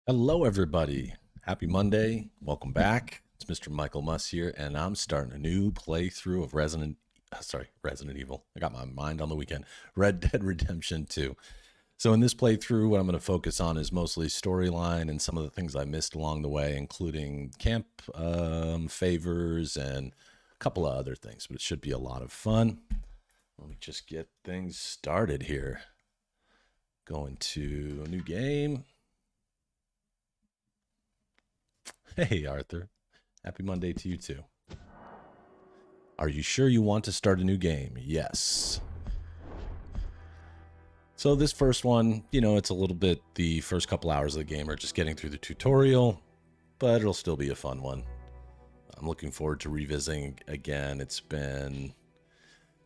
Hello, everybody. Happy Monday. Welcome back. It's Mr. Michael Muss here, and I'm starting a new playthrough of Resident Evil. I got my mind on the weekend. Red Dead Redemption 2. So in this playthrough, what I'm going to focus on is mostly storyline and some of the things I missed along the way, including camp favors and a couple of other things, but it should be a lot of fun. Let me just get things started here. Going to a new game. Hey, Arthur. Happy Monday to you, too. Are you sure you want to start a new game? Yes. So this first one, it's a little bit, the first couple hours of the game are just getting through the tutorial, but it'll still be a fun one. I'm looking forward to revisiting again. It's been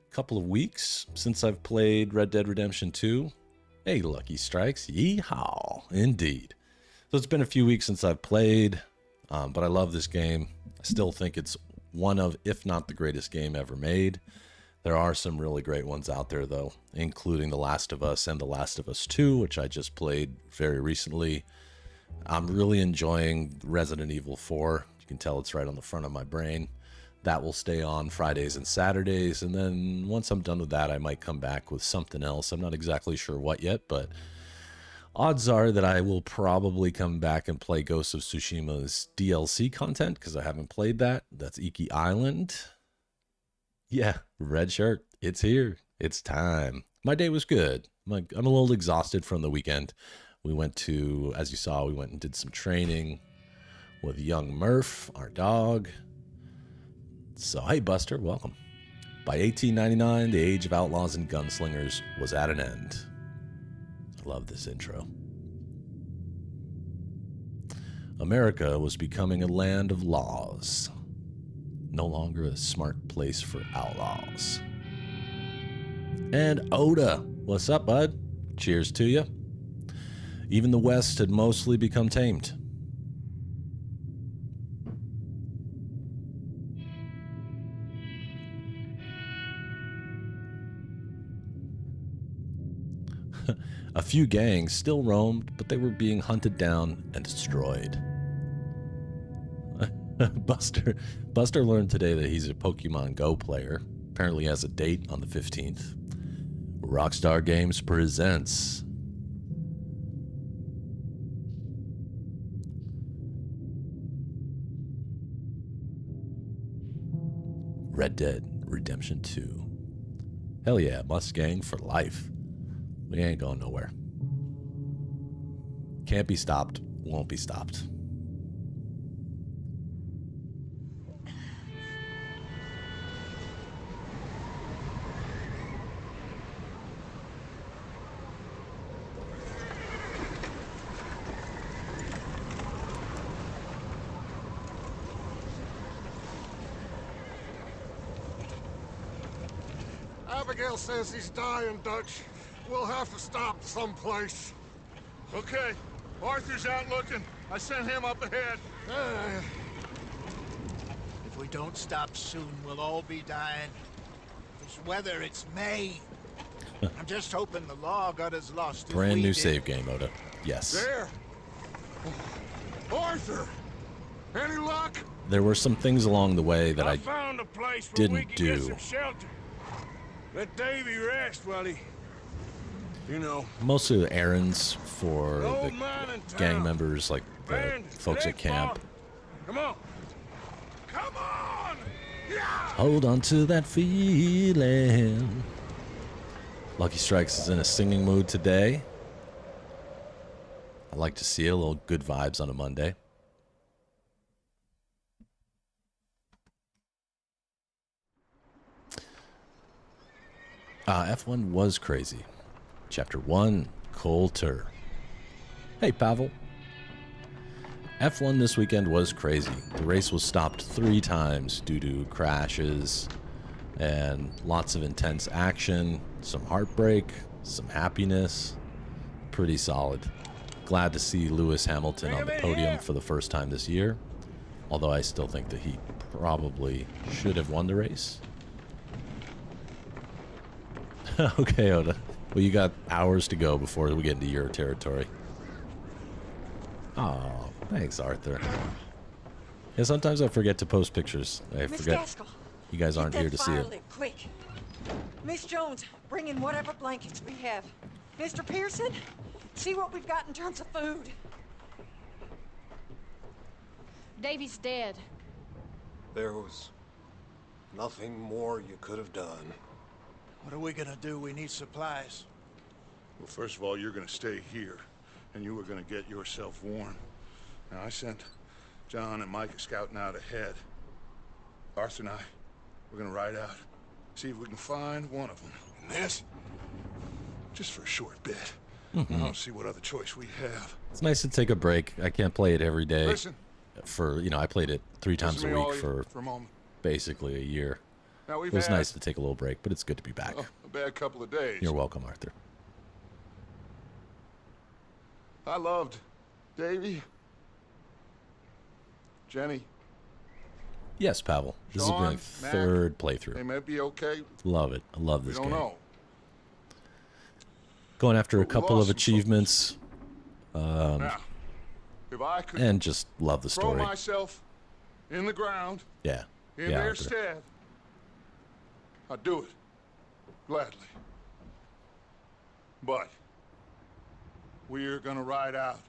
a couple of weeks since I've played Red Dead Redemption 2. Hey, Lucky Strikes. Yeehaw. Indeed. So it's been a few weeks since I've played. But I love this game. I still think it's one of, if not the greatest game ever made. There are some really great ones out there, though, including The Last of Us and The Last of Us 2, which I just played very recently. I'm really enjoying Resident Evil 4. You can tell it's right on the front of my brain. That will stay on Fridays and Saturdays, and then once I'm done with that, I might come back with something else. I'm not exactly sure what yet, but odds are that I will probably come back and play Ghost of Tsushima's DLC content, because I haven't played that. That's Iki Island. Yeah, red shirt. It's here. It's time. My day was good. I'm a little exhausted from the weekend. We went to, as you saw, we went and did some training with young Murph, our dog. So, hey, Buster, welcome. By 1899, the age of outlaws and gunslingers was at an end. Love this intro. America was becoming a land of laws, no longer a smart place for outlaws. And Oda, what's up, bud? Cheers to you. Even the West had mostly become tamed. A few gangs still roamed, but they were being hunted down and destroyed. Buster learned today that he's a Pokemon Go player. Apparently has a date on the 15th. Rockstar Games presents Red Dead Redemption 2. Hell yeah, Mustang for life. We ain't going nowhere. Can't be stopped. Won't be stopped. Abigail says he's dying, Dutch. We'll have to stop someplace. Okay. Arthur's out looking. I sent him up ahead. If we don't stop soon, we'll all be dying. This weather, it's May. I'm just hoping the law got as lost as Brand we new did. save game, Oda. Yes. There. Arthur! Any luck? There were some things along the way that I found a place where didn't we can do. get some shelter. Let Davy rest while he, most of the errands for Old the man in gang town. members, like the Bandits, folks at next camp. bar. Come on. Come on! Yeah! Hold on to that feeling. Lucky Strikes is in a singing mood today. I like to see a little good vibes on a Monday. F1 was crazy. Chapter 1, Coulter. Hey, Pavel. F1 this weekend was crazy. The race was stopped 3 times due to crashes and lots of intense action, some heartbreak, some happiness. Pretty solid. Glad to see Lewis Hamilton on the podium for the first time this year, although I still think that he probably should have won the race. Okay, Oda. Well, you got hours to go before we get into your territory. Oh, thanks, Arthur. Yeah, sometimes I forget to post pictures. I Miss forget Gaskell, you guys get aren't that here to see fire it. lit, quick. Miss Jones, bring in whatever blankets we have. Mr. Pearson, see what we've got in terms of food. Davy's dead. There was nothing more you could have done. What are we gonna do? We need supplies. Well, first of all, you're gonna stay here, and you are gonna get yourself warm. Now, I sent John and Mike scouting out ahead. Arthur and I, we're gonna ride out, see if we can find one of them. And this, just for a short bit. I don't see what other choice we have. It's nice to take a break. I can't play it every day. Listen. For, you know, I played it 3 times a Listen to me, week all you, for a moment. basically a year. Now, we've It was had nice to take a little break, but it's good to be back. a bad couple of days. You're welcome, Arthur. I loved Davy, Jenny. Yes, Pavel. This is Sean, my Mac, 3rd They playthrough. may be okay. Love it. I love We this don't game. know. Going after a But we couple of lost some achievements Now, if I could and just love the throw story. myself in the ground Yeah. in Yeah, their Arthur. stead, I'd do it gladly. But we're gonna ride out,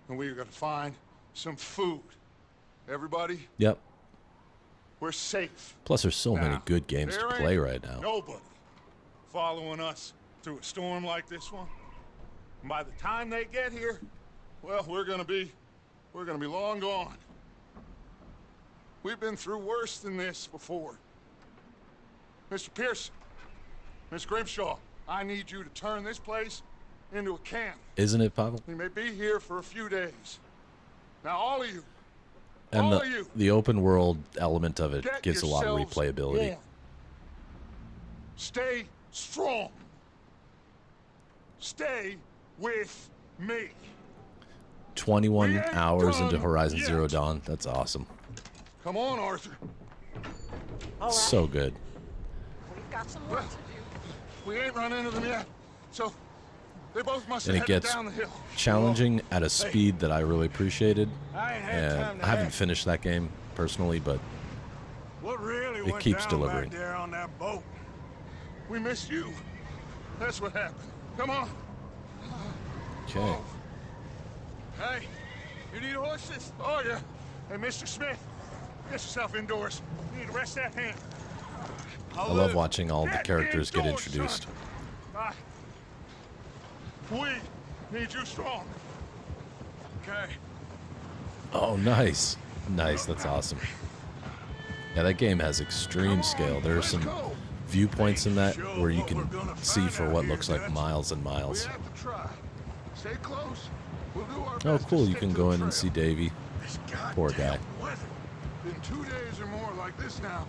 and we're gonna find some food. Everybody, Yep. we're safe. Plus, there's so many Now, good games to there play ain't right now. Nobody following us through a storm like this one. And by the time they get here, well, we're gonna be long gone. We've been through worse than this before. Mr. Pearson, Miss Grimshaw, I need you to turn this place into a camp. Isn't it, Pavel? We may be here for a few days. Now, all of you, And all of you, the open world element of it get gives a lot of yourselves replayability. warm. Stay strong. Stay with me. 21 We ain't hours into done Horizon yet. Zero Dawn. That's awesome. Come on, Arthur. All right, So good. we've got some work to do. We ain't run into them yet, so they both must have And it headed gets down the hill. challenging at a speed that I really appreciated. I ain't had time And to I haven't ask. finished that game personally, but What really It went keeps down delivering. back there on that boat? We missed you. That's what happened. Come on. okay. Hey, you need horses? Oh, yeah. Hey, Mr. Smith, get yourself indoors. You need to rest that hand. I love watching all the Get characters get indoors, introduced. son. We need you strong. Okay. Oh, nice. Nice. That's awesome. Yeah, that game has extreme scale. There are some viewpoints in that where you can see for what looks like miles and We miles. have to try. Stay close. We'll do our Oh, best to cool. You stick can to go the in and trail. see Davy. This Poor goddamn guy. weather. Been 2 days or more like this now.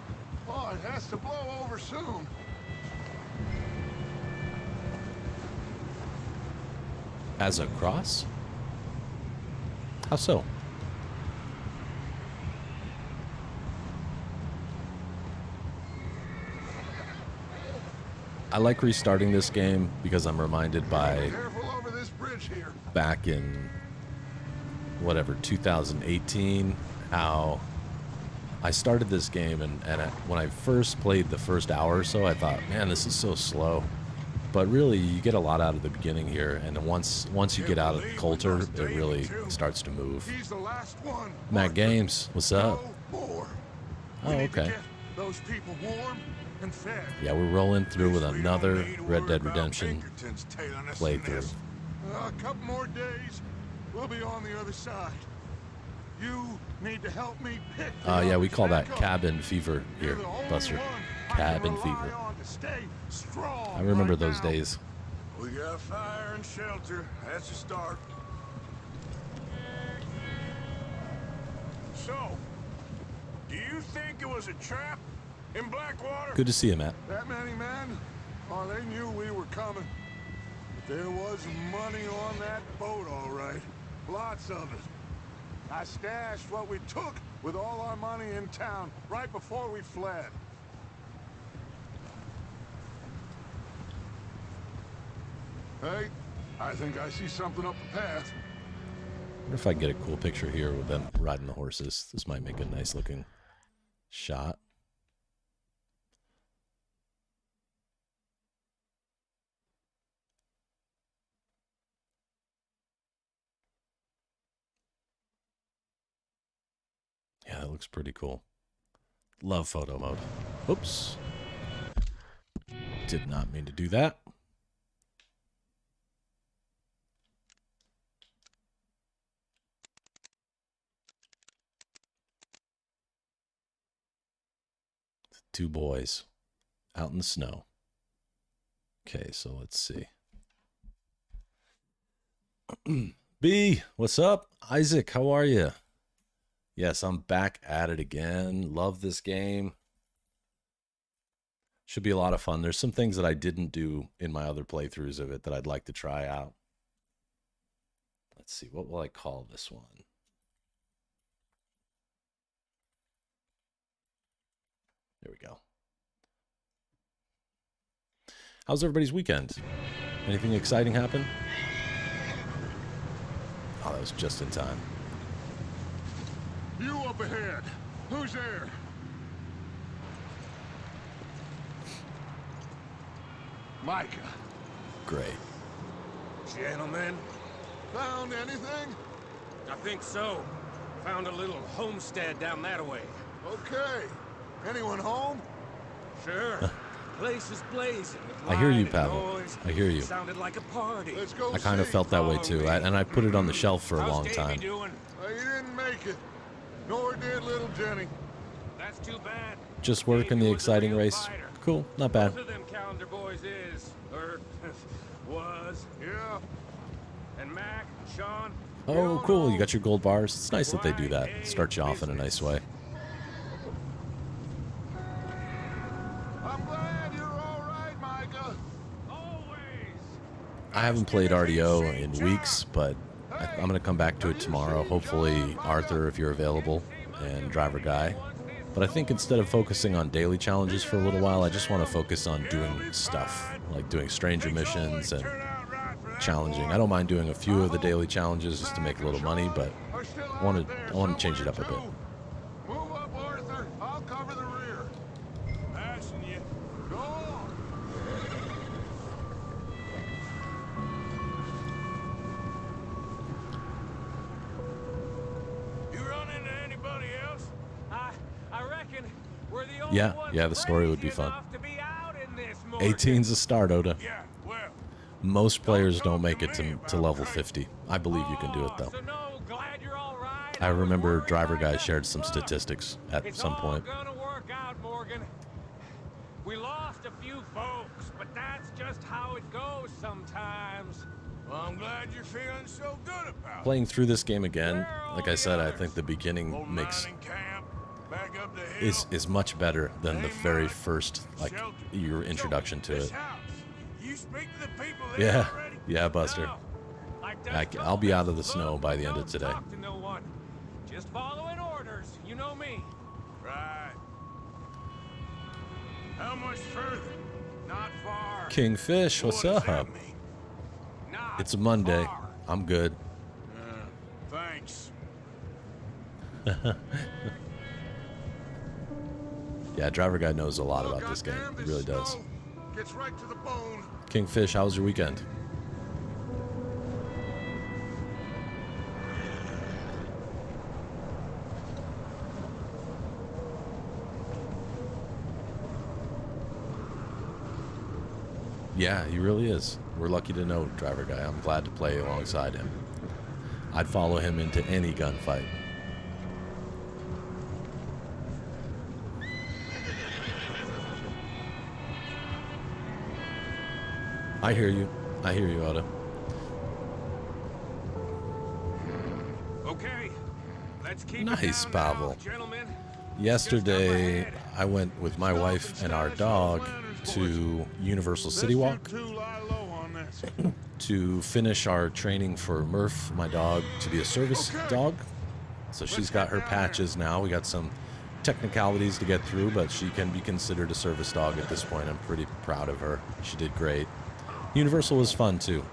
Oh, it has to blow over soon. As a cross? How so? I like restarting this game because I'm reminded by Careful over this bridge here. back in whatever 2018 how I started this game and when I first played the first hour or so I thought, man, this is so slow, but really you get a lot out of the beginning here, and once you get out of Coulter it really starts to move. He's the last one. Matt Arthur. Games, what's up? No more. Oh, We need to okay. get those people warm and fed. Yeah, we're rolling through with We don't another need to Red worry Dead about Redemption Pinkertons tailing us in playthrough. this. A couple more days, we'll be on the other side. You need to help me pick. the Yeah, we others call back that up. cabin fever You're here, the only Buster. one I can Cabin rely fever. on to stay strong I remember right those now. days. We got fire and shelter. That's a start. So, do you think it was a trap in Blackwater? Good to see you, Matt. That many men? Oh, they knew we were coming. But there was money on that boat, all right. Lots of it. I stashed what we took with all our money in town right before we fled. Hey, I think I see something up the path. wonder if I can get a cool picture here with them riding the horses. This might make a nice looking shot. Yeah, that looks pretty cool. Love photo mode. Oops. Did not mean to do that. Two boys out in the snow. Okay, so let's see. B, what's up? Isaac, how are you? Yes, I'm back at it again. Love this game. Should be a lot of fun. There's some things that I didn't do in my other playthroughs of it that I'd like to try out. Let's see, what will I call this one? There we go. How's everybody's weekend? Anything exciting happen? Oh, that was just in time. You up ahead. Who's there? Micah. Great. Gentlemen, Found anything? I think so. Found a little homestead down that way. Okay. Anyone home? Sure. Place is blazing. I hear you, Light and Pavel. noise. I hear you. Sounded like a party. Let's go I kind of see. felt that way too, and I put it on the shelf for a How's long Davey time. doing? He didn't make it. Nor did little Jenny. That's too bad. Just working the Davey was a exciting real race. fighter. Cool, not bad. Both of them calendar boys is, or was. Yeah. And Mac, Sean. Oh, cool, you got your gold bars. It's nice that they do that. Start you off in a nice way. I'm glad you're all right, Micah. Always. I haven't played RDO in weeks, but I'm going to come back to it tomorrow. Hopefully, Arthur, if you're available, and Driver Guy. But I think instead of focusing on daily challenges for a little while, I just want to focus on doing stuff, like doing stranger missions and challenging. I don't mind doing a few of the daily challenges just to make a little money, but I want to change it up a bit. Move up, Arthur. I'll cover the rear. Passing you. Go on. You run into anybody else? I reckon we're the only Yeah, ones the story would be crazy fun. enough to be out in this morning. 18's a start, Oda. Yeah, well. Most players don't make it to level 50. I believe you can do it, though. So no, glad you're all right. I remember Worried Driver about Guy you. shared some statistics at It's some all point. gonna work out, Morgan. We lost a few folks, but that's just how it goes sometimes. Well, I'm glad you're feeling so good about it. Playing through this game again, like I said, I think the beginning Old makes mining camp, back up the hill. is much better than the very first, like, Shelter. your introduction to This it. house. You speak to the people there Yeah, already? yeah, Buster. No. Like I'll be out of the snow by the end of Don't today. talk to no one. Just following orders. You know me. Right. How much further? Not far. Kingfish, what's What does that up? mean? Not It's a Monday. far. I'm good. Thanks. Yeah, Driver Guy knows a lot about this game. Goddamn, He really does. snow gets right to the bone. Kingfish, how was your weekend? Yeah, he really is. We're lucky to know Driver Guy. I'm glad to play alongside him. I'd follow him into any gunfight. I hear you. I hear you, Otto. Okay. Let's keep Nice, it down Pavel. now, gentlemen. Yesterday, I went with my wife and our dog to Universal City Walk Let's you two lie low on this. to finish our training for Murph, my dog, to be a service dog. So she's got her patches now. We got some technicalities to get through, but she can be considered a service dog at this point. I'm pretty proud of her. She did great. Universal was fun too.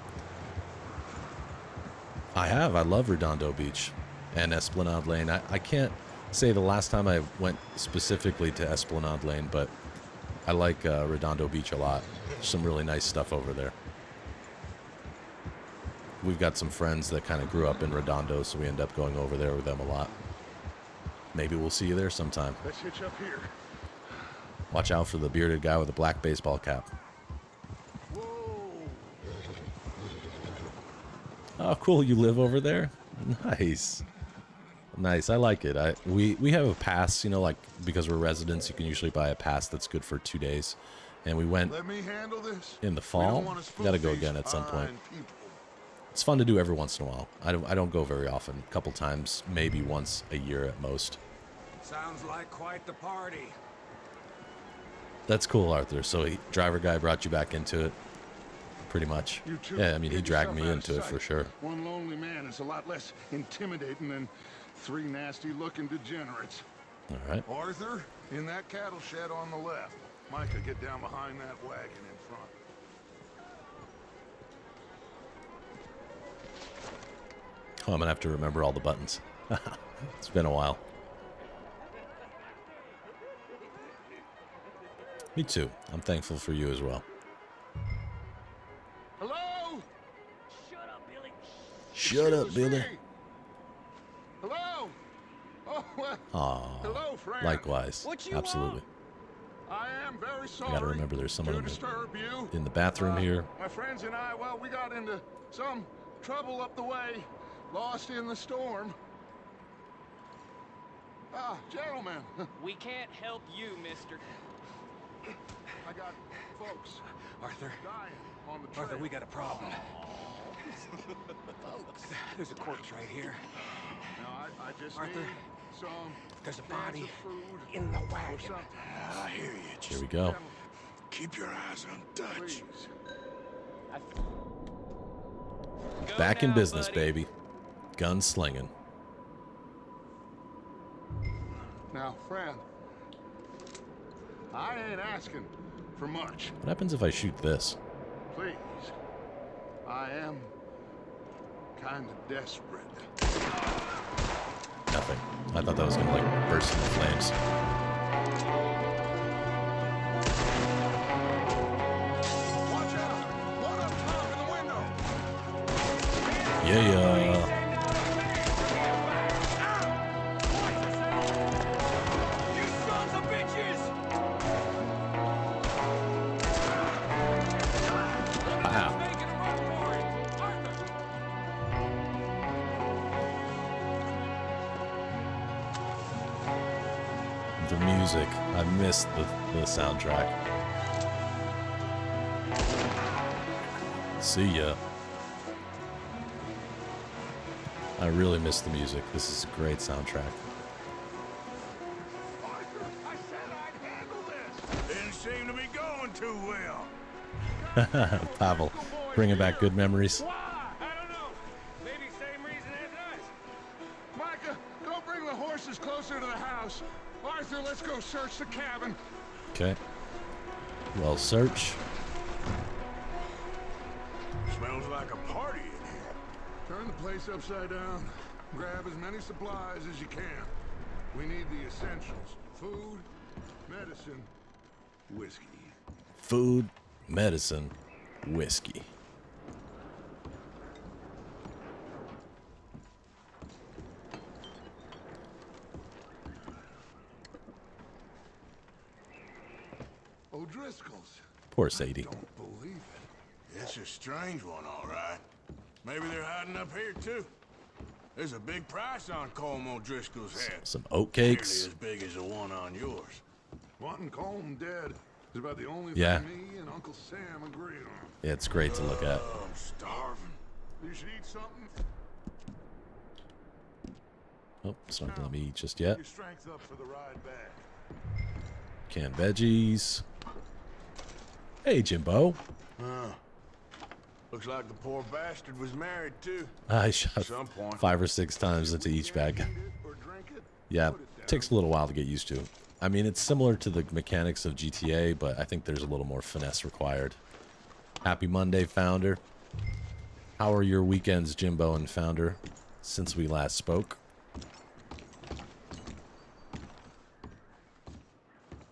I have. I love Redondo Beach and Esplanade Lane. I can't say the last time I went specifically to Esplanade Lane, but I like Redondo Beach a lot. Some really nice stuff over there. We've got some friends that kind of grew up in Redondo, so we end up going over there with them a lot. Maybe we'll see you there sometime. Let's hitch up here. Watch out for the bearded guy with the black baseball cap. Oh, cool. You live over there? Nice. Nice. I like it. We have a pass, you know, like because we're residents, you can usually buy a pass that's good for 2 days. And we went Let me handle this. in the fall. Got to go again at some point. It's fun to do every once in a while. I don't go very often. A couple times, maybe once a year at most. Sounds like quite the party. That's cool, Arthur. So driver guy brought you back into it, pretty much. You too. Yeah, I mean, he Get dragged yourself me out of into it sight. for sure. One lonely man is a lot less intimidating than 3 nasty-looking degenerates. All right. Arthur, in that cattle shed on the left. Micah, get down behind that wagon in front. Oh, I'm gonna have to remember all the buttons. It's been a while. Me too. I'm thankful for you as well. Hello? Shut up, Excuse Billy. me? Hello? Oh, well, Aw, hello, friend. likewise. What you Absolutely. I am very sorry. I gotta remember there's someone to in the- disturb you. in the bathroom here. My friends and I, well, we got into some trouble up the way, lost in the storm. Ah, gentlemen, We can't help you, mister. I got folks Arthur, dying on the trail. Arthur, we got a problem. Folks, there's a corpse right here. Now, I just Arthur, need some there's a cans body of food in the or wagon. something. I hear you. Here Just we go. keep your eyes on Dutch. Please. Go Back in now, business, buddy. baby. Gun slinging. Now, friend, I ain't asking for much. What happens if I shoot this? Please. I am kind of desperate. Nothing. I thought that was gonna like burst into flames. Watch out! One up top in the window! Yeah. You sons of bitches! Wow. Making a run for it! Arthur! The music. I missed the soundtrack. See ya. I really missed the music. This is a great soundtrack. Arthur, I said I'd handle this! Didn't seem to be going too well. Pavel, bringing back good memories. Why? I don't know. Maybe same reason as us. Micah, go bring the horses closer to the house. Arthur, let's go search the cabin. Okay. Well, search. Smells like a party in here. Turn the place upside down. Grab as many supplies as you can. We need the essentials. Food, medicine, whiskey. Food, medicine, whiskey. O'Driscoll's. Poor Sadie. Don't believe it. It's a strange one, all right. Maybe they're hiding up here, too. There's a big price on Colm O'Driscoll's head. Some oat Nearly cakes. as big as the one on yours. Wanting Colm dead is about the only Yeah. thing me and Uncle Sam agree on. Yeah, it's great to look at. Oh, I'm starving. You should eat something. Oh, it's not gonna let me eat just yet. Your strength up for the ride back. Canned veggies. Hey, Jimbo. Looks like the poor bastard was married, too. I shot Some point. 5 or 6 times into each bag. Eat it or drink it. Yeah, Put it down. takes a little while to get used to. I mean, it's similar to the mechanics of GTA, but I think there's a little more finesse required. Happy Monday, founder. How are your weekends, Jimbo and Founder, since we last spoke?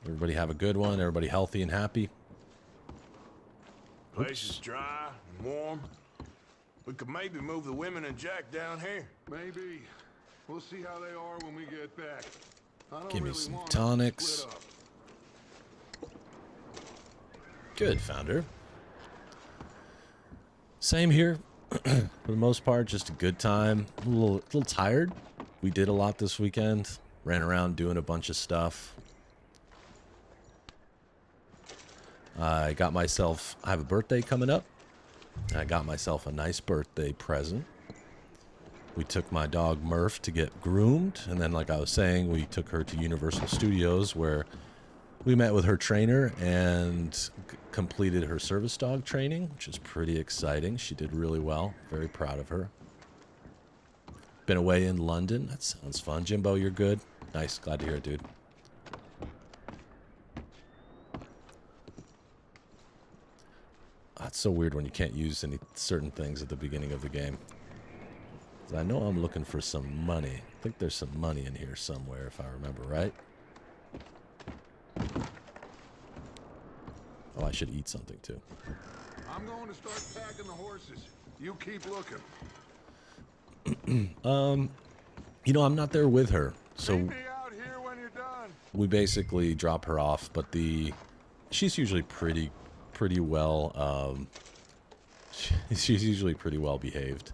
Everybody have a good one? Everybody healthy and happy? Place is dry and warm. We could maybe move the women and Jack down here. Maybe. We'll see how they are when we get back. I don't Give me really some want us to tonics. split up. Good, Founder. Same here. For the most part, just a good time. A little tired. We did a lot this weekend. Ran around doing a bunch of stuff. I have a birthday coming up. I got myself a nice birthday present. We took my dog Murph to get groomed. And then, like I was saying, we took her to Universal Studios where we met with her trainer and completed her service dog training, which is pretty exciting. She did really well. Very proud of her. Been away in London. That sounds fun. Jimbo, you're good? Nice. Glad to hear it, dude. That's so weird when you can't use any certain things at the beginning of the game. 'Cause I know I'm looking for some money. I think there's some money in here somewhere, if I remember right. Oh, I should eat something too. I'm going to start packing the horses. You keep looking. You know, I'm not there with her, so Meet me out here when you're done. we basically drop her off. But she's usually pretty well. She's usually pretty well behaved.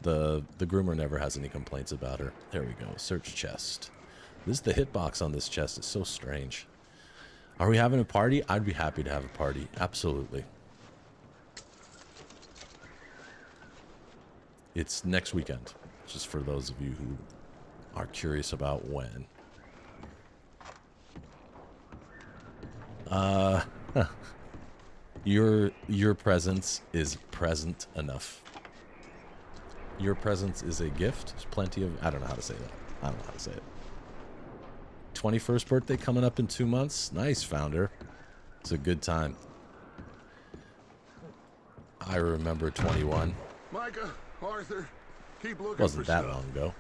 The groomer never has any complaints about her. There we go. Search chest. The hitbox on this chest is so strange. Are we having a party? I'd be happy to have a party. Absolutely. It's next weekend, just for those of you who are curious about when. Your presence is present enough. Your presence is a gift. There's plenty of... I don't know how to say that. I don't know how to say it. 21st birthday coming up in 2 months. Nice, Founder. It's a good time. I remember 21. Micah, Arthur, keep looking Wasn't for that stuff. long ago.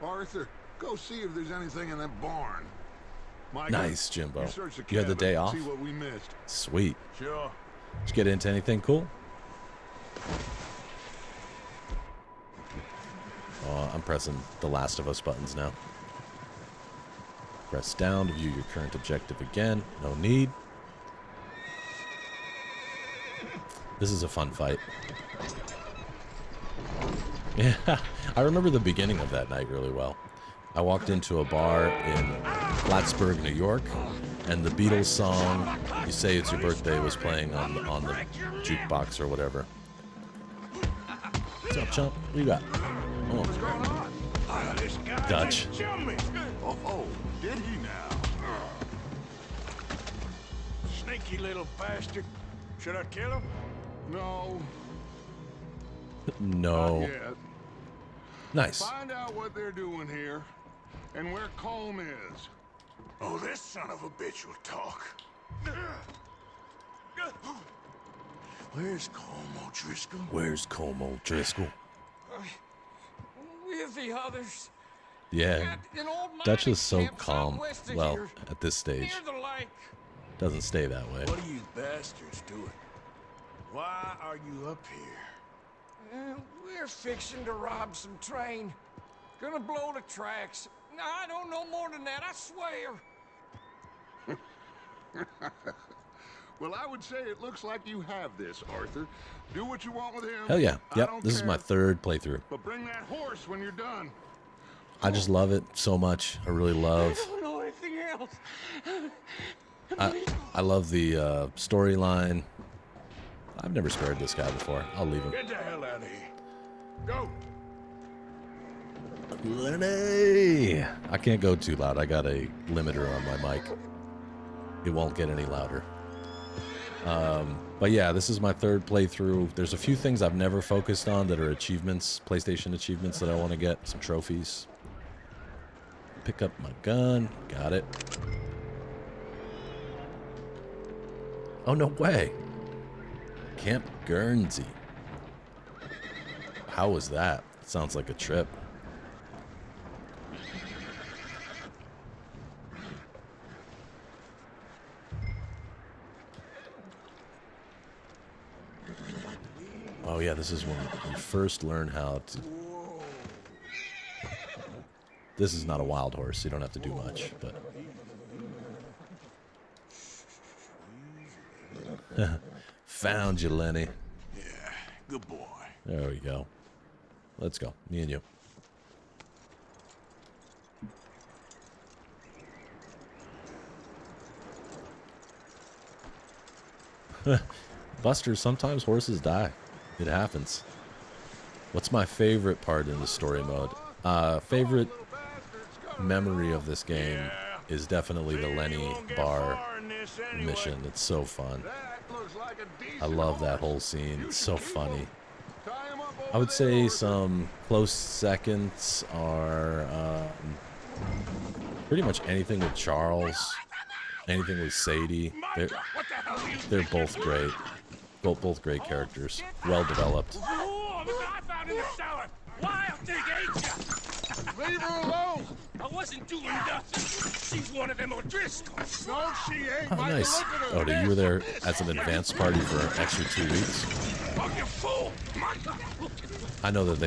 Arthur, go see if there's anything in that barn. Micah, Nice, Jimbo. you search the You had the cabin, day off? See what we missed. Sweet. Sure. Did you get into anything cool? Oh, I'm pressing the Last of Us buttons now. Press down to view your current objective again. No need. This is a fun fight. Yeah, I remember the beginning of that night really well. I walked into a bar in Plattsburgh, New York, and the Beatles song, You Say It's Your Birthday, was playing on the jukebox or whatever. What's up, chump? What you got? Oh, This guy Dutch. just jumped me. Oh, did he now? Sneaky little bastard. Should I kill him? No, no. not yet. Nice. Find out what they're doing here and where Colm is. Oh, this son of a bitch will talk. Where's Colm O'Driscoll? Where's Colm O'Driscoll? With the others. Yeah, At an old Dutch mining is so camp calm. southwest of Well, here, at this stage, near the lake. doesn't stay that way. What are you bastards doing? Why are you up here? We're fixing to rob some train. Gonna blow the tracks. I don't know more than that, I swear. Well, I would say it looks like you have this, Arthur. Do what you want with him. Hell yeah. I Yep, don't this is my care. third playthrough. But bring that horse when you're done. I just love it so much. I really love... I don't know anything else. I love the storyline. I've never spared this guy before. I'll leave him. Get the hell out of here. Go. Lenny! I can't go too loud. I got a limiter on my mic. It won't get any louder. But yeah, this is my third playthrough. There's a few things I've never focused on that are achievements, PlayStation achievements that I want to get. Some trophies. Pick up my gun. Got it. Oh, no way. Camp Guernsey. How was that? Sounds like a trip. Oh yeah, this is when you first learn how to... This is not a wild horse, so you don't have to do much, but... Found you, Lenny. Yeah, good boy. There we go. Let's go, me and you. Buster, sometimes horses die. It happens. What's my favorite part in the story mode? Favorite memory of this game is definitely the Lenny bar mission. It's so fun. I love that whole scene. It's so funny. I would say some close seconds are pretty much anything with Charles, anything with Sadie. They're both great. Both great characters. Well developed. Oh, look what I found in the cellar! Wild thing ate ya! Leave her alone! I wasn't doing nothing. She's one of them O'Driscolls. No, she ain't. Oh, Michael, nice. look at her. Oh, you were there as an advance party for an extra 2 weeks? Oh, you fool! Michael! I know that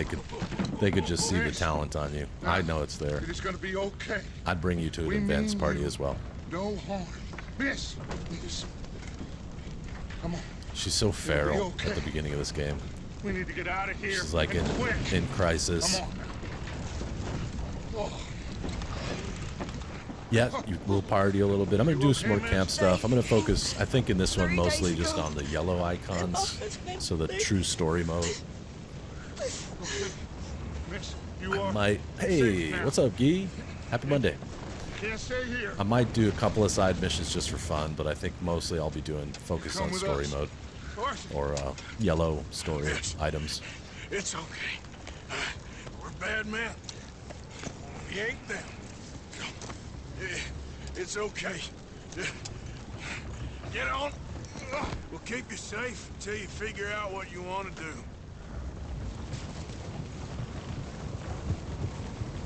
they could just see the talent on you. I know it's there. It is gonna be okay. I'd bring you to an advance party as well. No harm. Miss. Come on. She's so feral at the beginning of this game. We need to get out of here. She's like and quick. in Crisis. Come on. Oh. Yeah, we'll party a little bit. I'm going to do some more camp stuff. I'm going to focus, I think in this one, mostly just on the yellow icons. So the true story mode. Miss, you I are might... safe Hey, now. what's up, Guy? Happy Monday. Can't stay here. I might do a couple of side missions just for fun, but I think mostly I'll be doing focus Come on with story us. mode. Horse. Or yellow story items. It's okay. We're bad men. We ain't them. It's okay. Get on. We'll keep you safe until you figure out what you want to do.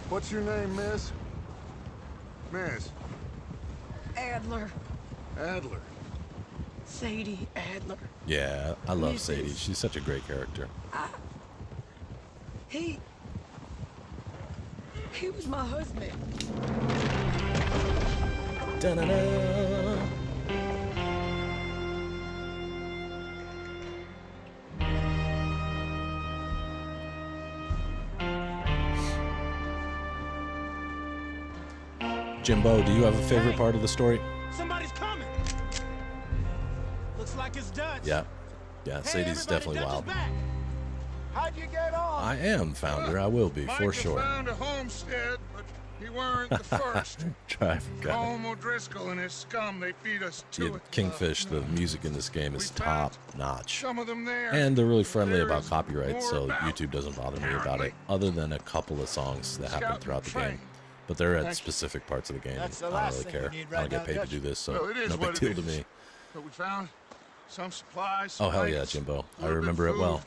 What's your name, miss? Miss. Adler. Adler. Sadie Adler. Yeah, I love Mrs. Sadie. She's such a great character. He was my husband. Da-da-da. Jimbo, do you have a favorite part of the story? Somebody's coming! Looks like it's Dutch. Yeah. Yeah, Hey, Sadie's everybody, definitely Dutch is wild. back. How'd you get on? I am founder. I will be, for Micah sure. found a homestead, but he weren't the first. I forgot. Home O'Driscoll and his scum, they feed us to Yeah, it. Kingfish, the music in this game is We found top notch. Some of them there. And they're really friendly There about is copyright, more so about, YouTube doesn't bother me about apparently. it, other than a couple of songs that happen Scout throughout the train. game. But they're at Thank you. specific parts of the game. That's the I don't last really thing care. we need I right don't get now, paid to Dutch. do this, so Well, it is no big what it deal to is. me. But we found some supplies. Oh, hell yeah, blankets, Jimbo. I little bit remember it food, well.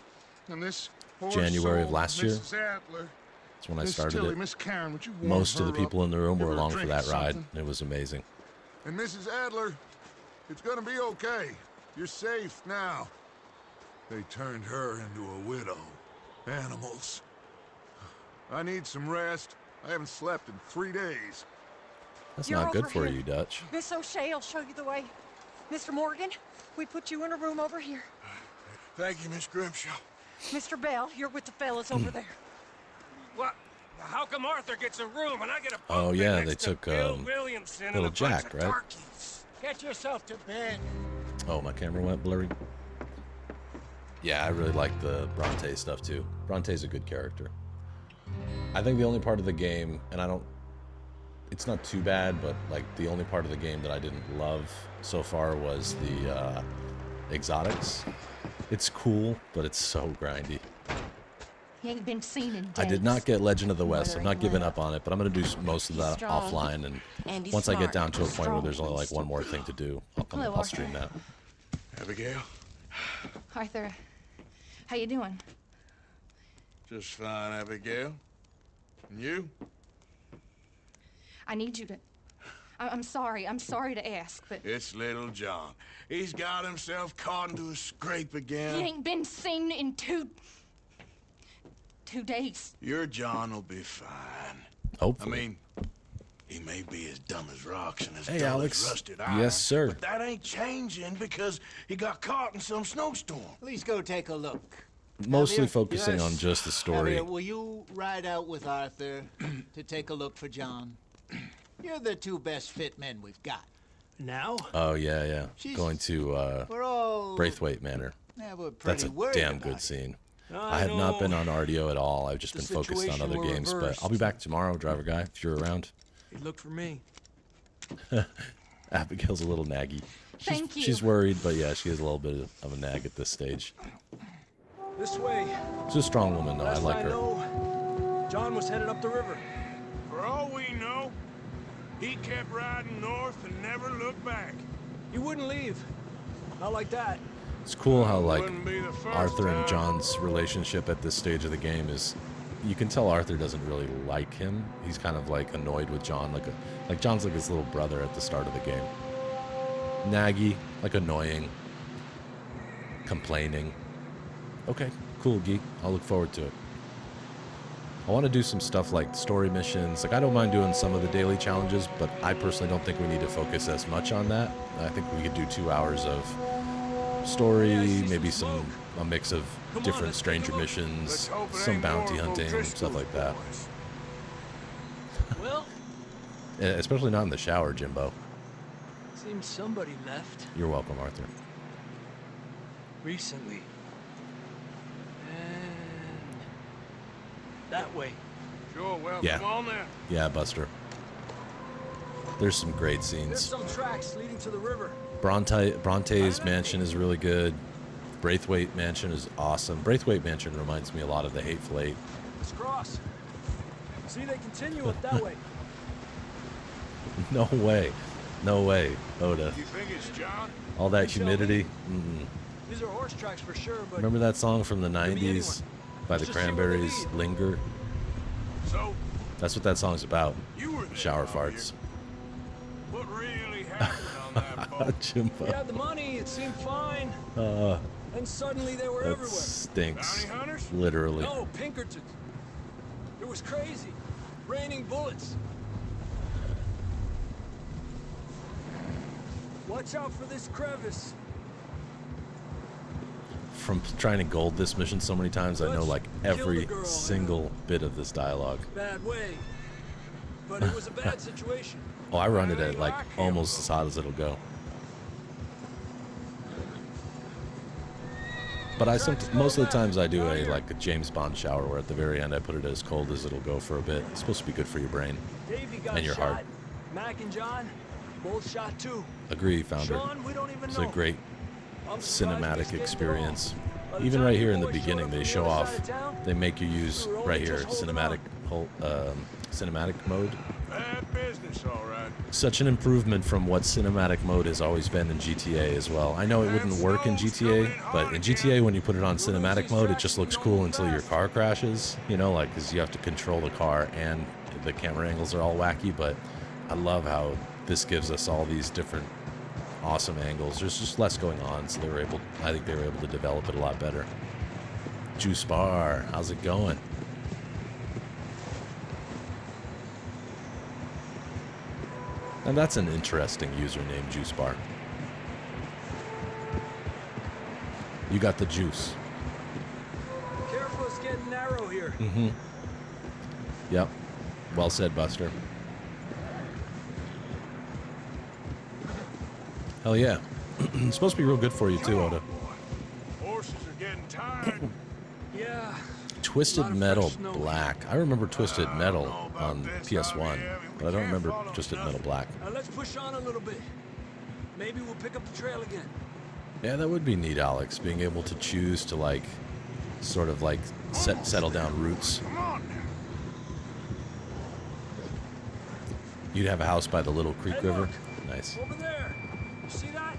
And this poor January of soul, last year. Mrs. Adler, That's when I Miss started Tilly, it. Miss Karen, would you warm Most of her the people up, in the room give were her a along for drink that or ride. something? It was amazing. And Mrs. Adler, it's gonna be okay. You're safe now. They turned her into a widow. Animals. I need some rest. I haven't slept in 3 days. That's You're not good over for here. you, Dutch. Miss O'Shea will show you the way. Mr. Morgan, we put you in a room over here. Thank you, Miss Grimshaw. Mr. Bell, you're with the fellas over there. What? How come Arthur gets a room and I get a bunk Oh, bed yeah, next they to took, Bill Williamson and little a bunch Jack, of right? darkies? Get yourself to bed. Oh, my camera went blurry. Yeah, I really like the Bronte stuff too. Bronte's a good character. I think the only part of the game, and it's not too bad, but like the only part of the game that I didn't love so far was the exotics. It's cool, but it's so grindy. He ain't been seen in days. I did not get Legend of the West. I'm not giving up on it, but I'm going to do most of that Strong. offline, and And he's once I get smart. down to a point where Strong there's only like beast. one more thing to do, Hello, I'll stream that. Abigail? Arthur, how you doing? Just fine, Abigail. And you? I need you to... I'm sorry to ask, but It's little John. He's got himself caught into a scrape he again. ain't been seen in two days. Your John will be fine. Hopefully. I mean, he may be as dumb as rocks and as Hey, dull Alex. as rusted iron. Yes, sir. But that ain't changing because he got caught in some snowstorm. Please go take a look. Mostly Javier? focusing Yes. on just the story. Javier, will you ride out with Arthur to take a look for John? You're the two best fit men we've got. Now? Oh, yeah, yeah. She's- Going to We're all... Braithwaite Manor. Yeah, we're That's pretty a worried damn about good you. scene. I I have not know. been on RDO at all. I've just The been focused on situation other were games, but reversed. I'll be back tomorrow, driver guy, if you're around. Hey, look for me. Abigail's a little naggy. Thank you. She's worried, but yeah, she has a little bit of a nag at this stage. This way. She's a strong woman, though. I Last like her. know, John was headed up the river. For all we know, he kept riding north and never looked back. He wouldn't leave. Not like that. It's cool how, like, Wouldn't be the first Arthur and time. John's relationship at this stage of the game is... You can tell Arthur doesn't really like him. He's kind of, like, annoyed with John. Like John's like his little brother at the start of the game. Naggy, like, annoying. Complaining. Okay, cool, geek. I'll look forward to it. I want to do some stuff like story missions. Like, I don't mind doing some of the daily challenges, but I personally don't think we need to focus as much on that. I think we could do 2 hours of story, Hey, I see maybe some a mix of Come on, different let's take a stranger look. Let's missions, hope it some ain't bounty more of hunting, O'Driscoll's stuff like that. boys. Well, Especially not in the shower, Jimbo. seems somebody left You're welcome, Arthur. recently. And that way. Sure, well, Yeah. come on now. Yeah, Buster. There's some great There's scenes. some tracks leading to the river. Bronte's mansion is really good. Braithwaite Mansion is awesome. Braithwaite Mansion reminds me a lot of the Hateful Eight. Let's cross. See, they continue it that way. No way. No way, Oda. You think it's John? All that You tell me. humidity. Mm-mm. These are horse tracks for sure, but Remember that song from the Could be 90s by the Let's just see where they Cranberries, lead. Linger? So, That's what that song's about. you were there, Shower Javier. farts. What really happened on that boat? we Jimbo. had the money, it seemed fine. And suddenly they were That everywhere. stinks. Bounty hunters? Literally. No, Pinkertons. It was crazy. Raining bullets. Watch out for this crevice. From trying to gold this mission so many times, I know like every Kill the girl, single bit of this dialogue. Bad way. But it was a bad situation. Oh, I run it at like almost as hot as it'll go. But most of the times I do a James Bond shower where at the very end I put it as cold as it'll go for a bit. It's supposed to be good for your brain. Davey got And your shot. heart. Mac and John, both shot too. Agree, founder. Sean, we don't even It's know. a great I'm surprised cinematic this didn't experience. go. By the Even time right you here in the boys showed beginning, up they from the show other off. side of town, They make you use we were right only here just holding cinematic mode. Bad business, all right. Such an improvement from what cinematic mode has always been in GTA as well. I know it wouldn't work in GTA, but in GTA when you put it on cinematic mode, it just looks cool until your car crashes. You know, like because you have to control the car and the camera angles are all wacky. But I love how this gives us all these different awesome angles. There's just less going on, so I think they were able to develop it a lot better. Juice Bar, how's it going? And that's an interesting username, Juice Bar. You got the juice. Careful, it's getting narrow here. Mm-hmm. Yep. Well said, Buster. Hell yeah. It's supposed to be real good for you too, Oda. Horses are getting tired. Yeah. Twisted Lot of Metal fresh snow. Black. I remember Twisted Metal know about on this, PS1, Javier. but I don't We can't remember follow Twisted nothing. Metal Black. Now let's push on a little bit. Maybe we'll pick up the trail again. Yeah, that would be neat, Alex. Being able to choose to like, sort of like settle down routes. Come on now. You'd have a house by the Little Creek Hey, River. look. Nice. Over there. You see that?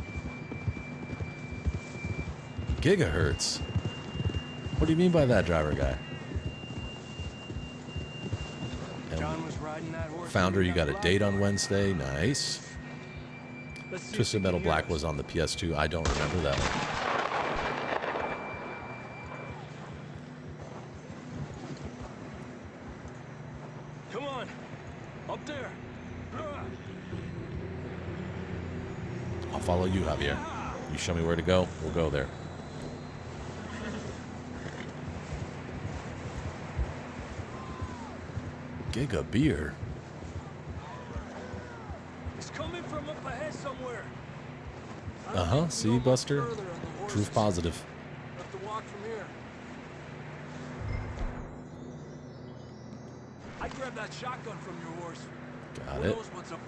Gigahertz. What do you mean by that, driver guy? John was riding that horse. Founder, you got a date on Wednesday. Nice. Let's see if Twisted he Metal can hear Black us. was on the PS2. I don't remember that one. Come on. Up there. I'll follow you, Javier. You show me where to go, we'll go there. Giga beer. It's coming from up ahead somewhere. I don't Uh-huh, think we see, go much Buster? further on the horses. Proof positive. Have to walk from here. I grabbed that shotgun from your horse. Got Who it. knows what's up?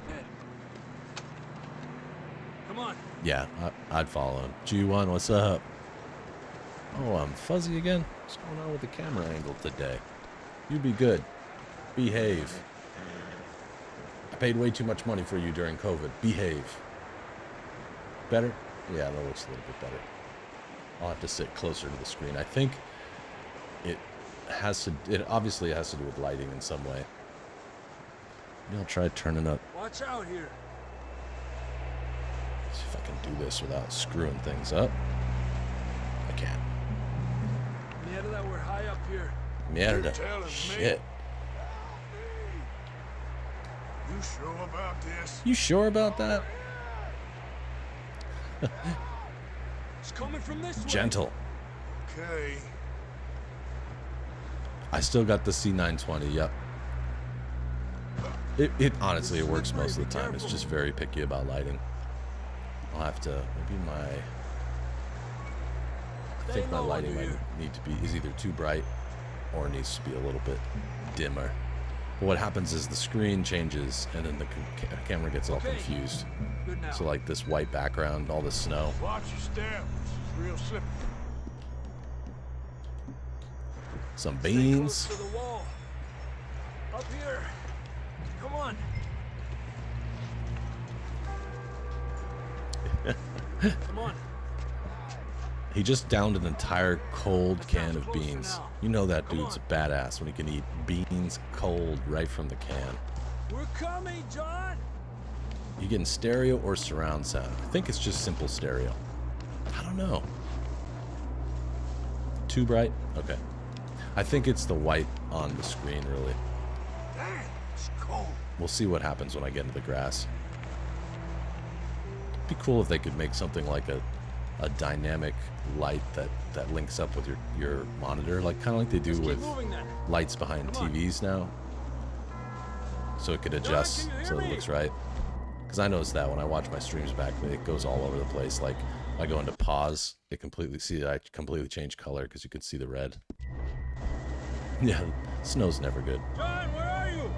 Ed. Come on. Yeah, I'd follow him. G1, what's up? Oh, I'm fuzzy again? What's going on with the camera angle today? You'd be good. Behave. I paid way too much money for you during COVID. Behave. Better? Yeah, that looks a little bit better. I'll have to sit closer to the screen. I think it obviously has to do with lighting in some way. Maybe I'll try turning up. Watch out here. See if I can do this without screwing things up. I can't. Mierda, that we're high up here. Mierda. telling me. Shit. You sure about this? You sure about that? It's coming from this way. Gentle. Okay. I still got the C920, yep. It honestly, it works most of the time. It's just very picky about lighting. I'll have to, maybe I think my lighting might need to be, is either too bright or needs to be a little bit dimmer. But what happens is the screen changes and then the camera gets all confused. Good now. So like this white background, all this snow. Watch your step. It's real slippery. Some Stay beans. close to the wall. Up here. Come on. Come on. He just downed an entire cold That can sounds of close for beans. now. You know that Come dude's on. a badass when he can eat beans cold right from the can. We're coming, John. You getting stereo or surround sound? I think it's just simple stereo. I don't know. Too bright? Okay. I think it's the white on the screen, really. Dang, it's cold. We'll see what happens when I get into the grass. It'd be cool if they could make something like a dynamic light that links up with your monitor, like kind of like they do Keep with moving then. lights behind Come on. TVs now, so it could adjust can you hear so it me? looks right. Because I noticed that when I watch my streams back, it goes all over the place. Like I go into pause, I completely change color because you can see the red. Yeah, snow's never good. John, where are you?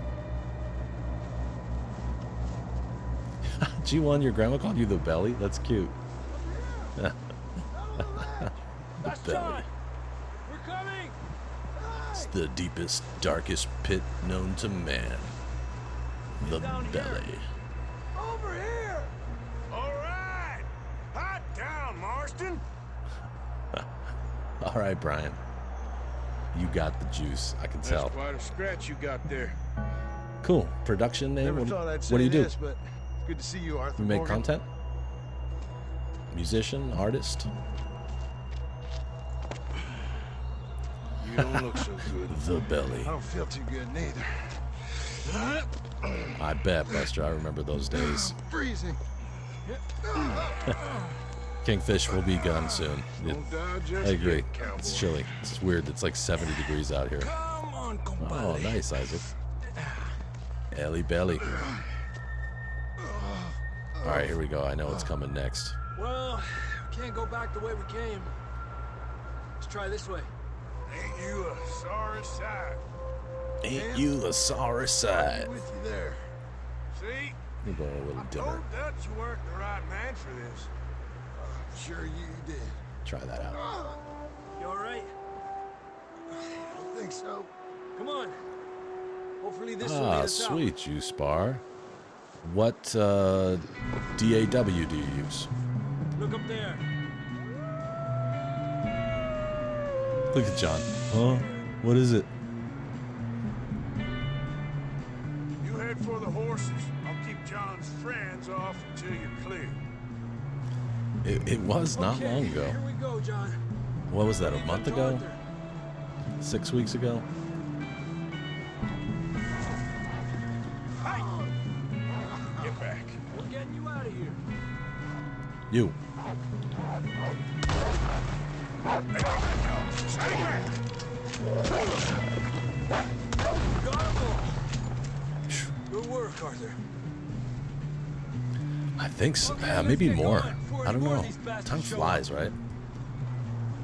G1, your grandma called you the belly? That's cute. That's belly. John. We're coming. It's the deepest, darkest pit known to man. The down here. belly. Over here. All right. Hot down, Marston. All right, Brian. You got the juice. I can tell. That's quite a scratch you got there. Cool. Production name? Never What, thought I'd say what do you do? this, but it's good to see you, Arthur You make Morgan. content? Musician? Artist? You don't look so good. The belly. I don't feel too good neither. I bet, Buster. I remember those days. Freezing. Kingfish will be gone soon. Don't die just I agree. yet, cowboy. It's chilly. It's weird. It's like 70 degrees out here. Come on, Oh, compadre. nice, Isaac. Ellie Belly. All right, here we go. I know what's coming next. Well, we can't go back the way we came. Let's try this way. Ain't you a sorry sight? Ain't you a sorry sight? With you there. See? We're going a little I dimmer. told Dutch you weren't the right man for this. Sure you did. Try that out. You all right? I think so. Come on. Hopefully this will Ah, lead us out. sweet juice bar. What DAW do you use? Look up there. Look at John. Huh? What is it? You head for the horses. I'll keep John's friends off until you're clear. It was not Okay, long ago. Here we go, John. What was that, a Leave month them to ago? Arthur. 6 weeks ago? Get back. We're getting you out of here. You. Stay back. Got 'em all. Good work, Arthur. I think so. Okay, Yeah, let's maybe get more. going before I don't any more know. of these bastards Time show flies, right?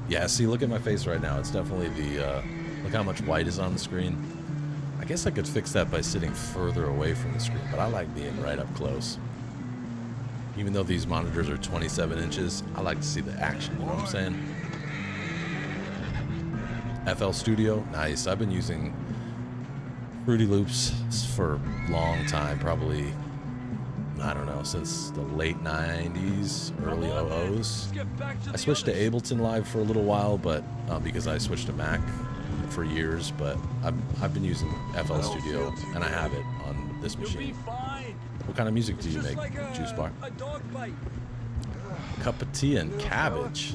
Yeah, see, look at my face right now. It's definitely the, look how much white is on the screen. I guess I could fix that by sitting further away from the screen, but I like being right up close. Even though these monitors are 27 inches, I like to see the action, you know what I'm saying? FL Studio, nice. I've been using Fruity Loops for a long time, probably, I don't know, since the late 90s, early 00s. Let's get back to I the switched to others. Ableton Live for a little while, but because I switched to Mac for years, but I've been using FL Studio, and I have it on this You'll be machine. fine. What kind of music do It's you just make, like Juice Bar? a dog bite. Cup of tea and cabbage.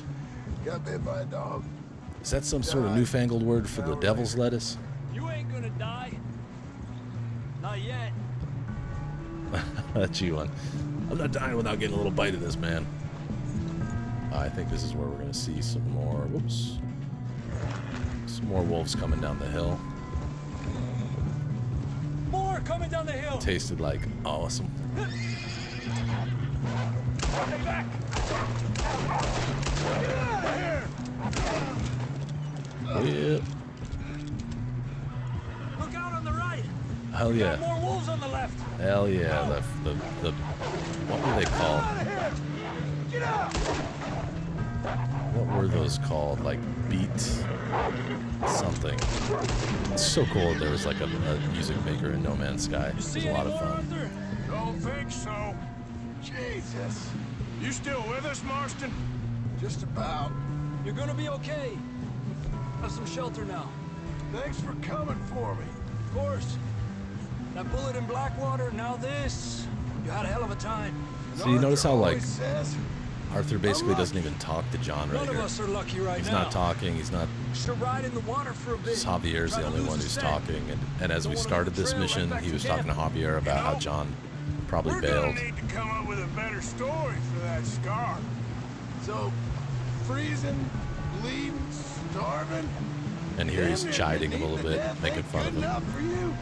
Got bit by a dog. Is that some sort of newfangled word for the devil's lettuce? You ain't gonna die. Not yet. That's you one. I'm not dying without getting a little bite of this, man. I think this is where we're gonna see some more. Whoops. Some more wolves coming down the hill. More coming down the hill. Tasted like awesome. Stay back. Yep. Look out on the right. Hell We yeah. got more wolves on the left. Hell yeah. The what were they called? Get out. What were those called? Like beat something. It's so cool that there was like a music maker in No Man's Sky. It was See a lot any of more, fun. Arthur? Don't think so. Jesus. You still with us, Marston? Just about. You're gonna be okay. Have some shelter now. Thanks for coming for me. Of course. That bullet in Blackwater, now this. You had a hell of a time. So you notice how like Always says, Arthur basically doesn't even talk to John right None of here. us are lucky right He's now. not talking. He's not. Should ride in the water for a bit. Javier's Try the to only lose one the who's scent. talking, and as we Don't wanna started this trail right mission, back he to was camp. talking to Javier about how John probably We're bailed. gonna need to come up with a better story for that scar. so, freezing, bleeding, starving. And here he's Damn near chiding him a beneath little the bit, death making ain't fun good of him. enough for you.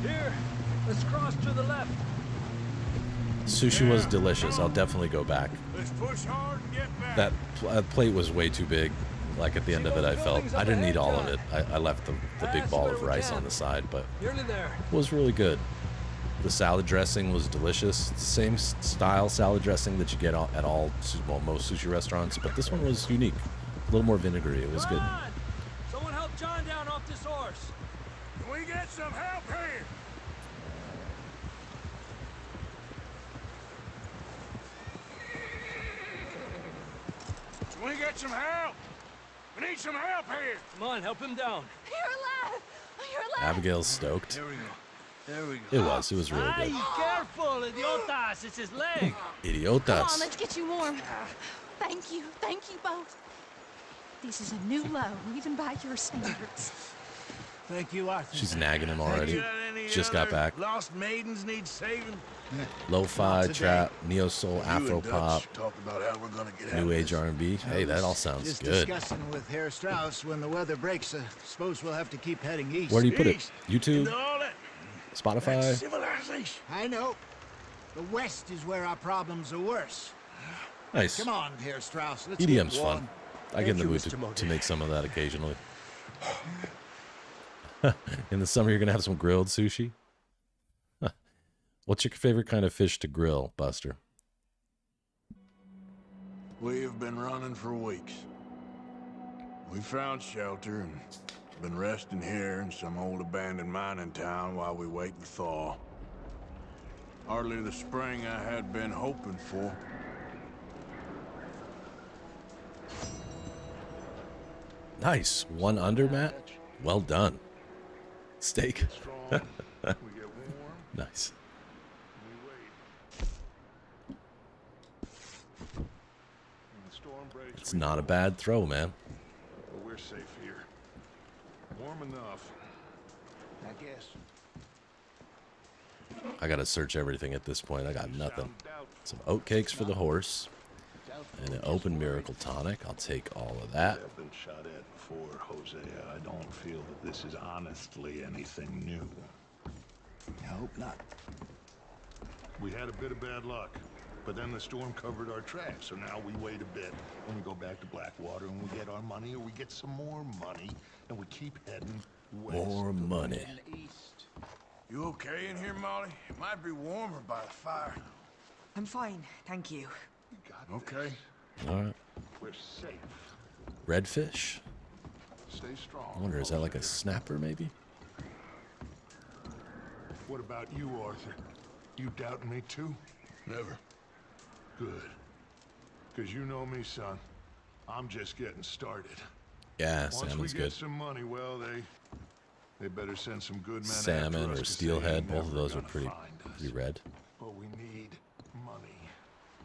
Here, let's cross to the left. Sushi was delicious. I'll definitely go back. Let's push hard and get back. That plate was way too big. Like at the end of it, I felt I didn't eat all of it. I left the big ball of rice on the side, but Nearly there. it was really good. The salad dressing was delicious. It's the same style salad dressing that you get at all, well, most sushi restaurants, but this one was unique. A little more vinegary. It was Come good. on! Someone help John down off this horse. Can we get some help here? Can we get some help? We need some help here. Come on, help him down. You're alive! You're alive! Abigail's stoked. There we go. There we go. It was really good. Careful, idiotas! It's his leg. Come on, Idiotas. let's get you warm. Thank you both. This is a new low, even by your standards. Thank you, Arthur. She's nagging him already. Got any Just got other back. Lost maidens need saving. Lo-fi, today. trap, neo-soul, You afro and pop, Dutch talked about how we're gonna get out new of age this. R&B. Hey, that all sounds Just good. discussing with Herr Strauss when the weather breaks. Suppose we'll have to keep heading east. Where do you put it? East. YouTube, Into all that Spotify. civilization. I know. The west is where our problems are worse. Nice. Come on, Herr Strauss. Let's EDM's get fun. warm. I get in the Thank you, mood Mr. to Moody. make some of that occasionally. In the summer, you're gonna have some grilled sushi. Huh. What's your favorite kind of fish to grill, Buster? We've been running for weeks. We found shelter and been resting here in some old abandoned mining town while we wait the thaw. Hardly the spring I had been hoping for. Nice. One under, Matt? Well done. Steak. Strong. We get warm. Nice. We wait. When the storm breaks, It's we not a go. bad throw, man. But we're safe here. Warm enough, I guess. I gotta search everything at this point. I got nothing. Some oatcakes for the horse. And an open miracle tonic. I'll take all of that. I've been shot at before, Hosea. I don't feel that this is honestly anything new. I hope not. We had a bit of bad luck, but then the storm covered our tracks, so now we wait a bit, and we go back to Blackwater, and we get our money, or we get some more money, and we keep heading west. More money. East. You okay in here, Molly? It might be warmer by the fire. I'm fine, thank you. You got Okay. this. All right. We're safe. Redfish? Stay strong. I wonder, is that like a snapper, maybe? What about you, Arthur? You doubting me too? Never. Good. Because you know me, son. I'm just getting started. Yeah, Once we salmon's get good. some money, well, they better send some good men Salmon after us or 'cause they steelhead, ain't both of never those are gonna pretty find us. red. But we need money.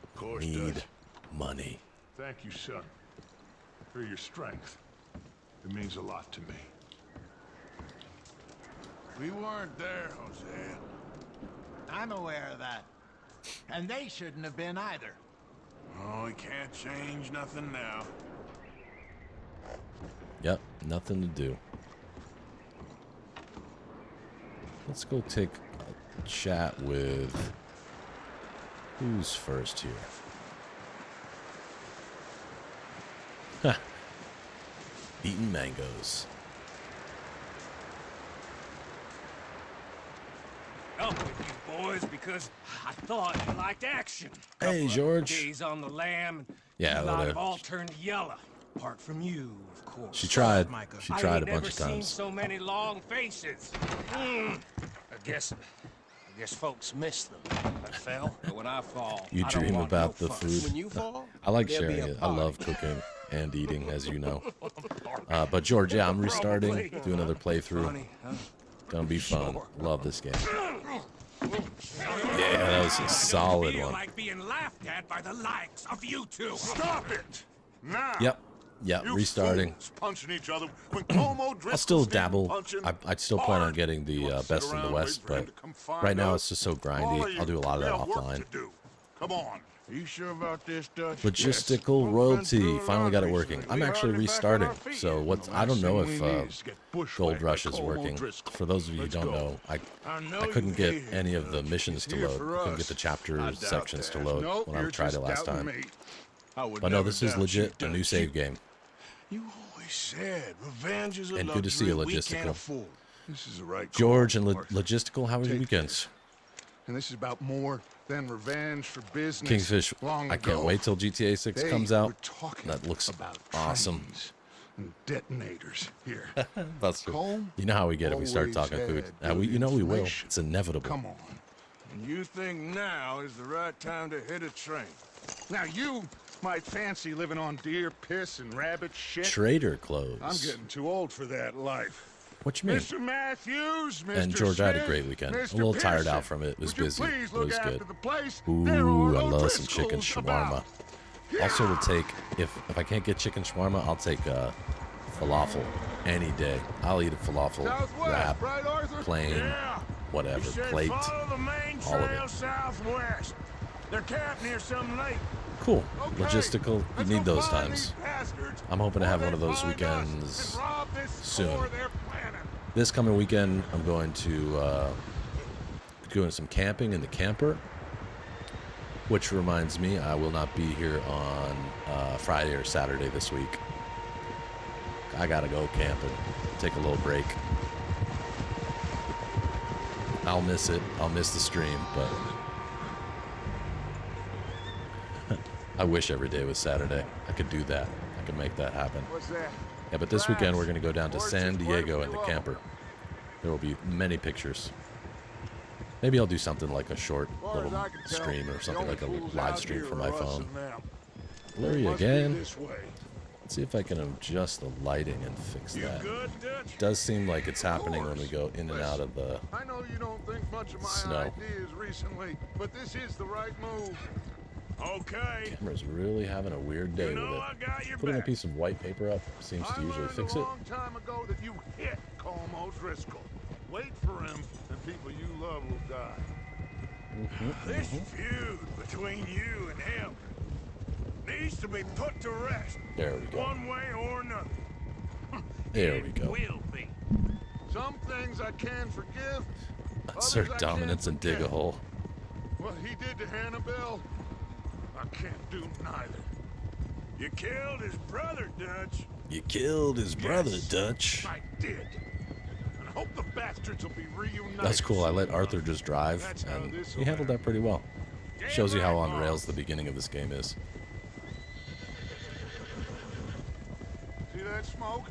Of course, Need does. money. Thank you, son, for your strength. It means a lot to me. We weren't there, Hosea. I'm aware of that. And they shouldn't have been either. Oh, we can't change nothing now. Yep, nothing to do. Let's go take a chat with... Who's first here? Huh. Eating mangoes. Up with you boys because I thought you liked action. Hey, Couple of George. Days on the lam. Yeah, a well, lot have all turned yellow. Apart from you, of course. She tried. Micah. She I tried ain't a bunch never of seen times. so many long faces. I guess folks miss them. I fell, but when I fall, You I don't dream want about no the fuss. food. When you fall, I like there'll be sharing a it. I love party. cooking and eating, as you know. But George, yeah, I'm restarting. Do another playthrough. Funny, huh? Gonna be fun. Sure. Love this game. Yeah, that was a solid Feel one. like being laughed at by the likes of you two. Stop it! Now! Yep, You restarting. fools punching each other when Como I'll still Driscoll's been dabble. punching I'd still plan on hard. getting the You wanna sit best in the around West, waiting for him but to come find right now us? it's just so All grindy. of I'll do a you, lot of that we have work offline. to do. Come on. Are you sure about this, Dutch? Logistical Yes. royalty. We've been Finally got it through a lot working. recently. I'm We actually hardly back on restarting. our feet. So what's The I don't last know thing if we need is to get bushwhacked Gold by Rush is Como working. Driscoll. For those of you who Let's don't go. know, I know I couldn't you get hate any him, of the Dutch. missions to He's here load. for I couldn't us. get the chapter I doubt sections to that. load Nope, when I you're tried it just last doubting time. me. I would But no, never this is doubt legit you, a new Dutch. save game. You always said revenge is a And good to see luxury you, we can't Logistical. afford. This is the right George call, and Arthur. Logistical, how was your Take weekends? And this is about more than revenge for business. Kingfish, Long I can't ago, wait till GTA 6 they comes were out. talking That looks about awesome. trains and detonators here. That's true. Cole You know how we get it. We start always talking food. had good You know we will. information. It's inevitable. Come on. And you think now is the right time to hit a train? Now you might fancy living on deer piss and rabbit shit. Trader clothes. I'm getting too old for that life. What you mean? Mr. Matthews, Mr. And George, I had a Smith, great weekend. Mr. A little tired Pearson, out from it. It was would you busy. please It look was after good. the place? Ooh, There are I no love some chicken Driscolls shawarma. about. Also, will take if I can't get chicken shawarma, I'll take falafel any day. I'll eat a falafel Southwest, wrap, right, Arthur? plain, Yeah. whatever, He said plate. follow the main all of trail it. southwest. They're camped near some lake. Cool. Okay, Logistical. You let's need go those find times. these bastards I'm hoping to have before one of they those find us weekends and rob this soon. store they're planning. This coming weekend, I'm going to doing some camping in the camper. Which reminds me, I will not be here on Friday or Saturday this week. I gotta go camping, take a little break. I'll miss it. I'll miss the stream, but I wish every day was Saturday. I could do that. I could make that happen. What's that? Yeah, but this weekend we're going to go down to Horses, San where Diego do in the you camper. There will be many pictures. Maybe I'll do something like a short As far little as I can tell, stream or the something only like a fools live out stream here from are my us phone. and them. Blurry Must be again. this way. Let's see if I can adjust the lighting and fix You that. good, Dutch? It does seem like it's happening when we go in and out of the I know you don't think much of my snow. ideas recently, but this is the right move. Okay. Camera's really having a weird day You know with I it. got your Putting a back. piece of white paper up seems to I usually learned fix a it. long time ago that you hit Colm O'Driscoll. Wait for him, and people you love will die. This feud between you and him needs to be put to rest. There we go. One way or another. There we go. Will be. Some things I can forgive. Assert others I dominance can't and dig a forget. hole. What he did to Hannibal, I can't do neither. You killed his brother, Dutch. You killed his brother, Yes, Dutch. I did. And I hope the bastards will be reunited. That's cool. I let soon Arthur enough. just drive, That's how and this'll he handled happen. that pretty well. Damn Shows you how right, on rails boss. the beginning of this game is. See that smoke?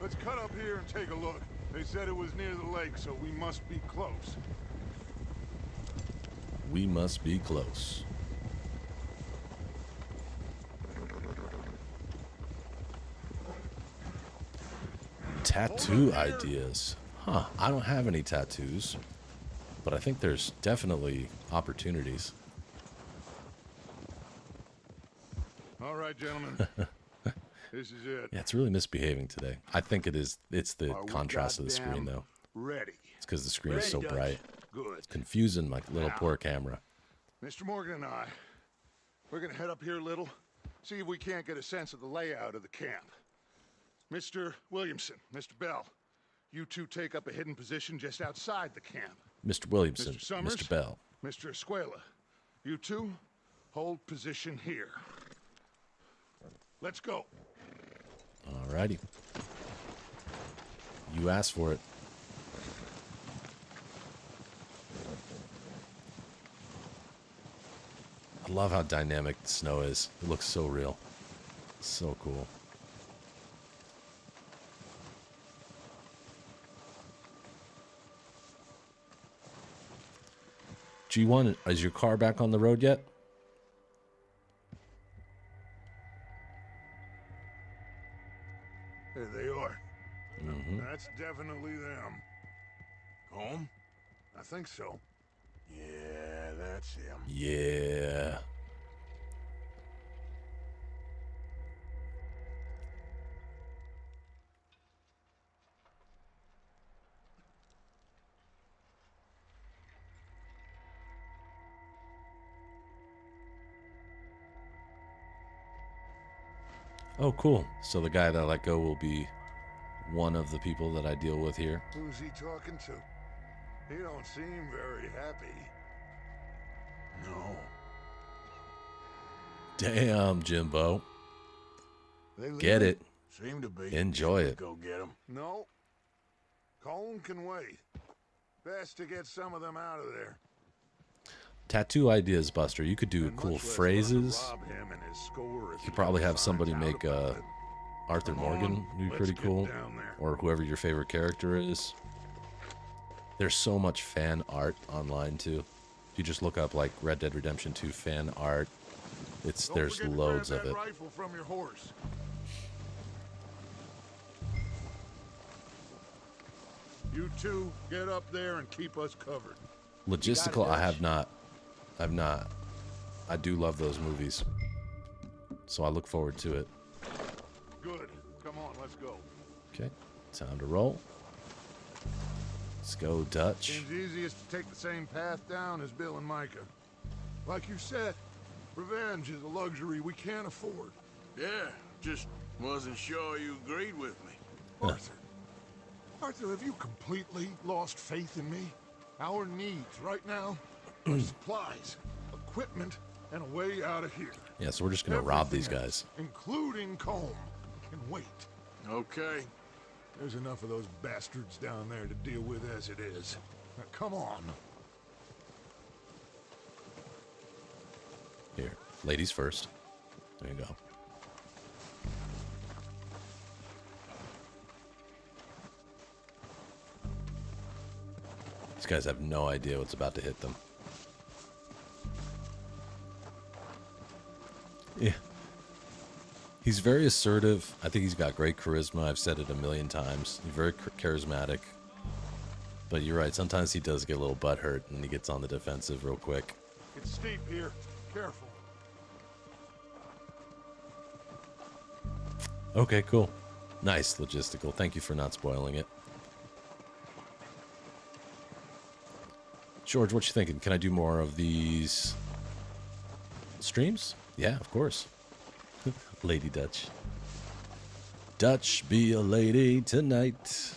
Let's cut up here and take a look. They said it was near the lake, so we must be close. We must be close. Tattoo ideas. Huh, I don't have any tattoos, but I think there's definitely opportunities. All right, gentlemen. This is it. Yeah, it's really misbehaving today. I think it is. It's the Are we contrast of the screen, goddamn though. Ready. It's because the screen is so Ready, Dutch. bright. Good. Confusing my little poor camera. Mr. Morgan and I, we're gonna head up here a little, see if we can't get a sense of the layout of the camp. Mr. Williamson, Mr. Bell, you two take up a hidden position just outside the camp. Mr. Williamson, Mr. Summers, Mr. Bell. Mr. Escuela, you two hold position here. Let's go. Alrighty. You asked for it. I love how dynamic the snow is. It looks so real. So cool. G1, is your car back on the road yet? There they are. That's definitely them. Home? I think so. Yeah, that's him. Yeah. Oh, cool. So the guy that I let go will be one of the people that I deal with here. Who's he talking to? He don't seem very happy. No. Damn, Jimbo. They Get leaving? it. Seem to be. Enjoy Let's it. go get him. No. Colm can wait. Best to get some of them out of there. Tattoo ideas, Buster. You could do And cool much less phrases. rob him and his score if You he could probably have finds somebody out make about it. Arthur Come Morgan. on, Would be let's pretty get cool. down there. Or whoever your favorite character is. There's so much fan art online too. If you just look up like Red Dead Redemption 2 fan art, Don't there's forget to loads grab of that it. rifle from your horse. You two get up there and keep us covered. Logistical, I Dutch? have not. I've not. I do love those movies. So I look forward to it. Good. Come on, let's go. Okay, time to roll. Let's go, Dutch. Seems easiest to take the same path down as Bill and Micah. Like you said, revenge is a luxury we can't afford. Yeah, just wasn't sure you agreed with me. Arthur. Arthur, have you completely lost faith in me? Our needs right now are supplies, equipment, and a way out of here. Yeah, so we're just gonna rob these Everything guys. else, including Colm, can wait. Okay. There's enough of those bastards down there to deal with as it is. Now, come on. Here, ladies first. There you go. These guys have no idea what's about to hit them. Yeah. He's very assertive. I think he's got great charisma. I've said it a million times. He's very charismatic. But you're right. Sometimes he does get a little butthurt and he gets on the defensive real quick. It's steep here. Careful. Okay, cool. Nice logistical. Thank you for not spoiling it. George, what you thinking? Can I do more of these streams? Yeah, of course. Lady Dutch. Dutch, be a lady tonight.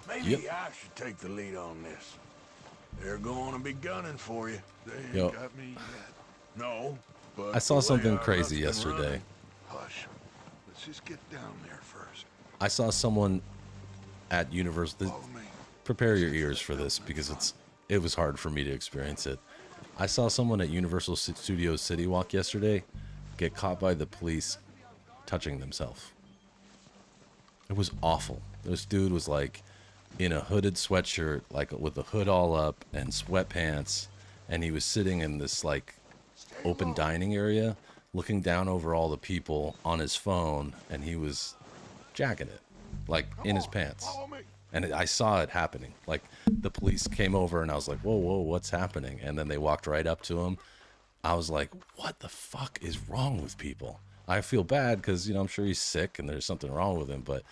Maybe I should take the lead on this. They're going to be gunning for you. They ain't got me yet. No, but I saw the way something our crazy luck's been yesterday. running- Hush. Let's just get down there first. I saw someone at Universal. Follow me. Prepare your ears for this because it was hard for me to experience it. I saw someone at Universal Studios City Walk yesterday get caught by the police touching themselves. It was awful. This dude was like in a hooded sweatshirt, like with the hood all up and sweatpants, and he was sitting in this like open dining area looking down over all the people on his phone, and he was jacking it like in his pants. Follow me. And I saw it happening. Like, the police came over, and I was like, whoa, what's happening? And then they walked right up to him. I was like, what the fuck is wrong with people? I feel bad because, I'm sure he's sick and there's something wrong with him. But,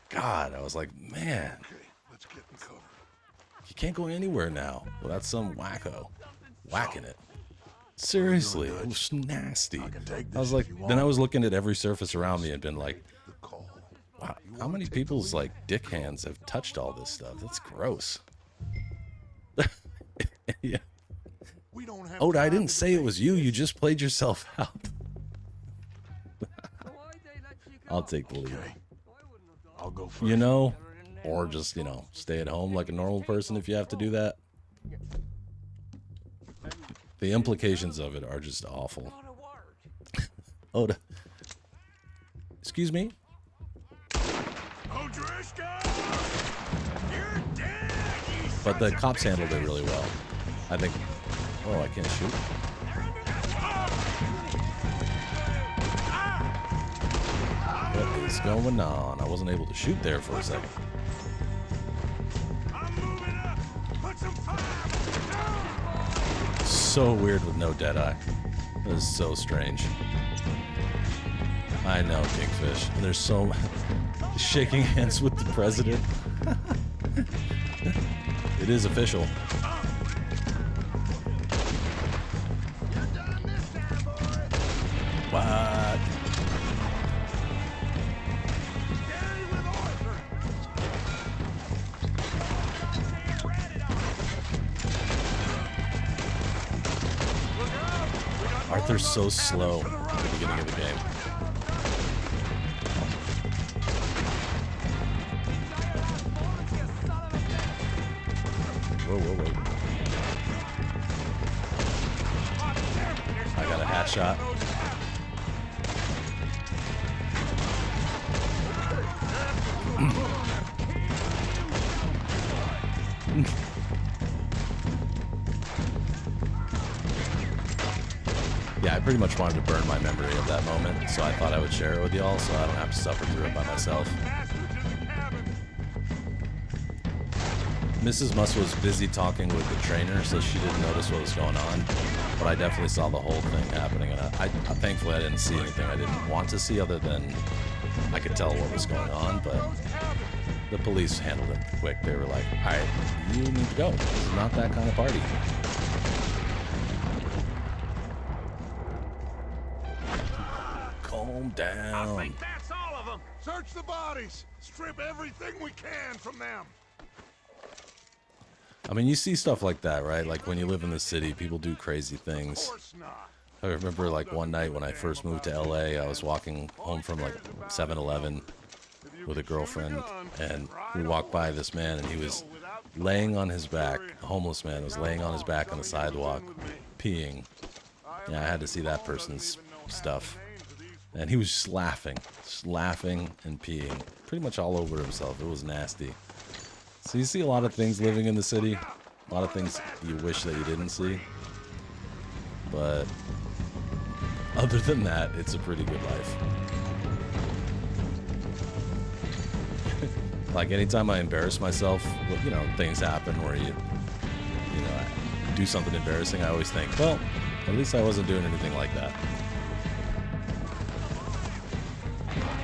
God, I was like, man, Okay, let's get in cover. you can't go anywhere now without some wacko whacking it. Seriously, it was nasty. I was like, then I was looking at every surface around me and been like, The call. wow, how many people's like dick hands have touched all this stuff? That's gross. Yeah. We don't have Oda, I time didn't to say it debate was you. this. You just played yourself out. I'll take the lead. Okay. I'll go first. Or just, stay at home like a normal person if you have to do that. The implications of it are just awful. Oda. Excuse me? But the cops handled it really well. I think... Oh, I can't shoot. What is going on? I wasn't able to shoot there for a second. So weird with no Deadeye. That is so strange. I know, Kingfish. And there's so... Shaking hands with the president. It is official. What? Arthur's so slow at the beginning of the game. Whoa. I got a hat shot. Yeah, I pretty much wanted to burn my memory of that moment, so I thought I would share it with y'all so I don't have to suffer through it by myself. Mrs. Musk was busy talking with the trainer, so she didn't notice what was going on, but I definitely saw the whole thing happening, and I thankfully I didn't see anything I didn't want to see other than I could tell what was going on, but the police handled it quick. They were like, all right, you need to go. This is not that kind of party. Calm down. I think that's all of them. Search the bodies. Strip everything we can from them. I mean, you see stuff like that, right? Like when you live in the city, people do crazy Of things. course not. I remember like one night when I first moved to LA, I was walking home from like 7-Eleven with a girlfriend, and we walked by this man, and he was laying on his back. A homeless man was laying on his back on the sidewalk, peeing. Yeah, I had to see that person's stuff. And he was just laughing and peeing pretty much all over himself. It was nasty. So you see a lot of things living in the city. A lot of things you wish that you didn't see. But other than that, it's a pretty good life. Like anytime I embarrass myself, you know, things happen where you know, do something embarrassing. I always think, well, at least I wasn't doing anything like that.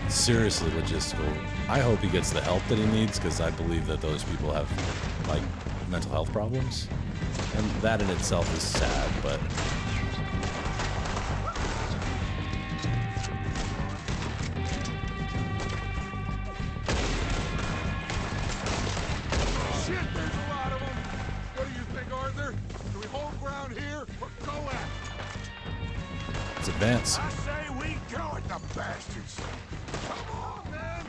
Seriously logistical. I hope he gets the help that he needs, because I believe that those people have, like, mental health problems. And that in itself is sad, but... Shit, there's a lot of them. What do you think, Arthur? Do we hold ground here or go at it? Let's advance. I say we go at the bastards. Come on, man.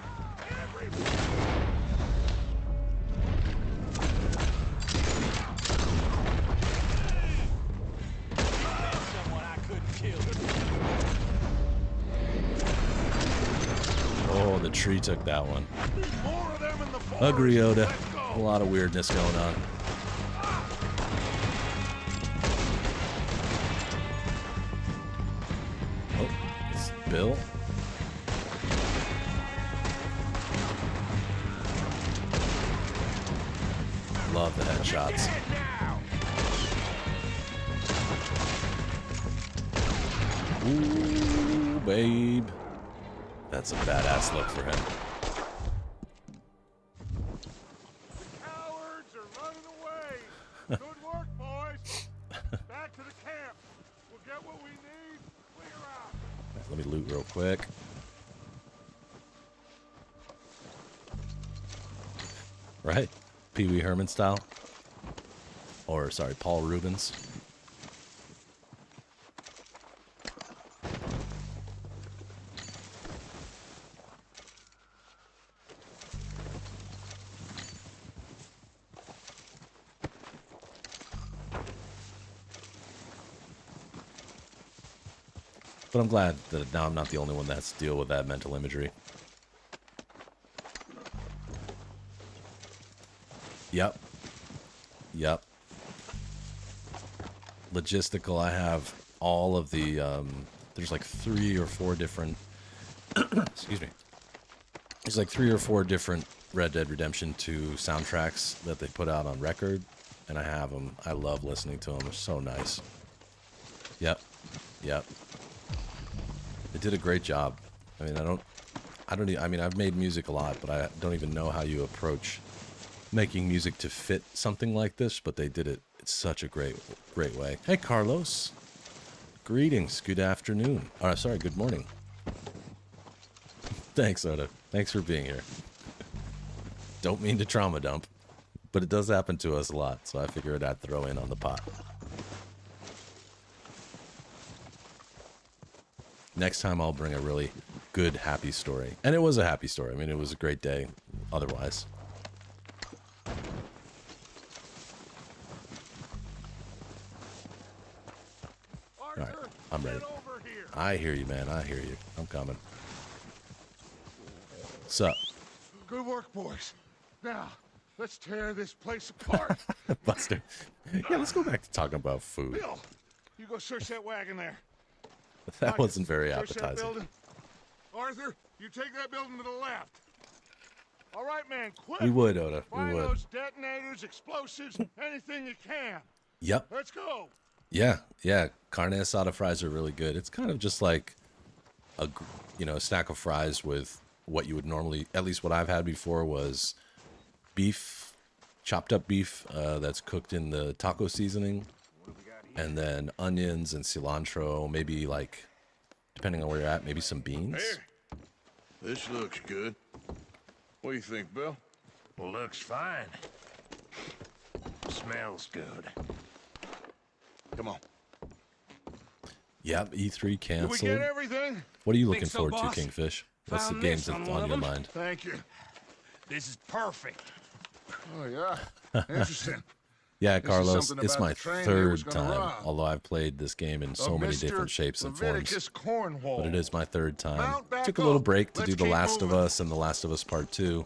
Someone I couldn't kill. Oh, the tree took that one. More of them in the forest. Agree, Oda. Let's go. A lot of weirdness going on. Oh, it's Bill. Love the headshots. Ooh, babe. That's a badass look for him. Cowards are running away. Good work, boys. Back to the camp. We'll get what we need. Clear out. Let me loot real quick. Right? Pee Wee Herman style. Or, sorry, Paul Rubens. But I'm glad that now I'm not the only one that has to deal with that mental imagery. Yep. Yep. Logistical, I have all of the, there's like 3 or 4 different, excuse me. There's like 3 or 4 different Red Dead Redemption 2 soundtracks that they put out on record, and I have them. I love listening to them. They're so nice. Yep. Yep. They did a great job. I mean, I mean, I've made music a lot, but I don't even know how you approach making music to fit something like this, but they did it in such a great way. Hey, Carlos. Greetings. Good afternoon. Oh, sorry, good morning. Thanks, Oda. Thanks for being here. Don't mean to trauma dump, but it does happen to us a lot, so I figured I'd throw in on the pot. Next time I'll bring a really good, happy story. And it was a happy story. I mean, it was a great day otherwise. All right, I'm ready. I hear you, man. I hear you. I'm coming. Sup? Good work, boys. Now, let's tear this place apart. Buster. Yeah, let's go back to talking about food. Bill, you go search that wagon there. That wasn't very Search that appetizing. building. Arthur, you take that building to the left. All right, man, quick. We would, Oda. We Find would. those detonators, explosives, anything you can. Yep. Let's go. Yeah, yeah. Carne asada fries are really good. It's kind of just like a stack of fries with what you would normally, at least what I've had before was beef, chopped up beef that's cooked in the taco seasoning, and then onions and cilantro, maybe like, depending on where you're at, maybe some beans. Here. This looks good. What do you think, Bill? Well, looks fine. Smells good. Come on. Yep, E3 Did we canceled. get everything? What are you looking so, forward boss. to, Kingfish? What's the Found games this that's on one on of your them. mind? Thank you. This is perfect. Oh, yeah. Interesting. Yeah, This is Carlos, something it's about my the train they was third gonna time, rob. although I've played this game in so many Mr. different shapes and Leviticus forms. Cornwall. But it is my third time. Mount back Took a little up. break to Let's do The keep Last of moving. Us and The Last of Us Part 2.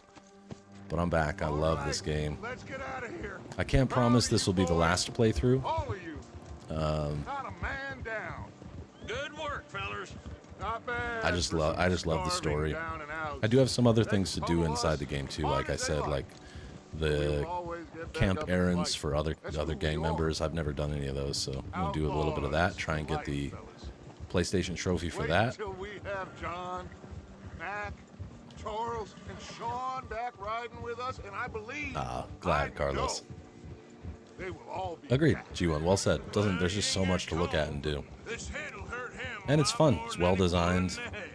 but I'm back. I love this game. Let's get out of here. I can't promise this will be the last playthrough. All of you. Not a man down. Good work, fellas. Not bad. I just love the story. Down and out. I do have some other things to do inside the game too, like I said, like the camp errands for other gang members. I've never done any of those, so I'm gonna do a little bit of that. Try and get the PlayStation trophy for that. Till we have John, Mac, Charles, and Sean back riding with us, and I believe. Glad, Carlos. They will all be Agreed, back. G1. Well said. There's just so much to look at and do, This hit'll hurt him and a it's lot fun. more It's than well any bullet designed. in the head.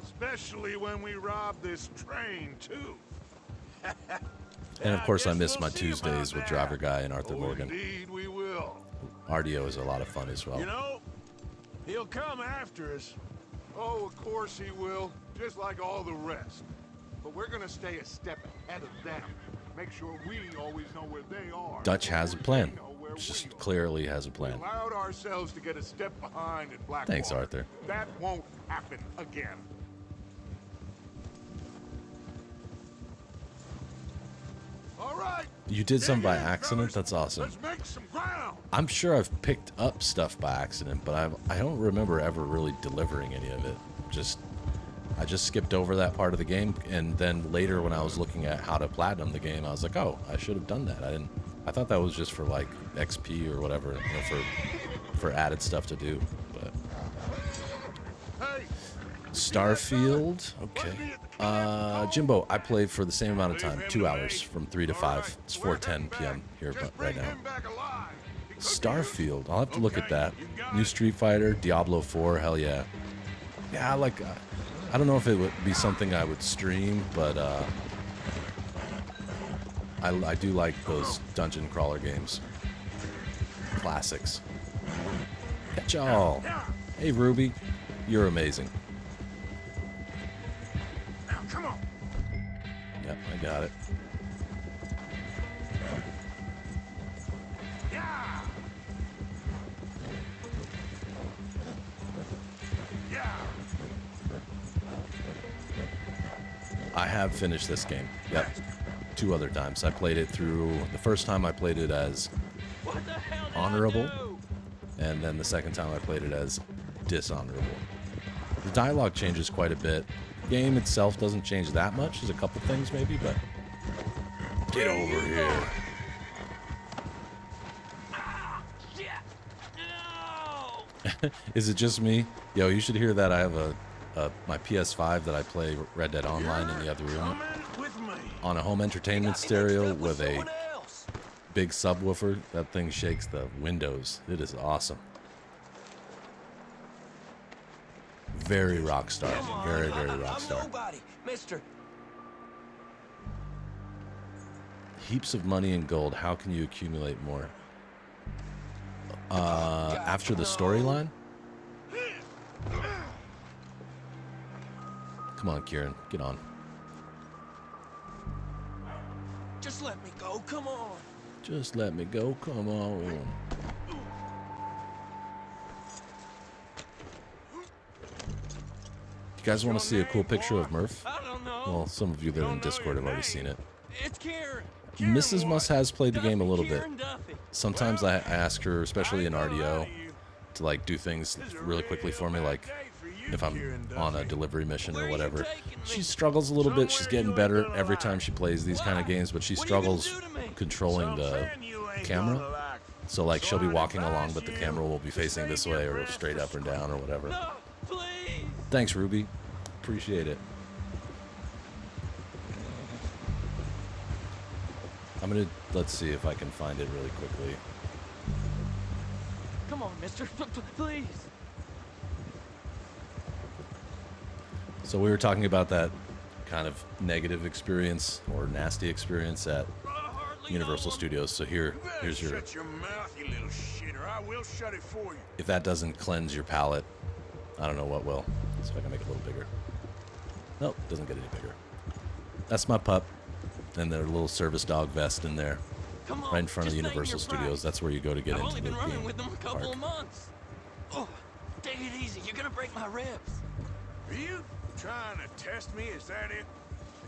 Especially when we rob this train too. And of course, I guess miss we'll my see about Tuesdays with that. Driver Guy and Arthur Oh, Morgan. indeed we will. RDO is a lot of fun as well. You know, he'll come after us. Oh, of course he will, just like all the rest. But we're gonna stay a step ahead of them. Make sure we always know where they are. Dutch has a plan. They know where we Just are. clearly has a We plan. allowed ourselves to get a step behind in Blackwater. Thanks, Arthur. That won't happen again. All right. You did some by dig in, accident? fellas. That's awesome. Let's make some ground. I'm sure I've picked up stuff by accident, but I don't remember ever really delivering any of it. I just skipped over that part of the game, and then later when I was looking at how to platinum the game, I was like, oh, I should have done that. I thought that was just for like XP or whatever, for added stuff to do. But Hey, Starfield, okay. Jimbo, I played for the same amount of time, 2 hours, from 3 to 5. It's 4:10 p.m. here just right bring now. him back alive. It could be Starfield, I'll have to look at Okay, that. you got New it. Street Fighter, Diablo 4, hell yeah. Yeah, I don't know if it would be something I would stream, but I do like those dungeon crawler games. Classics. Catch y'all. Hey, Ruby, you're amazing. Now, come on. Yep, I got it. Yeah. Yeah. I have finished this game. Yep. 2 other times. I played it through, the first time I played it as What the hell did honorable, I do? and then the second time I played it as dishonorable. The dialogue changes quite a bit. The game itself doesn't change that much. There's a couple things maybe, but get over here. Shit! No! Is it just me? Yo, you should hear that. I have my PS5 that I play Red Dead Online in the other room Coming with me. on a home entertainment stereo with a big subwoofer. That thing shakes the windows. It is awesome. Very Rockstar. Very, very Rockstar. Nobody, mister. Heaps of money and gold. How can you accumulate more? After the storyline? Come on, Kieran. Get on. Just let me go, come on. Just let me go. Come on. You guys want to see a cool picture of Murph? I don't know. Well, some of you that are in Discord have already seen it. It's Kieran. Mrs. Muss has played the game a little bit. Kieran Duffy. Sometimes I ask her, especially in RDO, to like do things really quickly for me, like if I'm on a delivery mission or whatever. She struggles a little bit. She's getting better every time she plays these kind of games, but she struggles controlling the camera. So like she'll be walking along, but the camera will be facing this way or straight up or down or whatever. No, please. Thanks, Ruby. Appreciate it. Let's see if I can find it really quickly. Come on, mister. Please. So we were talking about that kind of negative experience or nasty experience at Universal Studios. So here's your, Shut your mouth, you little shitter. I will shut it for you. if that doesn't cleanse your palate, I don't know what will. See if I can make it a little bigger. Nope, doesn't get any bigger. That's my pup and their little service dog vest in there, Come on. right in front of just name Universal your Studios. price. That's where you go to get I've into only the been running game with them a couple park. of months. Oh, take it easy. You're gonna break my ribs. Are you trying to test me? Is that it?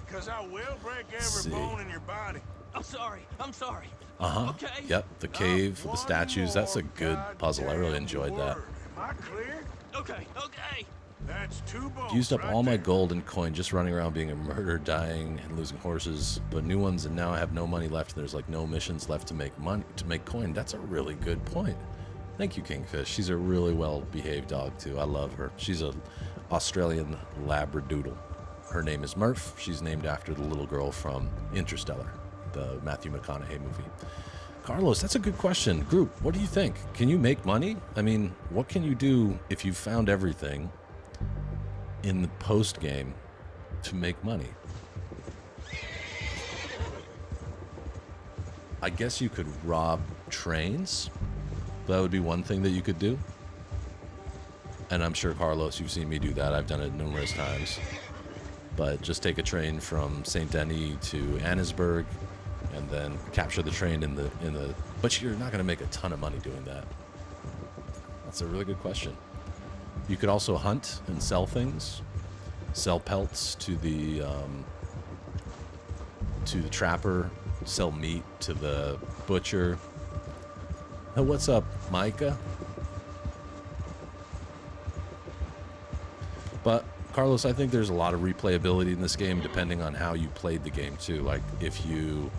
because I will break every See. bone in your body. I'm sorry. I'm sorry. Uh-huh. Okay. Yep, the cave with the One statues. That's a more good puzzle. I really goddamn enjoyed that. word. Am I clear? Okay. Okay. That's 2 bones. Used up right all my there. gold and coin just running around being a murderer, dying, and losing horses, but new ones, and now I have no money left. There's like no missions left to make money, to make coin. That's a really good point. Thank you, Kingfish. She's a really well-behaved dog too. I love her. She's a Australian Labradoodle. Her name is Murph. She's named after the little girl from Interstellar, the Matthew McConaughey movie. Carlos, that's a good question. Group, what do you think? Can you make money? I mean, what can you do if you found everything in the post game to make money? I guess you could rob trains. That would be one thing that you could do. And I'm sure, Carlos, you've seen me do that. I've done it numerous times. But just take a train from St. Denis to Annesburg and then capture the train in the but you're not going to make a ton of money doing that. That's a really good question. You could also hunt and sell things, sell pelts to the trapper, sell meat to the butcher. Oh, what's up, Micah? But Carlos, I think there's a lot of replayability in this game depending on how you played the game too. Like if you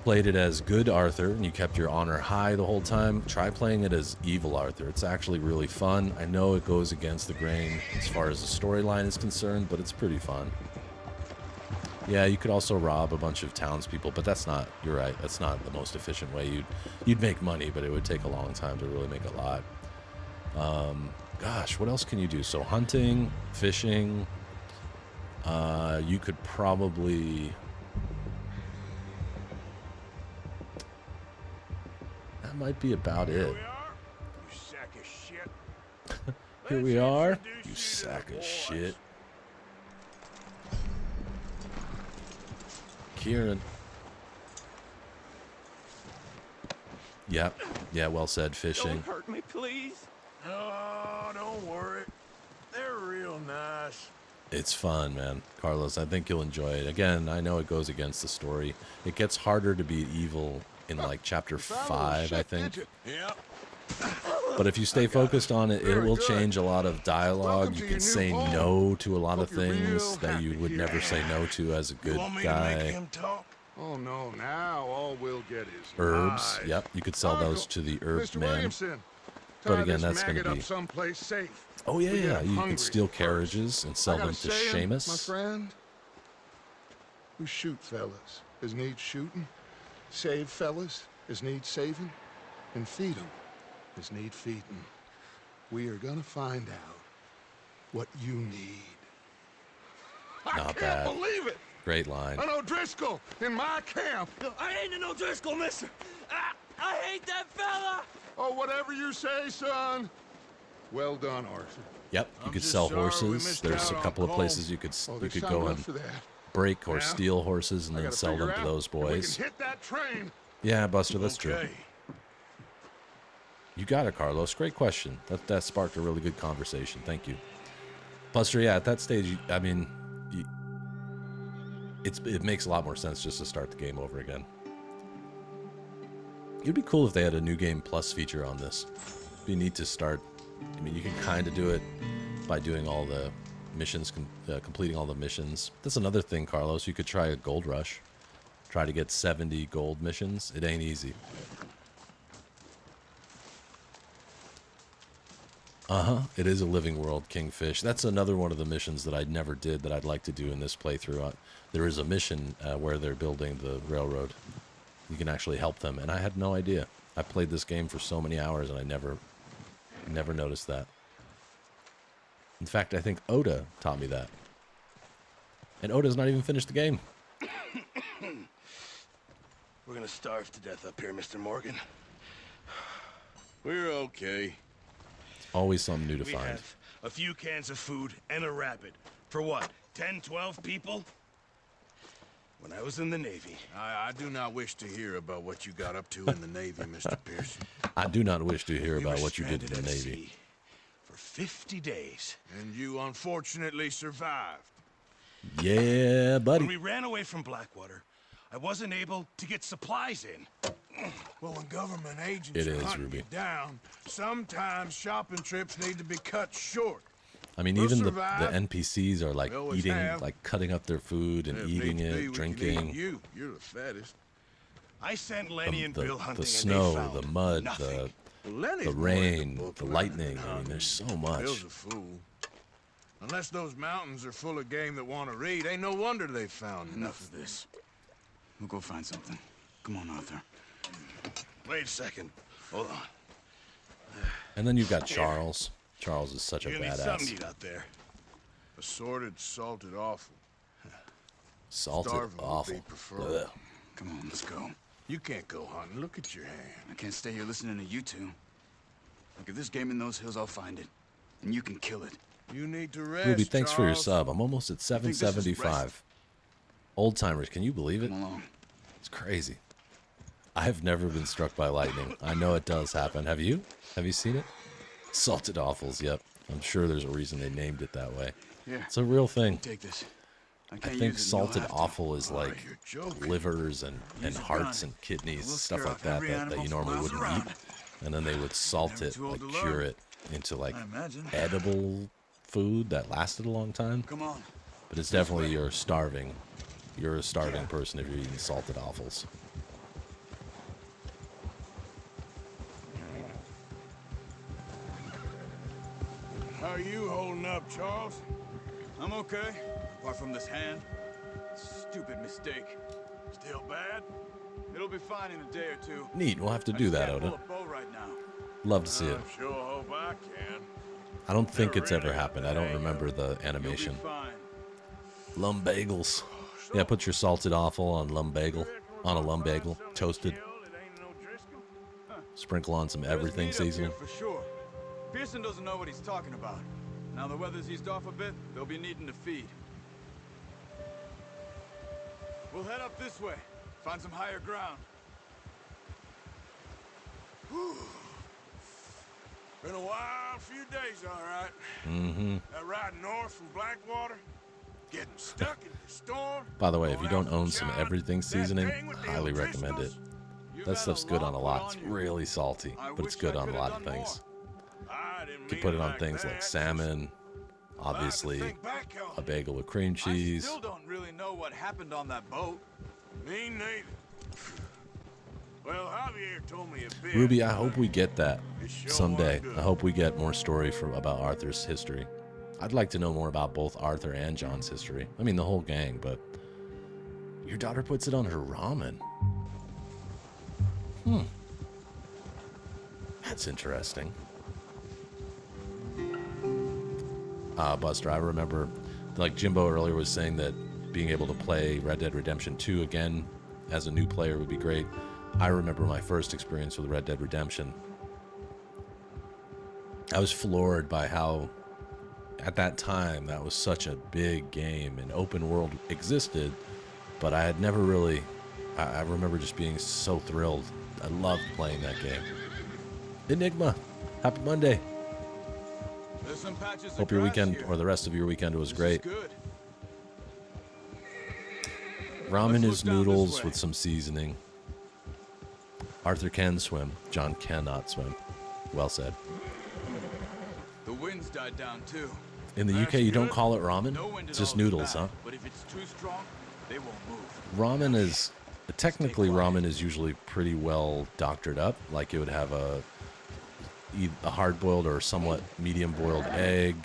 played it as good Arthur and you kept your honor high the whole time, try playing it as evil Arthur. It's actually really fun. I know it goes against the grain as far as the storyline is concerned, but it's pretty fun. Yeah, you could also rob a bunch of townspeople, but that's not, you're right, that's not the most efficient way. You'd make money, but it would take a long time to really make a lot. Gosh, what else can you do? So hunting, fishing, you could probably... That might be about it. Here we are, you sack of shit. Here we are, Introduce you to sack the of boys. shit. Kieran. Yep. Yeah, well said, fishing. Don't hurt me, please. Oh, don't worry. They're real nice. It's fun, man. Carlos, I think you'll enjoy it. Again, I know it goes against the story. It gets harder to be evil in like chapter 5, I think. Yep. But if you stay focused on it, it Very will good. change a lot of dialogue. Welcome You to can your say new home. no to a lot of Hope you're real things that you happy would here. never say no to as a You good want me to make guy. him talk? Oh no, now all we'll get is Herbs, lies. yep, you could sell those Uncle, to the herb Mr. man. Williamson, But tie again, this that's gonna maggot be- up someplace safe. Oh yeah, We get yeah. him You hungry could steal first. carriages and sell I got them a to saying, my Seamus. friend. We shoot fellas as need shooting, save fellas as need saving, and feed 'em as need feeding. We are gonna find out what you need. I Not can't bad. believe it. Great line. An O'Driscoll in my camp. I ain't no Driscoll, mister. I hate that fella. Oh, whatever you say, son. Well done, Arthur. Yep, you I'm could just sell sorry we horses. missed There's a out on couple of Cole. places you could Oh, you they could sound go rough and for that. break or Now, steal horses and I then gotta sell them figure to out those if we boys. can hit that train. Yeah, Buster, that's true. Okay. You got it, Carlos. Great question. That sparked a really good conversation. Thank you, Buster. Yeah, at that stage, I mean, it makes a lot more sense just to start the game over again. It'd be cool if they had a new game plus feature on this. It'd be neat to start. I mean, you can kind of do it by doing all the missions, completing all the missions. That's another thing, Carlos. You could try a gold rush. Try to get 70 gold missions. It ain't easy. It is a living world, Kingfish. That's another one of the missions that I never did that I'd like to do in this playthrough. There is a mission where they're building the railroad. You can actually help them, and I had no idea. I played this game for so many hours, and I never noticed that. In fact, I think Oda taught me that. And Oda's not even finished the game. We're gonna starve to death up here, Mr. Morgan. We're okay. Always something new to We find. have a few cans of food and a rabbit. For what, 10, 12 people? When I was in the Navy. I do not wish to hear about what you got up to in the Navy, Mr. Pearson. I do not wish to hear We about were what you did in stranded the at Navy. sea for 50 days. And you unfortunately survived. Yeah, buddy. When we ran away from Blackwater, I wasn't able to get supplies in. Well, when government agents It are is, hunting Ruby. you down, sometimes shopping trips need to be cut short. I mean, We'll even the survive. NPCs are like We always eating, have. like cutting up their food and If eating needs be, it, we can eat drinking. you. You're the fattest. I sent Lenny and The, Bill hunting, the and snow, they found the mud, nothing. Well, Lenny's the more into rain, book the learning lightning. than I mean, hunting. there's so Bill's much. a fool. Unless those mountains are full of game that want to read, ain't no wonder they found Enough nothing. of this. We'll go find something. Come on, Arthur. Wait a second. Hold on. And then you've got Charles. Charles is such a You need something to badass. eat out there. Assorted, salted offal. Salted, Starving would awful. be preferable. Ugh. Come on, let's go. You can't go hunting. Look at your hand. I can't stay here listening to you two. Look, if there's game in those hills, I'll find it. And you can kill it. You need to rest, Ruby, thanks for your Charles. sub. I'm almost at think this is rest? 775. Old timers, can you believe it? Come along. It's crazy. I've never been struck by lightning. I know it does happen. Have you? Have you seen it? Salted offals, yep. I'm sure there's a reason they named it that way. Here, It's a real thing. take this. I can't think use it, and you'll salted have to. offal is like you're joking. livers and Use a hearts gun. and kidneys, We'll stuff scare like off that, every that animal you for normally miles wouldn't around. eat. And then they would salt Never it, too old like to cure learn. it into like I imagine. edible food that lasted a long time. Come on. But it's definitely you're starving. You're a starving person if you're eating salted offals. How are you holding up, Charles? I'm okay, apart from this hand. Stupid mistake. Still bad? It'll be fine in a day or two. Neat. We'll have to I do just that, can't Oda. pull a bow right now. Love to see it. I sure hope I can. I don't think Never it's ever really got happened. the I don't hang of remember the You'll be animation. fine. Lumbagels. Yeah, put your salted offal on lumbago. On a lumbago. Toasted. Sprinkle on some everything There's meat up seasoning. here for sure. Pearson doesn't know what he's talking about. Now the weather's eased off a bit, they'll be needing to feed. We'll head up this way. Find some higher ground. Been a wild few days, all right. Mm-hmm. That ride north from Blackwater, getting stuck in the storm. By the way, if you going don't out own with some John, everything that seasoning, thing with the highly recommend it. O'Driscolls. You've That had stuff's a good on a lot. put It's on you. really salty, I but it's wish good I on a could've lot of done things. I didn't You can mean put it it on like things that, like just salmon, allowed to obviously think back on a it. bagel with cream cheese. I still don't really know what happened on that boat. Me neither. Well, Javier told me a bit. Ruby, I hope we get that It sure someday. was good. I hope we get more story about Arthur's history. I'd like to know more about both Arthur and John's history. I mean, the whole gang, but your daughter puts it on her ramen. That's interesting. Buster, I remember, like Jimbo earlier was saying that being able to play Red Dead Redemption 2 again as a new player would be great. I remember my first experience with Red Dead Redemption. I was floored by how, at that time, that was such a big game and open world existed, but I had never really, I remember just being so thrilled. I loved playing that game. Enigma, happy Monday. There's some patches of Hope your grass weekend, here. or the rest of your weekend, was This is great. good. Ramen Let's is look down this noodles way. with some seasoning. Arthur can swim. John cannot swim. Well said. The wind's died down too. In the UK, you don't call it ramen? No wind It's at just all is noodles, bad, huh? But if it's too strong, they won't move. Ramen is, technically ramen is usually pretty well doctored up. Like it would have a hard-boiled or somewhat medium-boiled egg,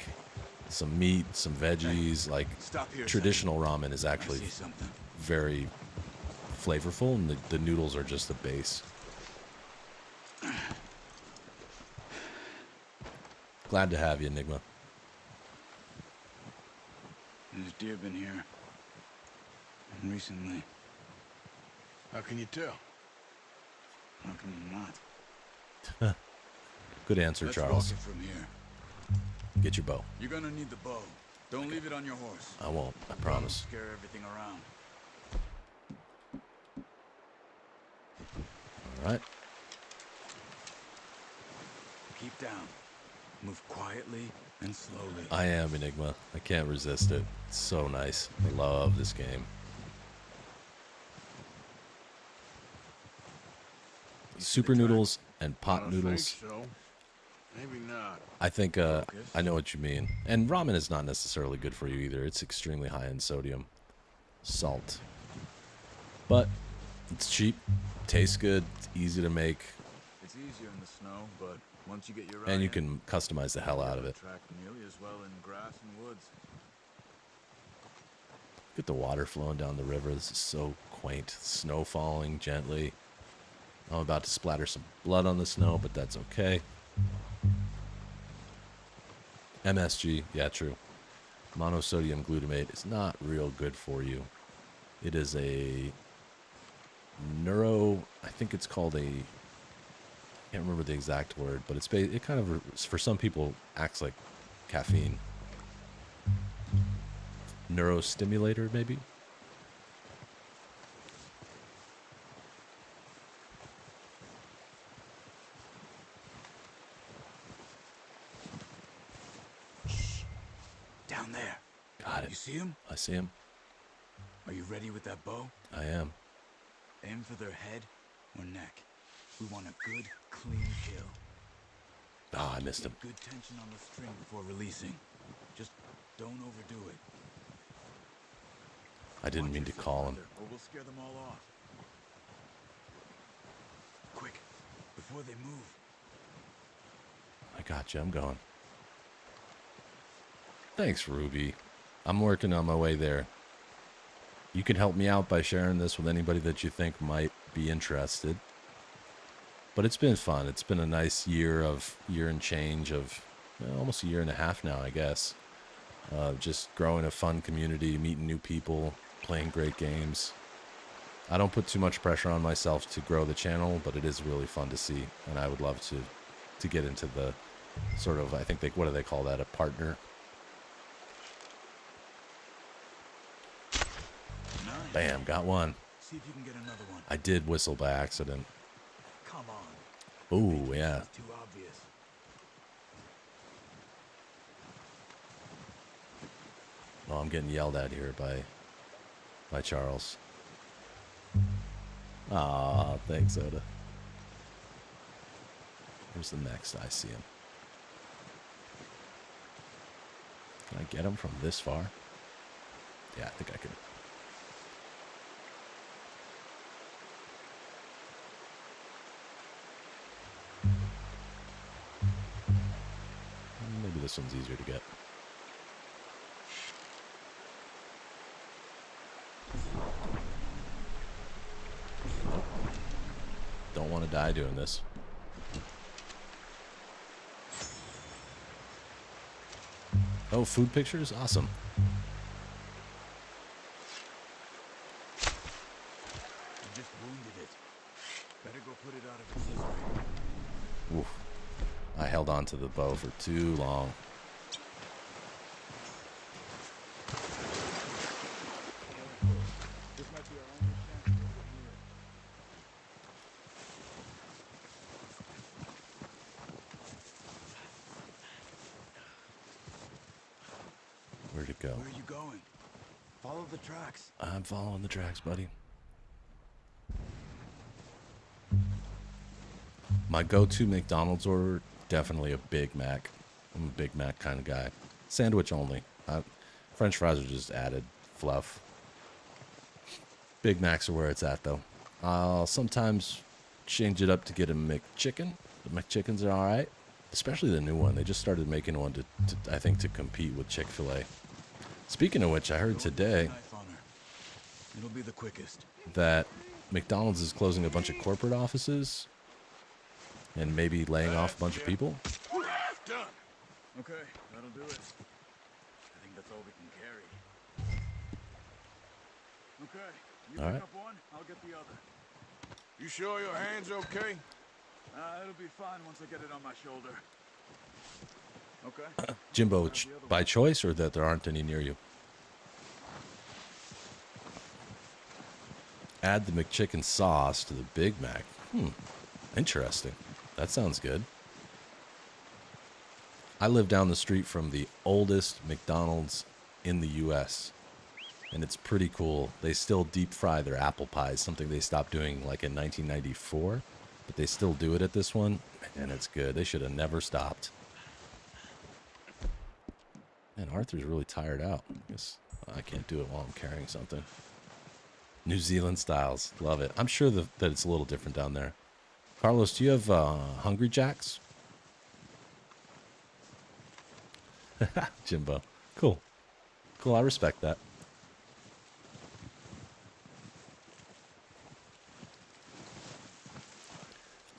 some meat, some veggies. Like Stop here a traditional ramen is I actually see something. very flavorful, and the noodles are just the base. Glad to have you, Enigma. There's deer been here. And recently. How can you tell? How can you not? Good answer, Let's Charles. walk it from here. Get your bow. You're gonna need the bow. Don't leave it on your horse. I won't. I promise. Scare everything around. All right. Keep down. Move quietly and slowly. I am Enigma. I can't resist it. It's so nice. I love this game. Super noodles and pot noodles. Think so. Maybe not. I think I know what you mean. And ramen is not necessarily good for you either. It's extremely high in sodium, salt. But it's cheap, tastes good, it's easy to make, It's easier in the snow, but once you get your and you can customize the hell out of it. track nearly as well in grass and woods. Get the water flowing down the river. This is so quaint. Snow falling gently. I'm about to splatter some blood on the snow, but that's okay. MSG, yeah, true. Monosodium glutamate is not real good for you. It is a I think it's called I can't remember the exact word, but it kind of, for some people, acts like caffeine. Neurostimulator, maybe? Down there. Got it. You see him? I see him. Are you ready with that bow? I am. Aim for their head or neck. We want a good, clean kill. Ah, I missed him. Good tension on the string before releasing. Just don't overdo it. I didn't mean to call him. Or we'll scare them all off. Quick, before they move. I got you. I'm going. Thanks, Ruby. I'm working on my way there. You can help me out by sharing this with anybody that you think might be interested. But it's been fun. It's been a nice year and change of almost a year and a half now, I guess. Just growing a fun community, meeting new people, playing great games. I don't put too much pressure on myself to grow the channel, but it is really fun to see, and I would love to get into the sort of, I think what do they call that, a partner? Nice. Bam, got one. See if you can get another one. I did whistle by accident. Come on. Ooh, yeah. It's too obvious. Oh, I'm getting yelled at here by Charles. Aw, thanks, Oda. Where's the next? I see him. Can I get him from this far? Yeah, I think I can. Maybe this one's easier to get. Don't want to die doing this. Oh, food pictures? Awesome. You just wounded it. Better go put it out of its misery. Oof. I held on to the bow for too long. This might be our only chance to get near it. Where'd it go? Where are you going? Follow the tracks. I'm following the tracks, buddy. My go-to McDonald's order, definitely a Big Mac. I'm a Big Mac kind of guy. Sandwich only. French fries are just added fluff. Big Macs are where it's at, though. I'll sometimes change it up to get a McChicken. The McChickens are all right, especially the new one. They just started making one I think, to compete with Chick-fil-A. Speaking of which, I heard today It'll be the quickest. that McDonald's is closing a bunch of corporate offices and maybe laying off a bunch of people. Done. Okay, that'll do it. I think that's all we can carry. Okay, you All pick right. up one, I'll get the other. You sure your hand's okay? It'll be fine once I get it on my shoulder. Okay. Jimbo, by choice or that there aren't any near you? Add the McChicken sauce to the Big Mac. Interesting. That sounds good. I live down the street from the oldest McDonald's in the U.S., and it's pretty cool. They still deep fry their apple pies, something they stopped doing like in 1994, but they still do it at this one, and it's good. They should have never stopped. Man, Arthur's really tired out. I guess I can't do it while I'm carrying something. New Zealand styles. Love it. I'm sure that it's a little different down there. Carlos, do you have Hungry Jacks? Jimbo. Cool. Cool, I respect that.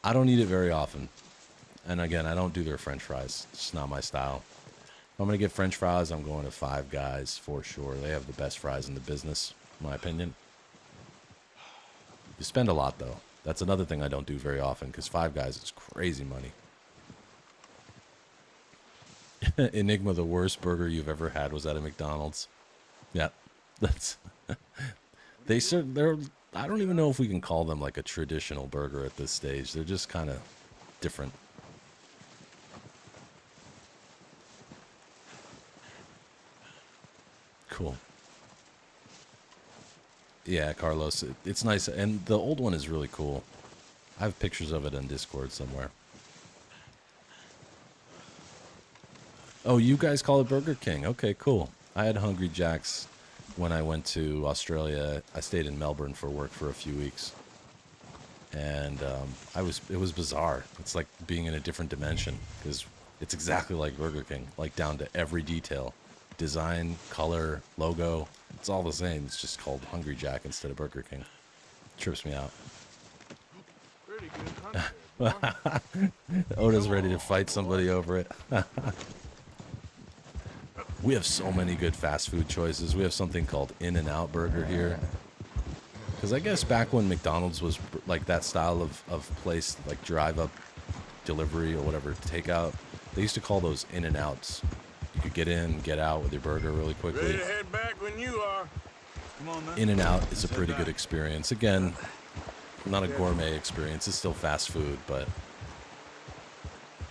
I don't eat it very often. And again, I don't do their French fries. It's just not my style. If I'm going to get French fries, I'm going to Five Guys for sure. They have the best fries in the business, in my opinion. You spend a lot, though. That's another thing I don't do very often, because Five Guys is crazy money. Enigma, the worst burger you've ever had was at a McDonald's. Yeah, that's... they're... I don't even know if we can call them like a traditional burger at this stage. They're just kind of different. Cool. Yeah, Carlos, it's nice. And the old one is really cool. I have pictures of it on Discord somewhere. Oh, you guys call it Burger King. Okay, cool. I had Hungry Jacks when I went to Australia. I stayed in Melbourne for work for a few weeks. And it was bizarre. It's like being in a different dimension, because it's exactly like Burger King, like down to every detail. Design, color, logo, it's all the same. It's just called Hungry Jack instead of Burger King. Trips me out. Pretty good hunter. Oda's ready to fight somebody over it. We have so many good fast food choices. We have something called In-N-Out Burger here. Because I guess back when McDonald's was like that style of place, like drive-up delivery or whatever, takeout, they used to call those In-N-Outs. You could get in, get out with your burger really quickly. Ready to head back when you are. Come on, man. In-N-Out is a pretty good experience. Again, not a gourmet experience. It's still fast food, but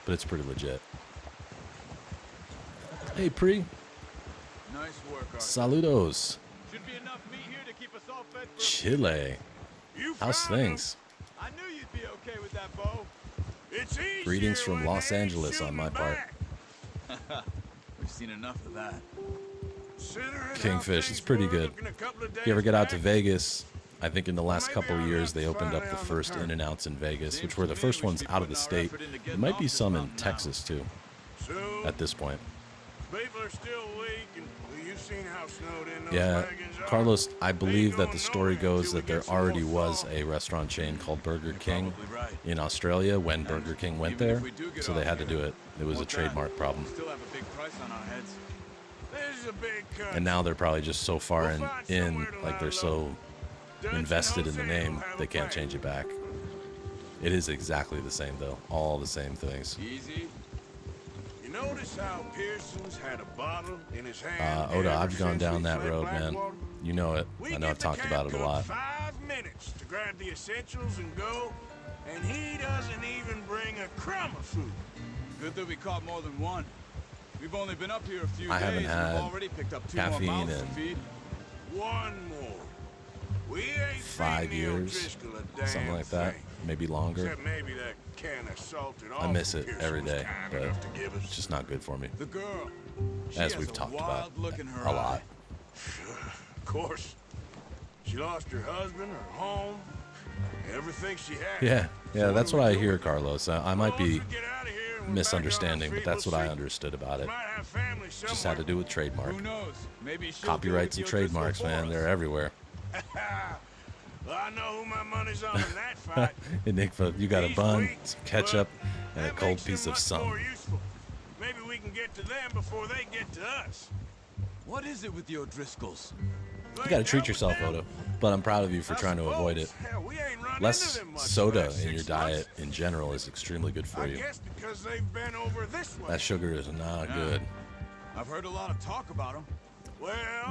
it's pretty legit. Hey, Pri. Nice work, Arthur. Saludos. Should be enough meat here to keep us all fed for Chile. You How's found him. things? I knew you'd be okay with that bow. It's easier Greetings from when Los they ain't Angeles on my shooting part. back. We've seen enough of that. Considering Kingfish, how it's pretty things were good. looking a couple of If you ever days get out to back, Vegas, I think in the last maybe couple of I'll years have they to opened fly up the down the first curve. In-N-Outs in Vegas, Seems which to were the me first we ones should be out of putting the our state. effort into There getting might off be this some in mountain now. Texas too, soon, at this point. people are still weak, and you've seen how snowed in those Yeah, wagons are. Carlos, I They believe ain't that going the story nowhere goes until that we there get some already more was fall. a restaurant chain called Burger King Probably right. in Australia when Burger King went Even if there, we do get so they off had to here, do it. It was a what's that? trademark problem. Still have a big price on our heads. This is a big country. And now they're probably just so far We'll find in somewhere to like lie they're low. so Dutch and invested in the Jose will name, have they a can't plan. change it back. It is exactly the same though, all the same things. Easy. You notice how Pearson's had a bottle in his hand Oda, ever I've gone since down we that fled road, man. Blackwater? You know it. We I know give I've the talked about it a camp lot. cook 5 minutes to grab the essentials and go, and he doesn't even bring a crumb of food. Good that we caught more than one. We've only been up here a few I days haven't and had we've already picked up 2 caffeine more mouths to in feed. One more. We ain't 5 feeding the years, O'Driscoll a damn something like that, thing. maybe longer. Except maybe that can of salted I miss it Pearson every was day, kind but enough to give us. it's just not good for me, The girl. She as has we've a talked wild about look in her a lot. Of course. She lost her husband, her home, everything she had. Yeah, yeah, So that's do what we I do hear, with it? Carlos. I Well, might once be we get outta here and we're back on our misunderstanding, but feet, that's we'll what I see. understood about it. Might have family Just had to somewhere. do with trademark. Who knows? Maybe she'll Copyrights and deal with the O'Driscoll trademarks, for man, us. they're everywhere. Well, I know who my money's on in that fight. Enigma, you got a He's bun, weak, some ketchup, but and a that cold makes him piece of much sun. more useful. Maybe we can get to them before they get to us. What is it with the O'Driscolls? You gotta treat yourself, Oda. But I'm proud of you for trying to avoid it. Hell, we ain't run Less into them much the soda last in your 6 diet months. in general is extremely good for I you. guess because they've been over this way. That sugar is not Yeah. good. I've heard a lot of talk about them.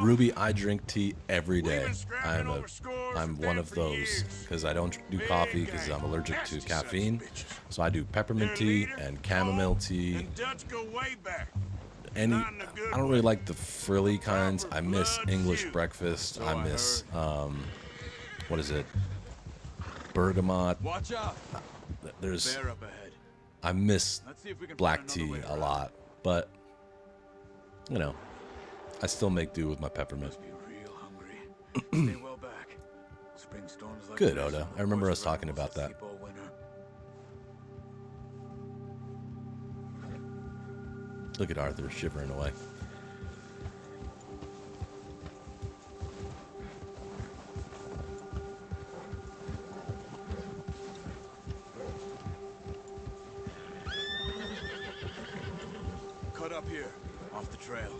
Ruby, I drink tea every day. I'm one of those because I don't do coffee because I'm allergic to caffeine. So I do peppermint tea and chamomile tea. I don't really like the frilly kinds. I miss English breakfast. I miss what is it? Bergamot. Watch out. There's Bear up ahead. I miss black tea a lot, but you know, I still make do with my peppermint. Be real hungry. Stay well back. Spring storms like Good, this, Oda. I remember us talking about that. sleep all winter. Look at Arthur shivering away. Cut up here, off the trail.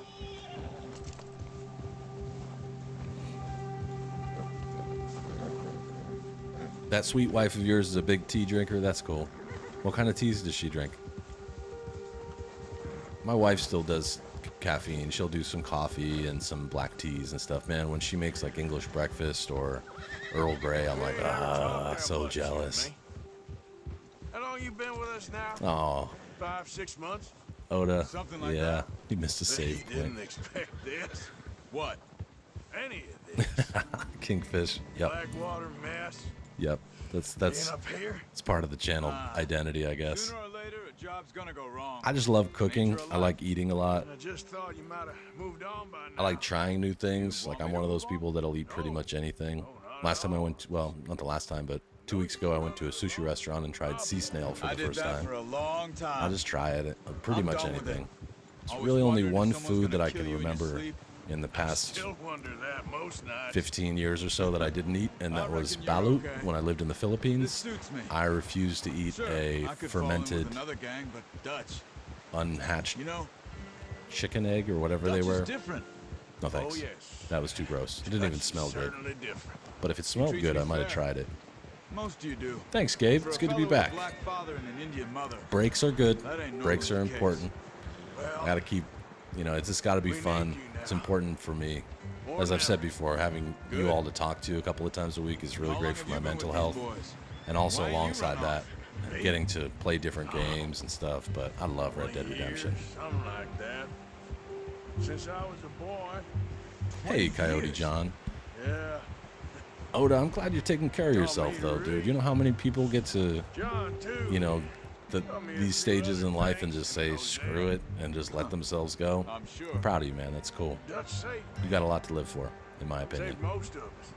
That sweet wife of yours is a big tea drinker. That's cool. What kind of teas does she drink? My wife still does caffeine. She'll do some coffee and some black teas and stuff. Man, when she makes like English breakfast or Earl Grey, I'm like, so jealous. How long you been with us now? Oh, 5, 6 months? Oda. Something like yeah, that. he missed a save You didn't point. expect this. What? Any of this. Kingfish. Yep. Blackwater mess. Yep. That's Being up here. it's part of the channel identity, I guess. Sooner or later, a job's gonna go wrong. I just love cooking. I like eating a lot. I just thought you might have moved on by now. I like trying new things. Like, I'm one of those people that'll eat pretty much anything. Last time I went to, well, not the last time, but 2 weeks ago I went to a sushi restaurant and tried sea snail for I the did first that time. for a long time. I'll just try it. Pretty I'm much done with anything. it. It's Always really only wondered if one someone's food that gonna I kill can you in your remember sleep. in the past Still wonder that most nights. 15 years or so that I didn't eat, and that I was reckon you're balut okay. when I lived in the This Philippines. suits me. I refused to eat Sure, a I could fall in with fermented, another gang, but Dutch. unhatched You know, chicken egg or whatever Dutch they were. is different. No thanks. Oh, yes. That was too gross. It didn't even That's smell good. certainly different. But if it smelled treats good, me I might have fair. tried it. Most you do. Thanks, Gabe. For It's a good to be fellow with a back. black father and an Indian mother. Breaks are good. That ain't Breaks are normally the case. important. Well, I gotta keep, it's just gotta be We need fun. you now. It's important for me. As I've said before, having you all to talk to a couple of times a week is really How great long for have my you been mental with health. these boys? And also Why you alongside run that, Me? getting to play different games and stuff. But I love Red Dead 20 Redemption. years, something like that. Since I was a boy. Hey, Coyote years. John. Yeah. Oda, I'm glad you're taking care of yourself, me, though, Rudy. dude. You know how many people get to, John, too. these stages in life and just say screw it and just let themselves go? I'm sure. I'm proud of you, man. That's cool. Dutch saved, You got a lot to live for, in my opinion. saved most of us.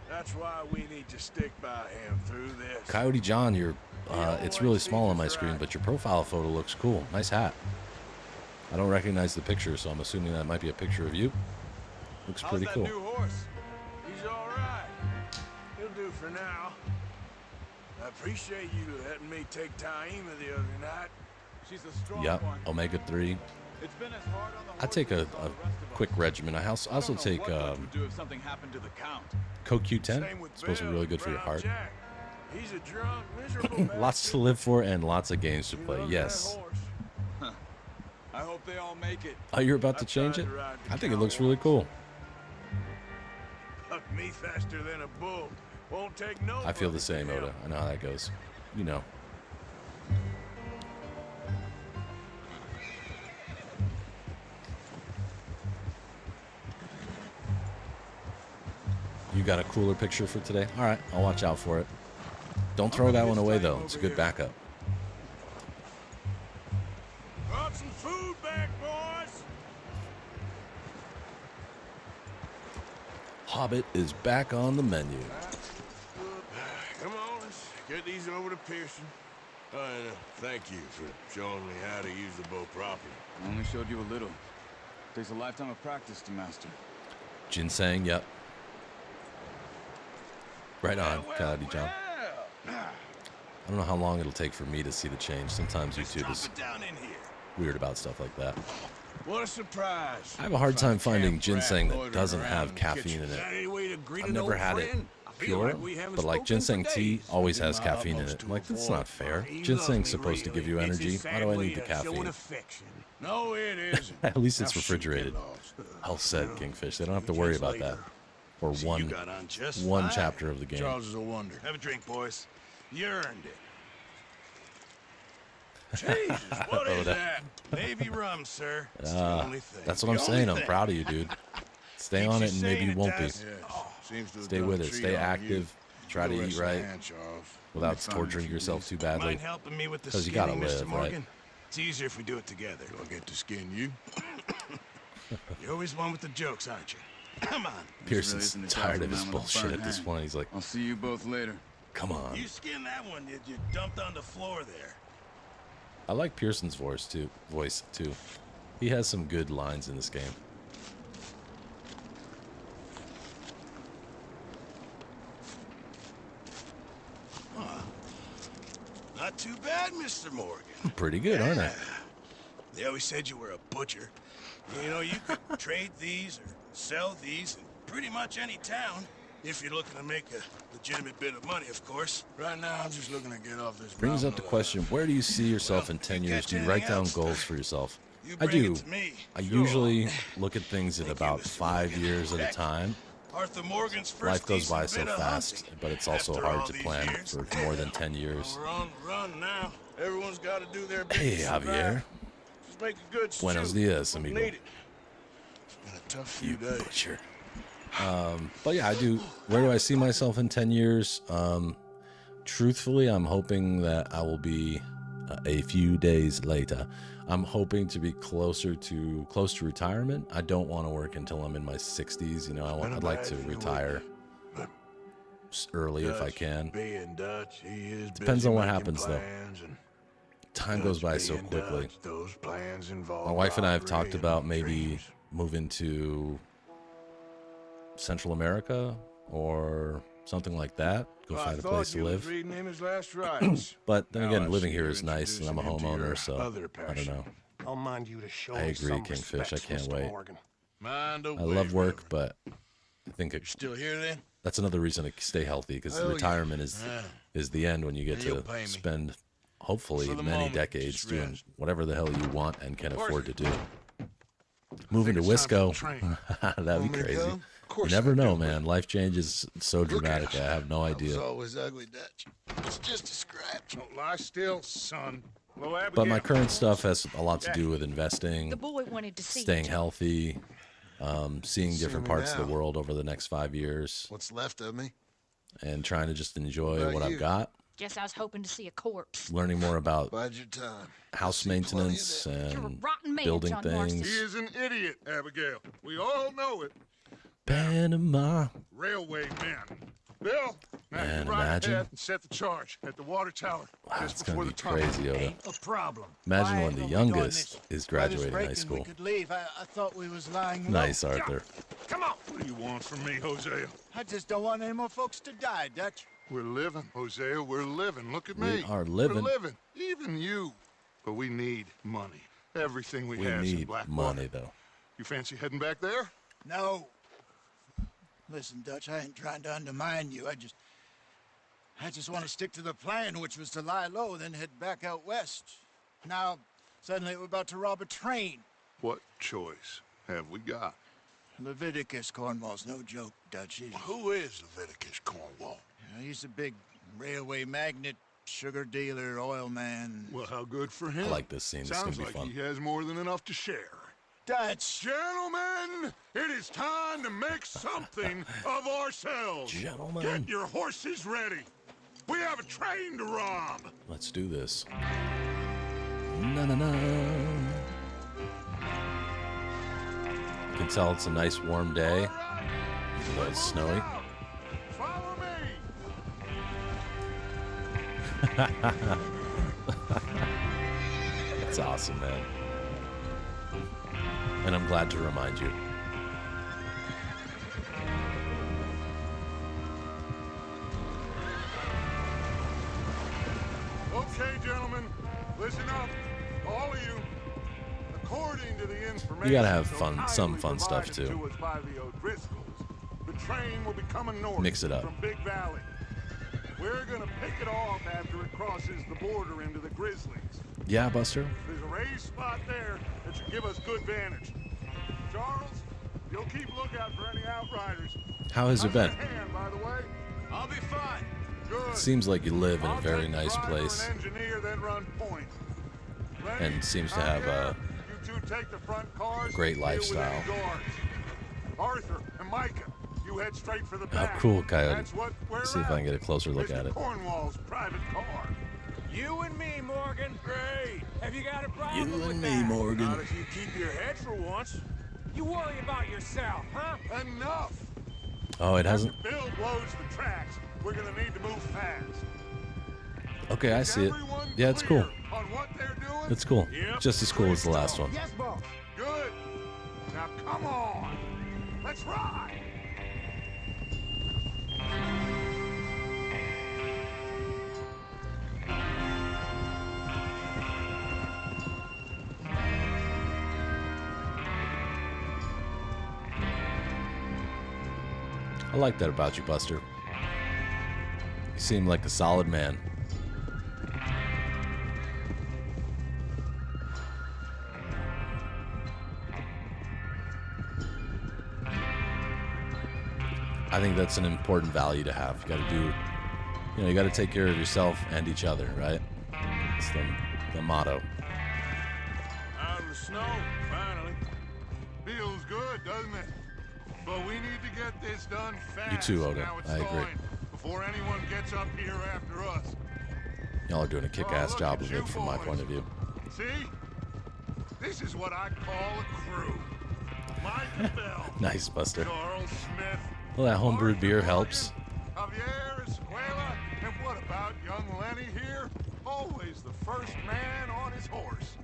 That's why we need to stick by him through this. Coyote John, it's really small on my screen, but your profile photo looks cool. Nice hat. I don't recognize the picture, so I'm assuming that might be a picture of you. Looks How's pretty that cool. new horse? He's all right. He'll do for now. I appreciate you letting me take Taima the other night. She's a strong Yep, one. Omega-3. It's been as hard on the I take horses a as all the rest of us. quick regimen. I also I don't know take what Dutch would do if something happened to the Count. CoQ10. Same with It's supposed to be Bill, really good for your Brown heart. Jack. He's a drunk, miserable Lots to live for and lots of games to He play. loves Yes. that horse. I hope they all make it. Oh, you're about to I change tried it? to ride the I think it cow looks really once. cool. Buck me faster than a bull. Won't take no. I feel the bucking same, from him. Oda. I know how that goes. You know. You got a cooler picture for today? All right, I'll watch out for it. Don't throw that one away, though. It's a good backup. Brought some food back, boys. Hobbit is back on the menu. Come on, let's get these over to Pearson. And thank you for showing me how to use the bow properly. I only showed you a little. Takes a lifetime of practice to master. Ginseng, yep. Right on, Coyote John. I don't know how long it'll take for me to see the change. Sometimes YouTube is Down in here. weird about stuff like that. What a surprise. I have a hard time finding Camp ginseng rat that doesn't loitering have around caffeine in Is that it. any way to greet I've an never old had it. friend? pure, but like ginseng tea always has caffeine in it. I'm like, that's not fair. Ginseng's supposed to give you energy. Why do I need the caffeine? No, it isn't. At least it's refrigerated. Well said, Kingfish. They don't have to worry about that. Or one chapter of the game. Charles is a wonder. Have a drink, boys. You earned it. Jesus, what is that? Navy rum, sir. It's the only thing. That's what I'm saying. I'm proud of you, dude. Stay on it and maybe you won't be. Stay with it. Stay active. Try to eat right without torturing yourself too badly. Mind helping me with the Because you gotta skinning, Mr. live, Morgan? right? It's easier if we do it together. Do I get to skin you? You're always one with the jokes, aren't you? Come on. Pearson's tired of his bullshit at this point. He's like, I'll see you both later. come on. You skinned that one, did you? Dumped on the floor there. I like Pearson's voice too. He has some good lines in this game. Not too bad, Mr. Morgan. Pretty good, aren't I? They always said you were a butcher. You know, you could trade these or sell these in pretty much any town. If you're looking to make a legitimate bit of money, of course. Right now, I'm just looking to get off this. Brings up the question, where do you see yourself in 10 years? Do you write down goals for yourself? I do. I usually look at things at about 5 years at a time. Arthur Morgan's first Life goes by so decent bit of fast, hunting. but it's also After hard all to these plan years. for more than 10 years. We're on the run now. Everyone's got to do their bit. Hey, to survive. Javier. Just make a good Buenos stew. dias, amigo. Need it. Been a tough few You days. butcher. But yeah, I do. Where do I see myself in 10 years? Truthfully, I'm hoping that I will be a few days later. I'm hoping to be close to retirement. I don't want to work until I'm in my 60s. You know, I'd like to retire early if I can. Being Dutch, he is Depends busy on what making happens, though. plans, and Time goes by Dutch so being quickly. Dutch, those plans involve My wife and I have talked robbery about and maybe dreams. moving to Central America or something like that. Go Well, I find a thought place to you was live. reading him his last rites. But then Now again, I living see here you're is nice, and I'm a introducing him to homeowner, your so other I don't passion. know. I'll mind you to show I me agree, some Kingfish. I respect, can't Mr. wait. Morgan. Mind I away, love work, Reverend. but I think Still here then? that's another reason to stay healthy, because Hell yeah. retirement is the end when you get And you'll to pay me. spend, hopefully, For the many moment, decades just doing rest. whatever the hell you want and can course afford to it- do. Moving to think it's time for Wisco, the train. that'd Want be me to crazy. come? Of course You never I know, do. man. Life changes so Look at dramatic. it. I have no That was idea. always ugly, Dutch. It's just a scratch. Don't lie still, son. Hello, Abigail. But my current stuff has a lot to do with investing, The boy wanted to see staying you. healthy, seeing different me parts of now. the world over the next 5 years, What's left of me? and trying to just enjoy about what you? I've got. Guess I was hoping to see a corpse. Learning more about Bide your time. house See plenty of maintenance that. You're a and rotten man, building John Marston. He things. is an idiot, Abigail. We all know it. Panama. Railway man. Bill, now Man, you ride imagine. ahead and set the charge at the water tower Wow, just it's before gonna the be tunnel. crazy, Yoda. Ain't a problem. Imagine Why when the are we doing youngest this? is graduating high breaking, school. We could leave. I thought we was lying low. Nice, Arthur. Come on. What do you want from me, Hosea? I just don't want any more folks to die, Dutch. We're living, Hosea. We're living. Look at We me. are living. We're living. Even you. But we need money. Everything we We have in need Blackwater. money, though. You fancy heading back there? No. Listen, Dutch, I ain't trying to undermine you. I just want to stick to the plan, which was to lie low, then head back out west. Now, suddenly we're about to rob a train. What choice have we got? Leviticus Cornwall's no joke, Dutch. Who is Leviticus Cornwall? He's a big railway magnate, sugar dealer, oil man. Well, how good for him. I like this scene. This is Sounds gonna be like fun. he has more than enough to share. Dutch! Gentlemen, it is time to make something of ourselves. Gentlemen. Get your horses ready. We have a train to rob. Let's do this. Na na na. You can tell it's a nice warm day, even though it's snowy. Follow me. That's awesome, man. And I'm glad to remind you. Okay, gentlemen, listen up, all of you. According to the information You gotta have so fun- some kindly fun stuff, provided too. to us by the O'Driscolls, the train will be coming north Mix it up. from Big Valley. We're gonna pick it off after it crosses the border into the Grizzlies. Yeah, Buster. There's a raised spot there that should give us good vantage. Charles, you'll keep lookout for any outriders. How has it been? Hand, by the way. I'll be fine. Good. It seems like you live in a I'll very take the nice driver place and engineer, then run point. Lenny, and seems to out have there, a you two take the front cars, great deal with lifestyle. any guards. Arthur and Micah, you head straight for the back. cool, Coyote. That's what we're Let's see if I can get a closer look Mr. at it. Cornwall's private car. You and me, Morgan. Great. Have you got a problem You with and me, that? Morgan. Not if you keep your head for once. You worry about yourself, huh? Enough. Oh, it hasn't. Bill blows the tracks. We're gonna need to move fast. Okay, I see it. Yeah, it's cool. On what they're doing? It's cool. Yep. Just as cool as the last one. Yes, boss. Good. Now come on. Let's ride. I like that about you, Buster. You seem like a solid man. I think that's an important value to have. You got to do, you got to take care of yourself and each other, right? It's the motto. Out of the snow, finally. Feels good, doesn't it? But we need to get this done fast. You too, Oda. Now it's I agree. thawing, before anyone gets up here after us. Y'all are doing a kick-ass look job at of you it from my boys. point of view. See? This is what I call a crew. Mike Bell, Nice, Buster. Charles Smith, Well, that homebrewed Arthur beer Morgan, helps. Javier Escuela, and what about young Lenny here? Always the first man on his horse.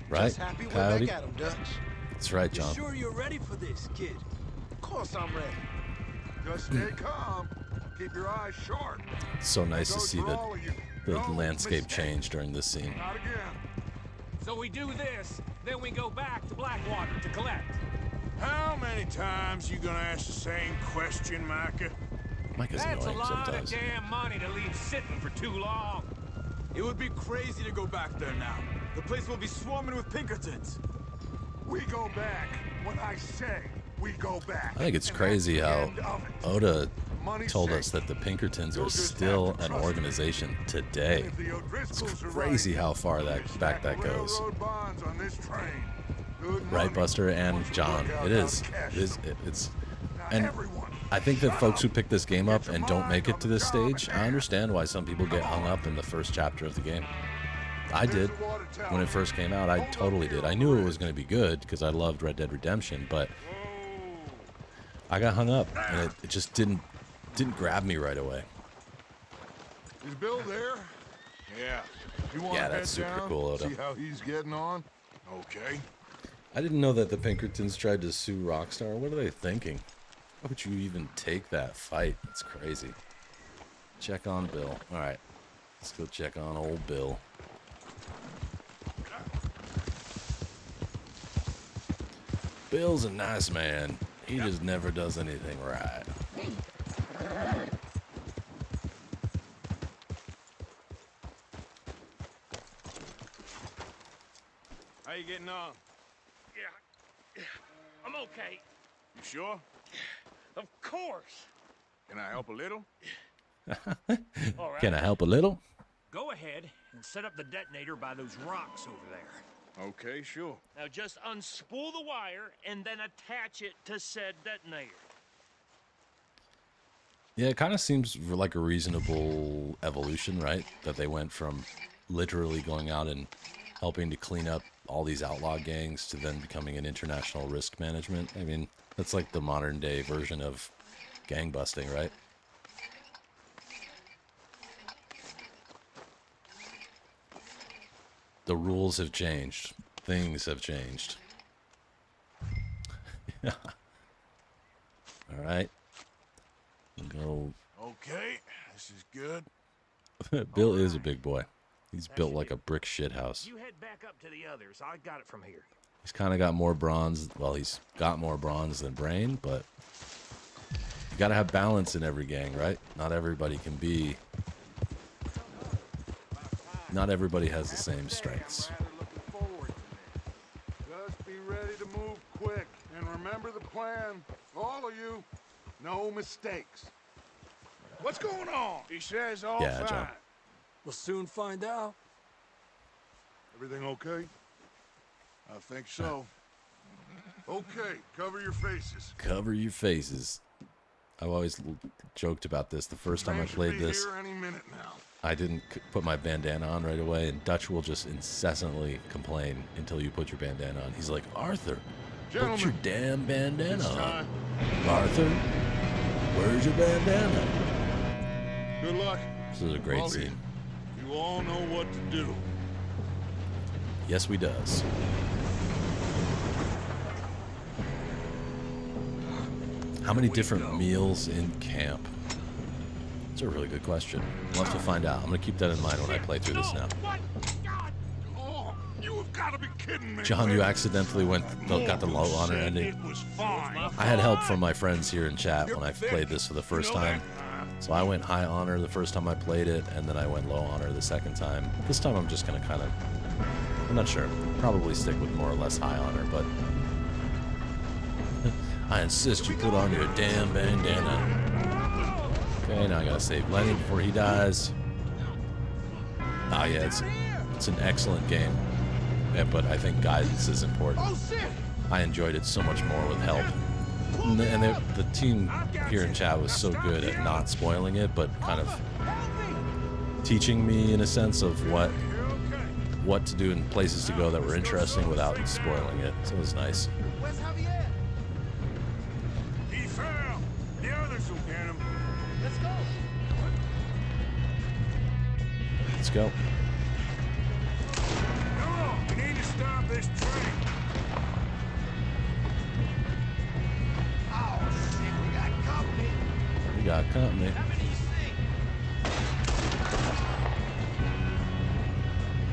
Right, Just happy we're Coyote? back at 'em, Dutch. That's right, You John. sure you're ready for this, kid? Of course I'm ready. Just stay calm. Keep your eyes sharp. It's so nice to Goes see for the all of you. the No landscape mistake. change during this scene. Not again. So we do this, then we go back to Blackwater to collect. How many times you gonna ask the same question, Micah? Micah's That's a annoying lot sometimes. of damn money to leave sitting for too long. It would be crazy to go back there now. The place will be swarming with Pinkertons. We go back when I say we go back. I think it's And crazy that's the how end of it. Oda Money's told safe. us that the Pinkertons You'll are just still have to an trust me. organization today. If the O'Driscolls It's are crazy right, how far we that back stack that goes. railroad bonds on this train. Good Right, money. Buster and Once we John. work out It how is. to cash It is. them. It's. Now, And everyone, I think that shut folks who up. pick this game up Get your and don't mind make it on to the this job stage, at I hand. understand why some people get hung up in the first chapter of the game. I did. There's the water tower. When it first came out, I Hold up totally here did. on I the knew it ridge. was going to be good because I loved Red Dead Redemption, but Whoa. I got hung up and it just didn't grab me right away. Is Bill there? Yeah. You want Yeah, to that's head super down, cool, Oda. see how he's getting on? Okay. I didn't know that the Pinkertons tried to sue Rockstar. What are they thinking? Why would you even take that fight? It's crazy. Check on Bill. All right. Let's go check on old Bill. Bill's a nice man. He just never does anything right. How you getting on? Yeah, I'm okay. You sure? Of course. Can I help a little? All right. Can I help a little? Go ahead and set up the detonator by those rocks over there. Okay, sure. Now just unspool the wire and then attach it to said detonator. Yeah, it kind of seems like a reasonable evolution, right? That they went from literally going out and helping to clean up all these outlaw gangs to then becoming an international risk management. I mean, that's like the modern day version of gang busting, right? The rules have changed. Things have changed. Yeah. All right. Go. Okay, this is good. Bill is a big boy. He's built like a brick shit house. You head back up to the others. I got it from here. He's kind of got more bronze. Well, he's got more bronze than brain, but You gotta have balance in every gang, right? Not everybody can be... Not everybody has the same strengths. Just be ready to move quick. And remember the plan. All of you. No mistakes. What's going on? He says all Yeah, fine. John. We'll soon find out. Everything okay? I think so. Okay, cover your faces. Cover your faces. I've always joked about this. The first time I Train should played be this, here any minute now. I didn't put my bandana on right away, and Dutch will just incessantly complain until you put your bandana on. He's like, Arthur, put your Gentlemen, damn bandana it's on. time. Arthur, where's your bandana? Good luck. This is a great All of scene. You all know what to do. Yes, we does. How many different meals in camp? That's a really good question. We'll have to find out. I'm going to keep that in mind when I play through this now. What? God! Oh, you have got to be kidding me. John, you accidentally got the low honor ending. It was fine. I had help from my friends here in chat when I played this for the first time. So I went high honor the first time I played it, and then I went low honor the second time. This time I'm just going to kind of... I'm not sure. Probably stick with more or less high honor, but... I insist you put on your damn bandana. Okay, now I gotta save Lenny before he dies. Ah, yeah, it's an excellent game. Yeah, but I think guidance is important. I enjoyed it so much more with help. And the team here in chat was so good at not spoiling it, but kind of teaching me in a sense of what to do and places to go that were interesting without spoiling it. So it was nice. He fell. The others will get him. Let's go. Let's go. Come on, we need to stop this train. Oh, shit, we got company. We got company. How many you see?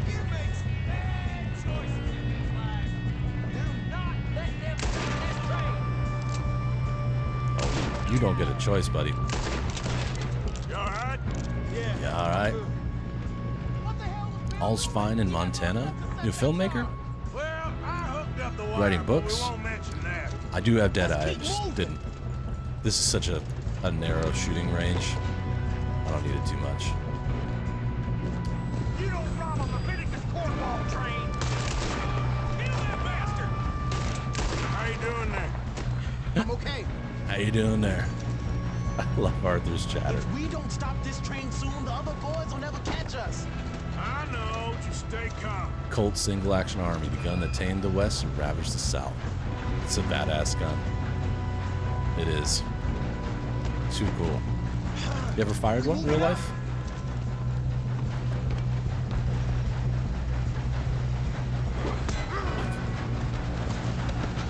You make some bad choices in this life. Do not let them steal this train. Oh, you don't get a choice, buddy. You all right? Yeah, all right. What the hell was All's fine in Montana. You a filmmaker? Well, I hooked up the wire, Writing but books? We won't mention that. I do have Deadeye. I just didn't. This is such a narrow shooting range. I don't need it too much. You don't rob a Leviticus cornball train. Kill that bastard. How you doing there? I'm okay. How you doing there? I love Arthur's chatter. If we don't stop this train soon, the other boys will never catch us. I know. Just stay calm. Colt single action army, the gun that tamed the West and ravaged the South. It's a badass gun. It is. Too cool. You ever fired one in real life?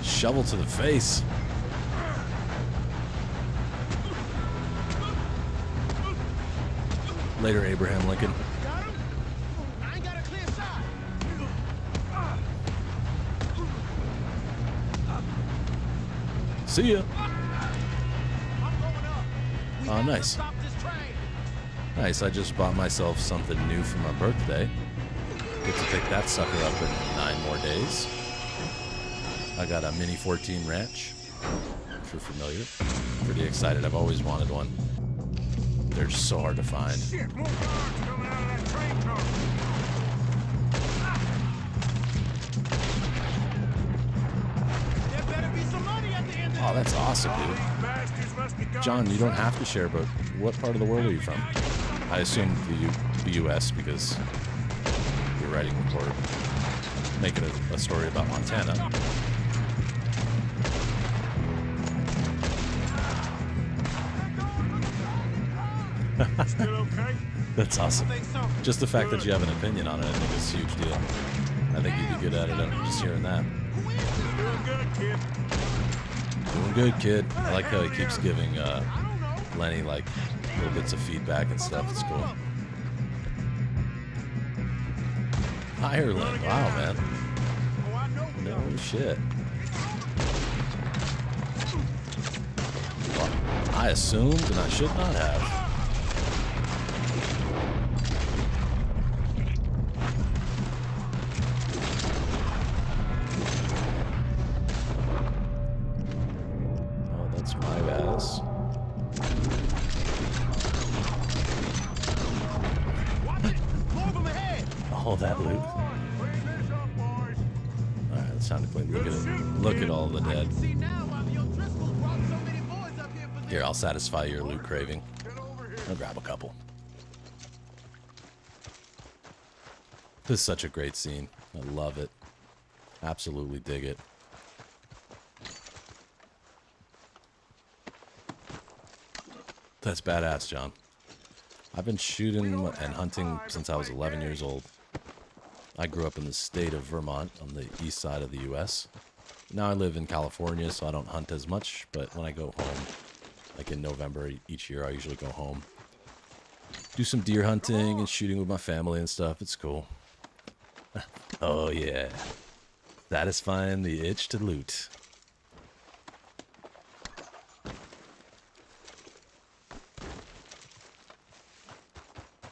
Shovel to the face. Later, Abraham Lincoln. Got him? I ain't got a clear shot. See ya. I'm going up. We Oh, have to nice. stop this train. Nice, I just bought myself something new for my birthday. Get to pick that sucker up in 9 more days. I got a Mini 14 Ranch, if you're familiar. Pretty excited, I've always wanted one. They're just so hard to find. Shit, more cars coming out of that train car. There better be some money at the end of Oh, that's awesome, All dude. these bastards must be John, you don't have to share, but what part of the world are you from? I assume the U.S. because you're writing or making a story about Montana. Still okay? That's awesome. think so. Just the fact that you have an opinion on it, I think is a huge deal. I think you'd be good at it. I'm just hearing that. Doing good, kid. Doing good, kid. I like how he keeps giving Lenny like little bits of feedback and stuff. It's cool. Ireland. Wow, man. No shit. Well, I assumed, and I should not have. Oh, that's my ass. All that loot. Alright, that sounded like look at all the dead. Here, I'll satisfy your loot craving. I'll grab a couple. This is such a great scene. I love it. Absolutely dig it. That's badass, John. I've been shooting and hunting since I was 11 years old. I grew up in the state of Vermont on the east side of the U.S. Now I live in California, so I don't hunt as much, but when I go home, like in November each year, I usually go home. Do some deer hunting and shooting with my family and stuff. It's cool. Oh, yeah. Satisfying the itch to loot.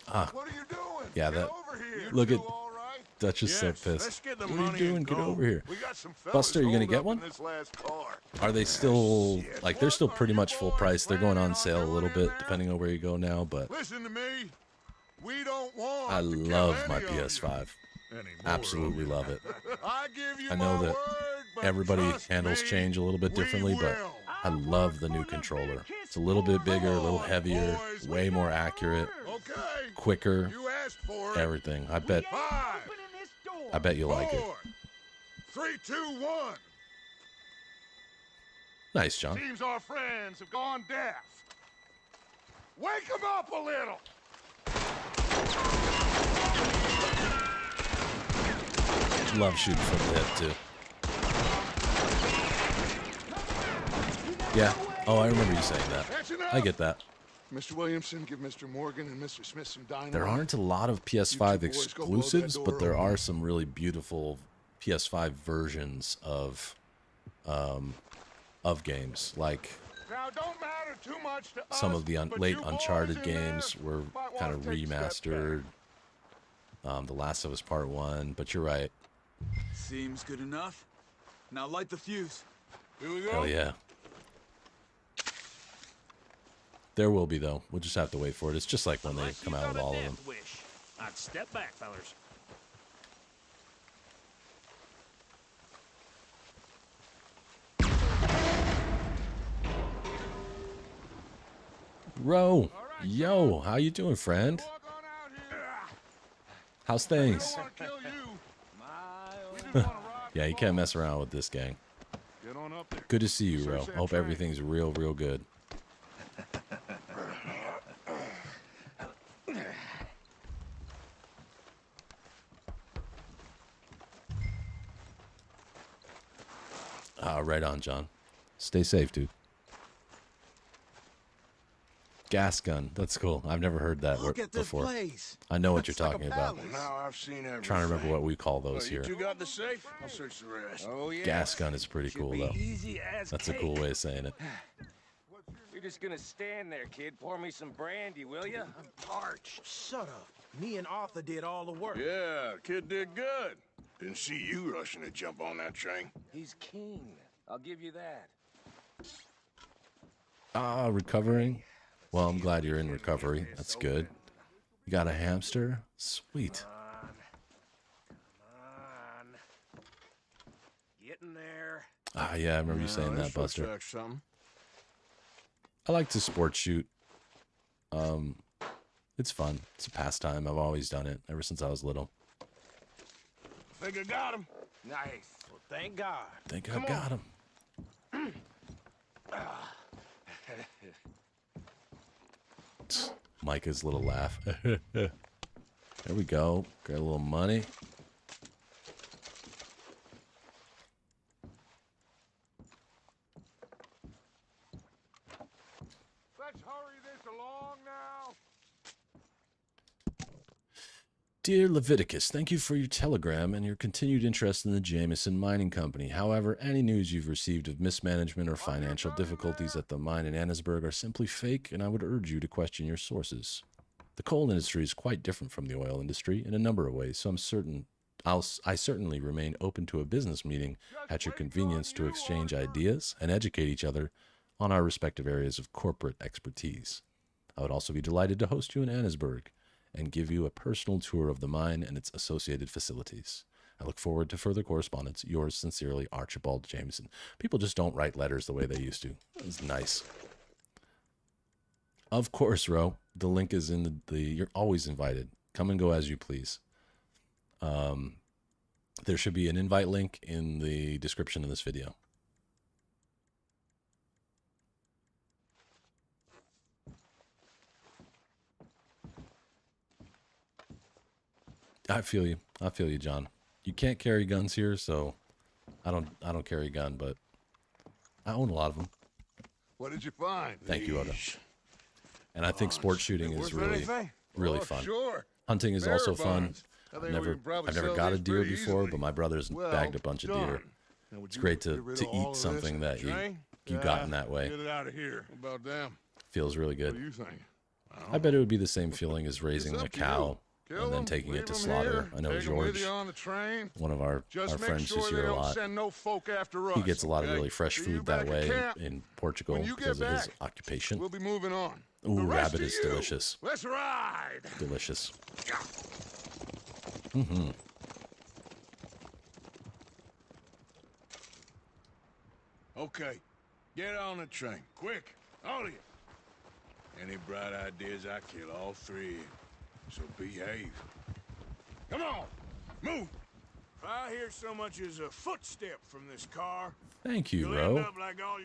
What are you doing? Yeah, Get that. over here. Look at All right? Dutch is so Yes, pissed. let's get the What are you money doing? and Get go. over here. We got some fellas Buster, you gonna holed get up one? in this last car. Are they still like they're still pretty much full price? They're going on sale a little bit depending on where you go now, but Listen to me. We don't want I to kill love any my of PS5. you anymore. Absolutely love it. I give you I know my that word, but everybody trust handles me, change a little bit we differently, but will. I love the new controller. It's a little bit bigger, a little heavier, way more accurate, Okay. quicker, You asked for it. everything. I bet 5, you like it. 4, 3, 2, 1. Nice, John. Seems our friends have gone deaf. Wake them up a little. Love shooting from the hip too. Yeah. Oh, I remember you saying that. I get that. Mr. Williamson, give Mr. Morgan and Mr. Smith some dynamite. There aren't a lot of PS5 exclusives, but there are some really beautiful PS5 versions of games. Like Now, don't matter too much to some us, of the but late you boys Uncharted in there games were might kind of wanna take a step remastered. The Last of Us Part 1, but you're right. Seems good enough. Now light the fuse. Here we go. Hell yeah. There will be, though. We'll just have to wait for it. It's just like when they come out with all of them. Wish. I'd step back, fellers. Ro, yo, how you doing, friend? How's things? Yeah, you can't mess around with this gang. Get on up there. Good to see you, Ro. Hope everything's real good. Right on, John. Stay safe, dude. Gas gun. That's cool. I've never heard that word before. I know what you're talking about. Now I've seen everything. Trying to remember what we call those You here. two got the safe? I'll search the rest. Oh, yeah. Gas gun is pretty cool, though. Easy as That's a cool way of saying it. You're just gonna stand there, kid. Pour me some brandy, will ya? I'm parched. Shut up. Me and Arthur did all the work. Yeah, kid did good. Didn't see you rushing to jump on that train. He's keen. I'll give you that. Recovering. Well, I'm glad you're in recovery. That's good. You got a hamster? Sweet. Come on. Getting there. Yeah, I remember you saying that, Buster. Something. I like to sport shoot. It's fun. It's a pastime. I've always done it ever since I was little. Think I got him. Nice. Well, thank God. Think I got him. Micah's little laugh. There we go. Got a little money. Let's hurry this along now. Dear Leviticus, thank you for your telegram and your continued interest in the Jameson Mining Company. However, any news you've received of mismanagement or financial difficulties at the mine in Annesburg are simply fake, and I would urge you to question your sources. The coal industry is quite different from the oil industry in a number of ways, so I certainly remain open to a business meeting at your convenience to exchange ideas and educate each other on our respective areas of corporate expertise. I would also be delighted to host you in Annesburg and give you a personal tour of the mine and its associated facilities. I look forward to further correspondence. Yours sincerely, Archibald Jameson. People just don't write letters the way they used to. It's nice. Of course, Ro. The link is in the you're always invited. Come and go as you please. There should be an invite link in the description of this video. I feel you. I feel you, John. You can't carry guns here, so I don't carry a gun, but I own a lot of them. What did you find? Thank you, Oda. And I think sport shooting is really fun. Sure. Hunting is also fun. I've never got a deer before, but my brother's bagged a bunch of deer. It's great to eat something that you got in that way. Get it out of here. About them. Feels really good. What do you think? I bet it would be the same feeling as raising a cow and then taking it to slaughter. I know George, one of our friends who's here a lot, he gets a lot of really fresh food that way in Portugal because of his occupation. We'll be moving on. Ooh, rabbit is delicious. Let's ride. Delicious. Okay, get on the train, quick, all of you. Any bright ideas, I kill all three of you. So behave. Come on, move. If I hear so much as a footstep from this car, thank you, Ro.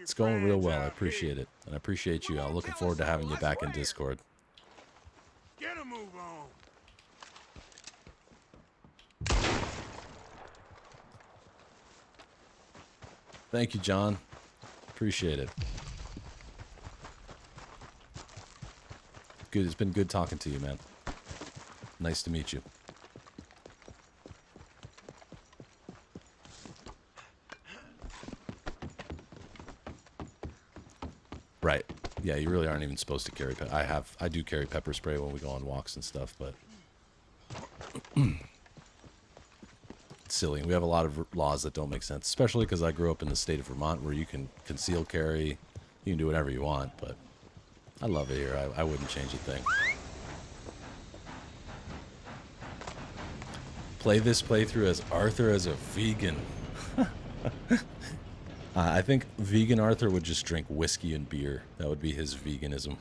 It's going real well. I appreciate it. And I appreciate you. I'm looking forward to having you back in Discord. Get a move on. Thank you, John. Appreciate it. Good. It's been good talking to you, man. Nice to meet you. Right. Yeah, you really aren't even supposed to carry I do carry pepper spray when we go on walks and stuff, but it's silly. We have a lot of laws that don't make sense, especially because I grew up in the state of Vermont where you can conceal carry, you can do whatever you want, but I love it here. I wouldn't change a thing. Play this playthrough as Arthur as a vegan. I think vegan Arthur would just drink whiskey and beer. That would be his veganism.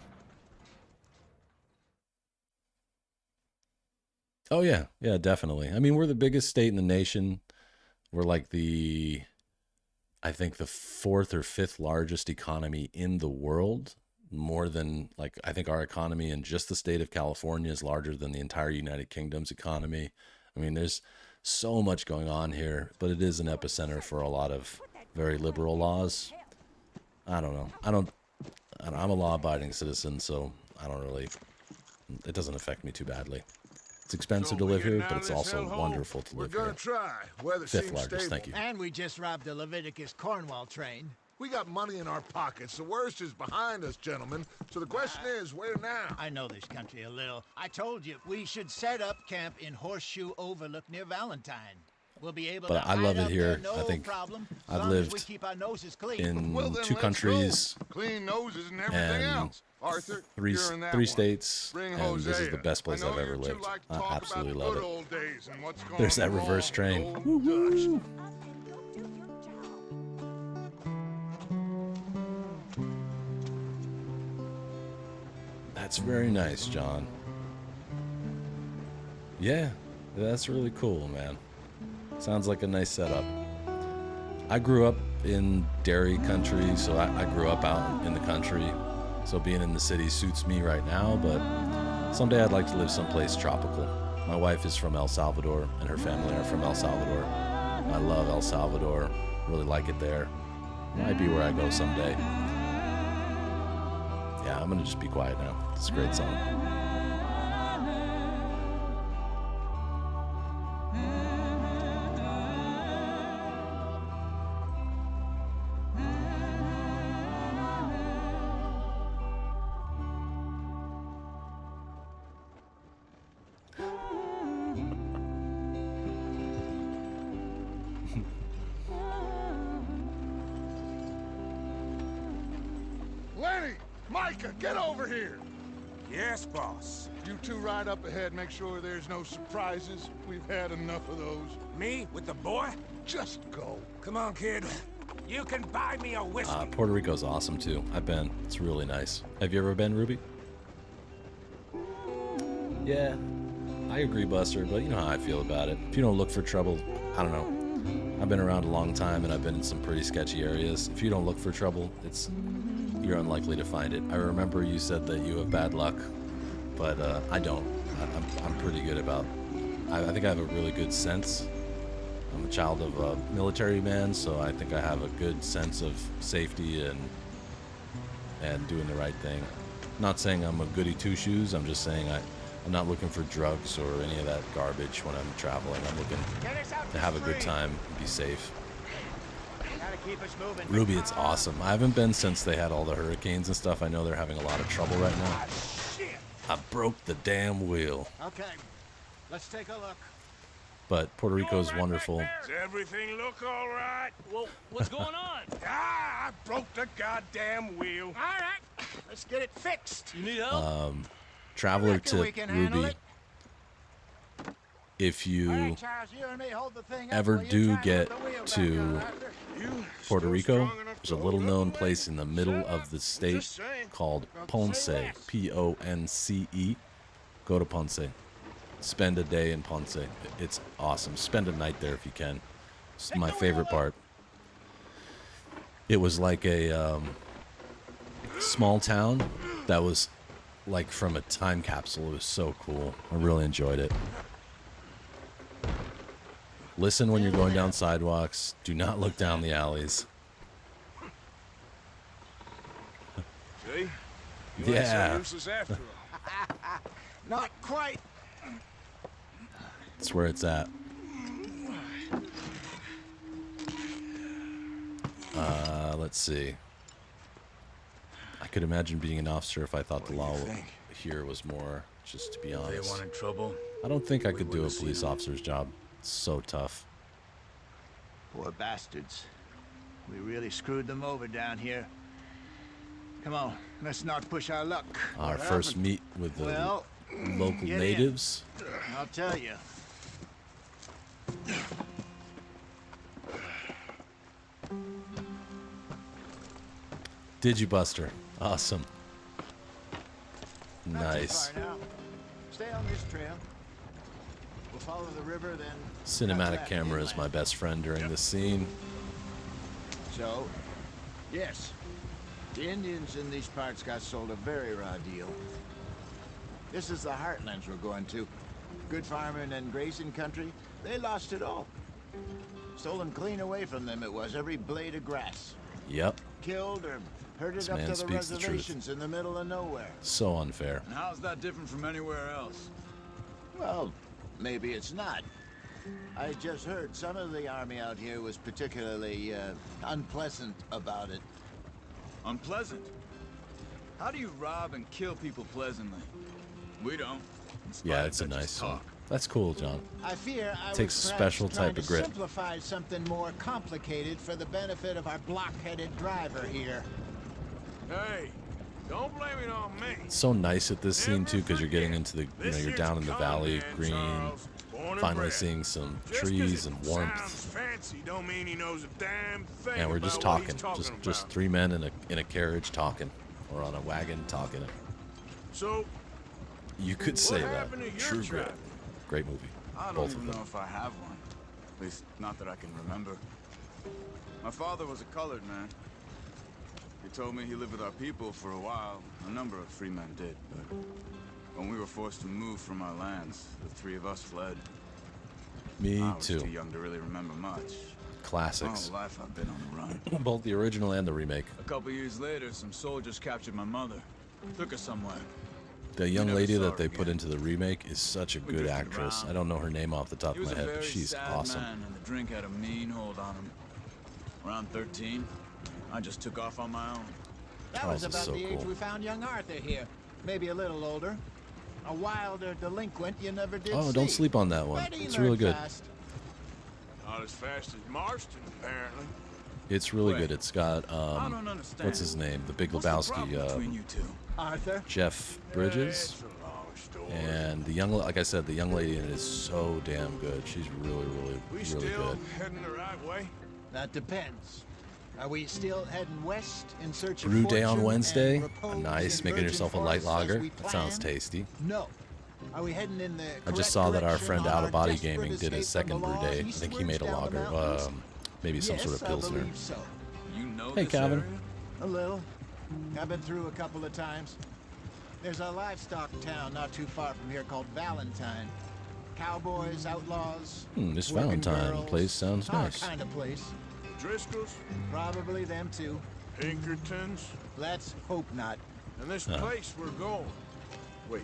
Oh, yeah. Yeah, definitely. I mean, we're the biggest state in the nation. We're like I think the 4th or 5th largest economy in the world. More than, like, I think our economy in just the state of California is larger than the entire United Kingdom's economy. I mean, there's so much going on here, but it is an epicenter for a lot of very liberal laws. I don't know. I'm a law-abiding citizen, so it doesn't affect me too badly. It's expensive to live here, but it's also wonderful to live here. Fifth largest, thank you. And we just robbed the Leviticus Cornwall train. We got money in our pockets. The worst is behind us, gentlemen. So the question is, where now? I know this country a little. I told you, we should set up camp in Horseshoe Overlook near Valentine. We'll be able to I love it here. No I think problem, I've lived in 2 countries clean noses and everything else. Arthur, three states, and this is the best place I've ever lived. I absolutely love it. There's that reverse train. Woo-hoo. That's very nice, John. Yeah, that's really cool, man. Sounds like a nice setup. I grew up in dairy country, so I grew up out in the country. So being in the city suits me right now, but someday I'd like to live someplace tropical. My wife is from El Salvador, and her family are from El Salvador. I love El Salvador. Really like it there. Might be where I go someday. Yeah, I'm gonna just be quiet now. It's a great song. Micah, get over here! Yes, boss. You two ride up ahead, make sure there's no surprises. We've had enough of those. Me with the boy? Just go. Come on, kid. You can buy me a whiskey. Puerto Rico's awesome too. I've been. It's really nice. Have you ever been, Ruby? Yeah, I agree, Buster, but you know how I feel about it. If you don't look for trouble, I don't know. I've been around a long time and I've been in some pretty sketchy areas. If you don't look for trouble, you're unlikely to find it. I remember you said that you have bad luck, but I don't. I'm pretty good about. I think I have a really good sense. I'm a child of a military man, so I think I have a good sense of safety and doing the right thing. Not saying I'm a goody two-shoes. I'm just saying I'm not looking for drugs or any of that garbage when I'm traveling. I'm looking to have a good time and be safe. Ruby, it's awesome. I haven't been since they had all the hurricanes and stuff. I know they're having a lot of trouble right now. I broke the damn wheel. Okay, let's take a look. But Puerto Rico is wonderful. Does everything look all right? Well, what's going on? I broke the goddamn wheel. All right, let's get it fixed. You need help? Traveler tip, Ruby. If you Right, Charles, you and me hold the thing up ever while you do try to get put the wheel back to on, Arthur. Puerto Rico, there's a little known place in the middle of the state called Ponce, P-O-N-C-E. Go to Ponce. Spend a day in Ponce. It's awesome. Spend a night there if you can. It's my favorite part. It was like a small town that was like from a time capsule. It was so cool. I really enjoyed it. Listen when you're going down sidewalks. Do not look down the alleys. See? Yeah. After all. Not quite. That's where it's at. Let's see. I could imagine being an officer if I thought the law here was more, just to be honest. They wanted trouble. I don't think I could do a police officer's job. It's so tough. Poor bastards. We really screwed them over down here. Come on, let's not push our luck. Our first meet with the local get in. natives. I'll tell you. Did you, Buster? Awesome. Not too Nice. far now. Stay on this trail. We'll follow the river, then. Cinematic camera is my best friend during this scene. So, yes, the Indians in these parts got sold a very raw deal. This is the heartlands we're going to. Good farming and grazing country, they lost it all. Stolen clean away from them it was, every blade of grass. Yep. Killed or herded This up man to the speaks the truth. reservations in the middle of nowhere. So unfair. And how's that different from anywhere else? Well, maybe it's not. I just heard some of the army out here was particularly unpleasant about it. Unpleasant? How do you rob and kill people pleasantly? We don't. In spite Yeah, of it's a Dutch's nice one. talk. That's cool, John. I fear I Takes was a perhaps special trying type of to grit. simplify something more complicated for the benefit of our block-headed driver here. Hey, don't blame it on me. It's so nice at this scene too, because you're getting into the, you're down in the valley, green, finally seeing some trees and warmth. Fancy don't mean he knows a damn thing. And we're just about what talking, he's just about. three men in a carriage talking, or on a wagon talking. So, You could say that. happened to your True Grit. tribe? Great movie. I don't Both even of them. know if I have one. At least, not that I can remember. My father was a colored man. He told me he lived with our people for a while. A number of free men did, but when we were forced to move from our lands, the three of us fled. Me I was too. too young to really remember much. Classics. My whole life I've been on the run. Both the original and the remake. A couple years later, some soldiers captured my mother. Took her somewhere. The young never lady saw that her they put again. into the remake is such a We good drifted actress. around. I don't know her name off the top He of was my a head, very but she's sad awesome. man, and the drink had a mean hold on him. Around 13, I just took off on my own. That Charles was is about so the age cool. we found young Arthur here. Maybe a little older. A wilder delinquent you never did Oh, see. don't sleep on that one. But he It's learned really good. fast. Not as fast as Marston, apparently. It's really good. It's got I don't understand. what's his name? The Big What's the problem Lebowski, between you two? Arthur? Jeff Bridges, It's a long story. and the young, like I said, the young lady in it is so damn good. She's really, really, We really still good. heading the right way? That depends. Are we still heading west in search of Brew day on fortune Wednesday. and repose Nice, in making virgin yourself a light forests as lager. we That sounds planned? tasty. No. Are we heading in the I just correct saw that our direction friend on Out our of Body desperate Gaming did his escape from second the brew laws day. I think he made a eastwards down the lager, mountains? maybe some sort of Yes, pilsner. I believe so. You know Hey, this Calvin. area? A little. I've been through a couple of times. There's a livestock town not too far from here called Valentine. Cowboys, outlaws. This working Valentine girls, place sounds our nice. kind of place. Driscolls? Probably them too. Pinkertons? Let's hope not. And this place we're going. Wait,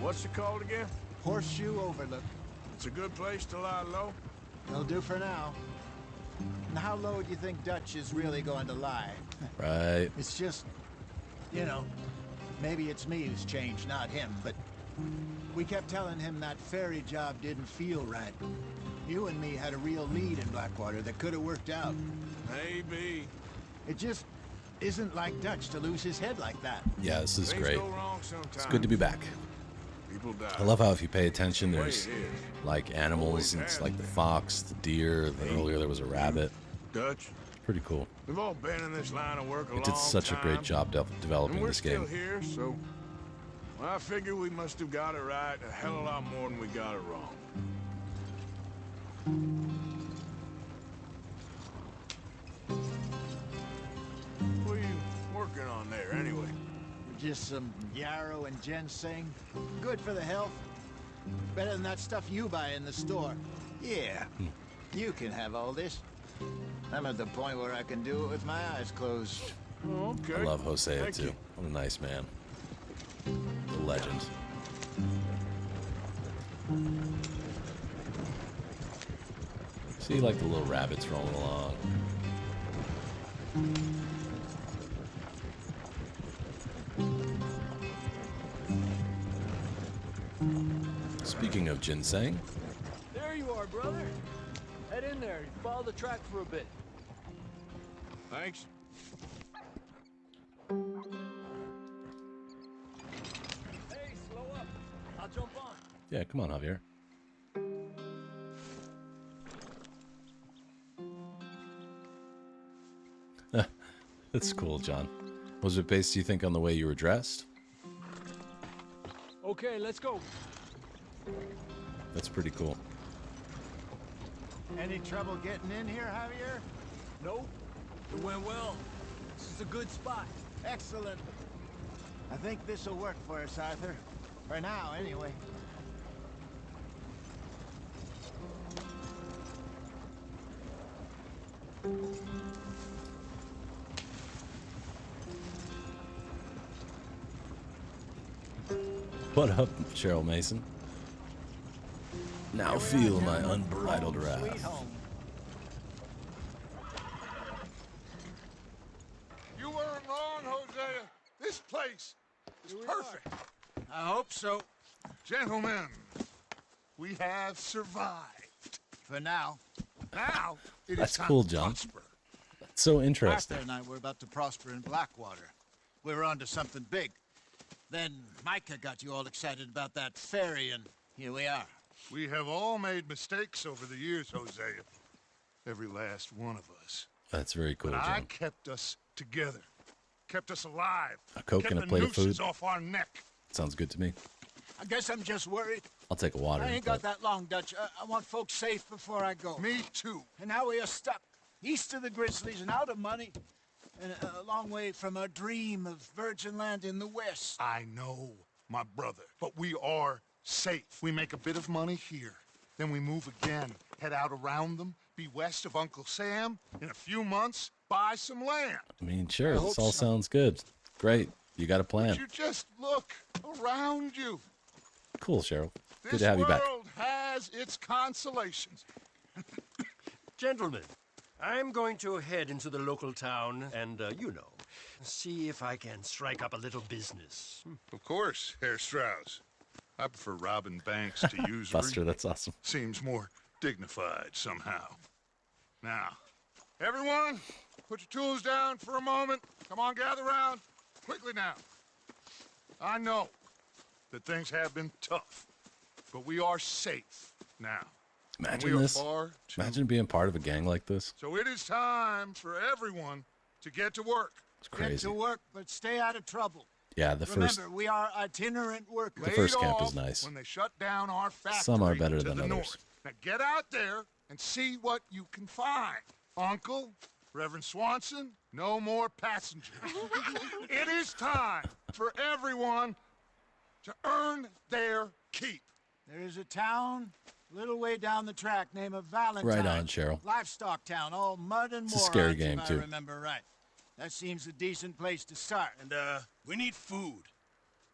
what's it called again? Horseshoe Overlook. It's a good place to lie low? It'll do for now. And how low do you think Dutch is really going to lie? Right. It's just, you know, maybe it's me who's changed, not him, but we kept telling him that ferry job didn't feel right. You and me had a real lead in Blackwater that could have worked out. Maybe. It just isn't like Dutch to lose his head like that. Yeah, this is Things great. go wrong sometimes. It's good to be back. People die. I love how if you pay attention, The way there's it is. like animals, and it's like the fox, the deer. Earlier there was a rabbit. Dutch, Pretty cool. we've all been in this line of work a long It did such a great time, job and developing we're this still game. here, so well, I figure we must have got it right a hell of a lot more than we got it wrong. What are you working on there, anyway? Just some yarrow and ginseng. Good for the health. Better than that stuff you buy in the store. Yeah, you can have all this. I'm at the point where I can do it with my eyes closed. Okay. I love Hosea Thank too. you. What a nice man. The legend. See, like the little rabbits rolling along. Speaking of ginseng, There you are, brother. Head in there and follow the track for a bit. Thanks. Hey, slow up. I'll jump on. yeah, come on, Javier. That's cool, John. Was it based, do you think, on the way you were dressed? Okay, let's go. That's pretty cool. Any trouble getting in here, Javier? No, it went well. This is a good spot. Excellent. I think this will work for us, Arthur. For now, anyway. What up, Cheryl Mason? Now feel my unbridled Sweet wrath. home. You weren't wrong, Hosea. This place is perfect. I hope so. Gentlemen, we have survived. For now. Now, it is That's time cool, to John. prosper. So Arthur interesting. and I were about to prosper in Blackwater. We were onto something big. Then Micah got you all excited about that ferry, and here we are. We have all made mistakes over the years, Hosea. Every last one of us. That's very cool, But I John. kept us together. Kept us alive. A Coke kept and a the plate of nooses food? off our neck. Sounds good to me. I guess I'm just worried. I'll take a water. I ain't got that long, Dutch. I want folks safe before I go. Me too. And now we are stuck east of the Grizzlies and out of money, and a long way from our dream of virgin land in the west. I know, my brother, but we are safe. We make a bit of money here, then we move again, head out around them, be west of Uncle Sam. In a few months, buy some land. I mean, sure, I this hope all so. sounds good. Great. You got a plan. You just look around you. Cool, Cheryl. Good This to have you back. world has its consolations. Gentlemen, I'm going to head into the local town and, see if I can strike up a little business. Of course, Herr Strauss. I prefer robbing banks to usury. Buster, that's awesome. Seems more dignified somehow. Now, Everyone, put your tools down for a moment. Come on, gather round. Quickly now. I know that things have been tough, but we are safe now. Imagine this. Imagine being part of a gang like this. So it is time for everyone to get to work. It's crazy. Get to work, but stay out of trouble. Yeah, Remember, we are itinerant workers. The first camp is nice. When they shut down our factory Some are better to than the others. north. Now get out there and see what you can find. Uncle, Reverend Swanson, no more passengers. It is time for everyone to earn their keep. There is a town a little way down the track named Valentine. Right on, Cheryl. Livestock town, all mud and It's morons, a scary game, if too. I remember right. That seems a decent place to start. And, we need food.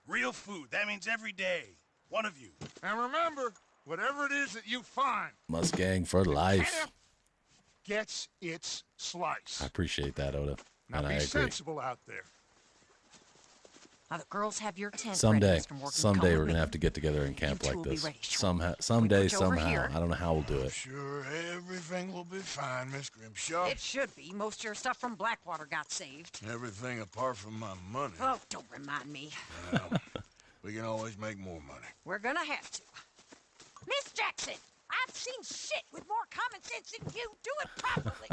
Real food. That means every day. One of you. And remember, whatever it is that you find, Must gang for life. camp gets its slice. I appreciate that, Oda. Now And I be agree. sensible out there. Now the girls have your tent Someday, ready, Mr. Morgan. someday Come we're with gonna me. have to get together and camp You two like will be this. ready shortly. Someday, put you over somehow. here. I don't know how we'll do it. Sure, everything will be fine, Miss Grimshaw. It should be. Most of your stuff from Blackwater got saved. Everything apart from my money. Oh, don't remind me. Well, we can always make more money. We're gonna have to. Miss Jackson, I've seen shit with more common sense than you. Do it properly.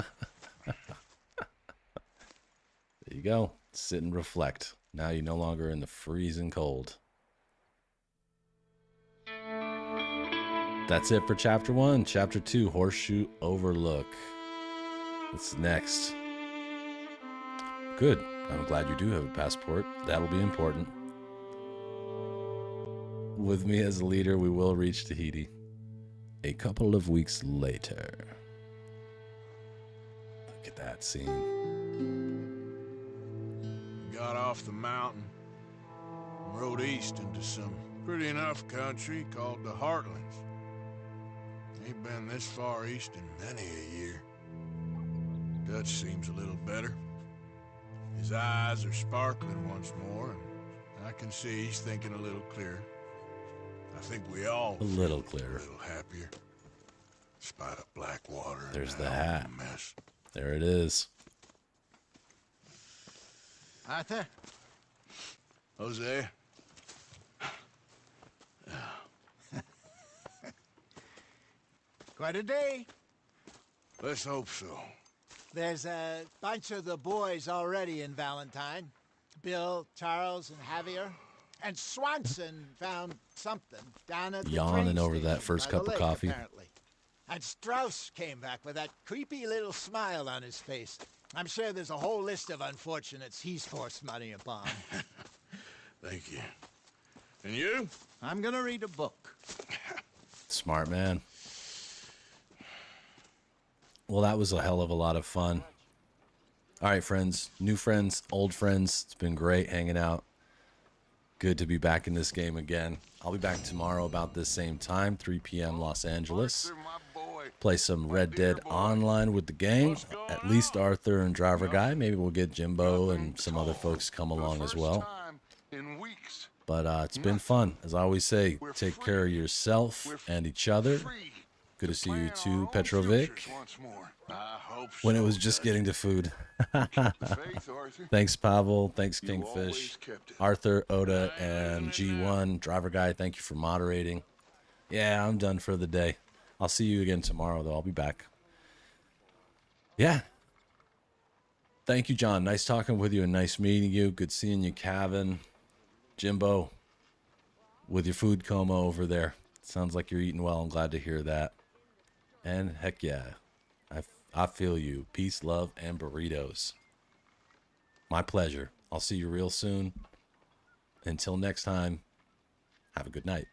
There you go. Sit and reflect. Now you're no longer in the freezing cold. That's it for chapter 1. Chapter 2, Horseshoe Overlook. What's next? Good. I'm glad you do have a passport. That'll be important. With me as a leader, we will reach Tahiti a couple of weeks later. Look at that scene. Got off the mountain and rode east into some pretty enough country called the Heartlands. Ain't been this far east in many a year. Dutch seems a little better. His eyes are sparkling once more, and I can see he's thinking a little clearer. I think we all A little feel clearer. a little happier. Despite of Blackwater. and There's the that hat. mess. There it is. Arthur? Jose? Quite a day. Let's hope so. There's a bunch of the boys already in Valentine. Bill, Charles, and Javier. And Swanson found something down at the Yawning train over that station first by the cup of lake, coffee. Apparently. And Strauss came back with that creepy little smile on his face. I'm sure there's a whole list of unfortunates he's forced money upon. Thank you. And you? I'm gonna read a book. Smart man. Well, that was a hell of a lot of fun. All right, friends, new friends, old friends. It's been great hanging out. Good to be back in this game again. I'll be back tomorrow about this same time, 3 p.m. Los Angeles. Play some Red Dead Online with the gang. At least Arthur and Driver Guy. Maybe we'll get Jimbo and some other folks come along as well. But it's been fun. As I always say, take care of yourself and each other. Good to see you too, Petrovic. When it was just getting to food. Thanks, Pavel. Thanks, Kingfish. Arthur, Oda, and G1. Driver Guy, thank you for moderating. Yeah, I'm done for the day. I'll see you again tomorrow, though. I'll be back. Yeah. Thank you, John. Nice talking with you and nice meeting you. Good seeing you, Kevin. Jimbo, with your food coma over there. Sounds like you're eating well. I'm glad to hear that. And heck yeah, I feel you. Peace, love, and burritos. My pleasure. I'll see you real soon. Until next time, have a good night.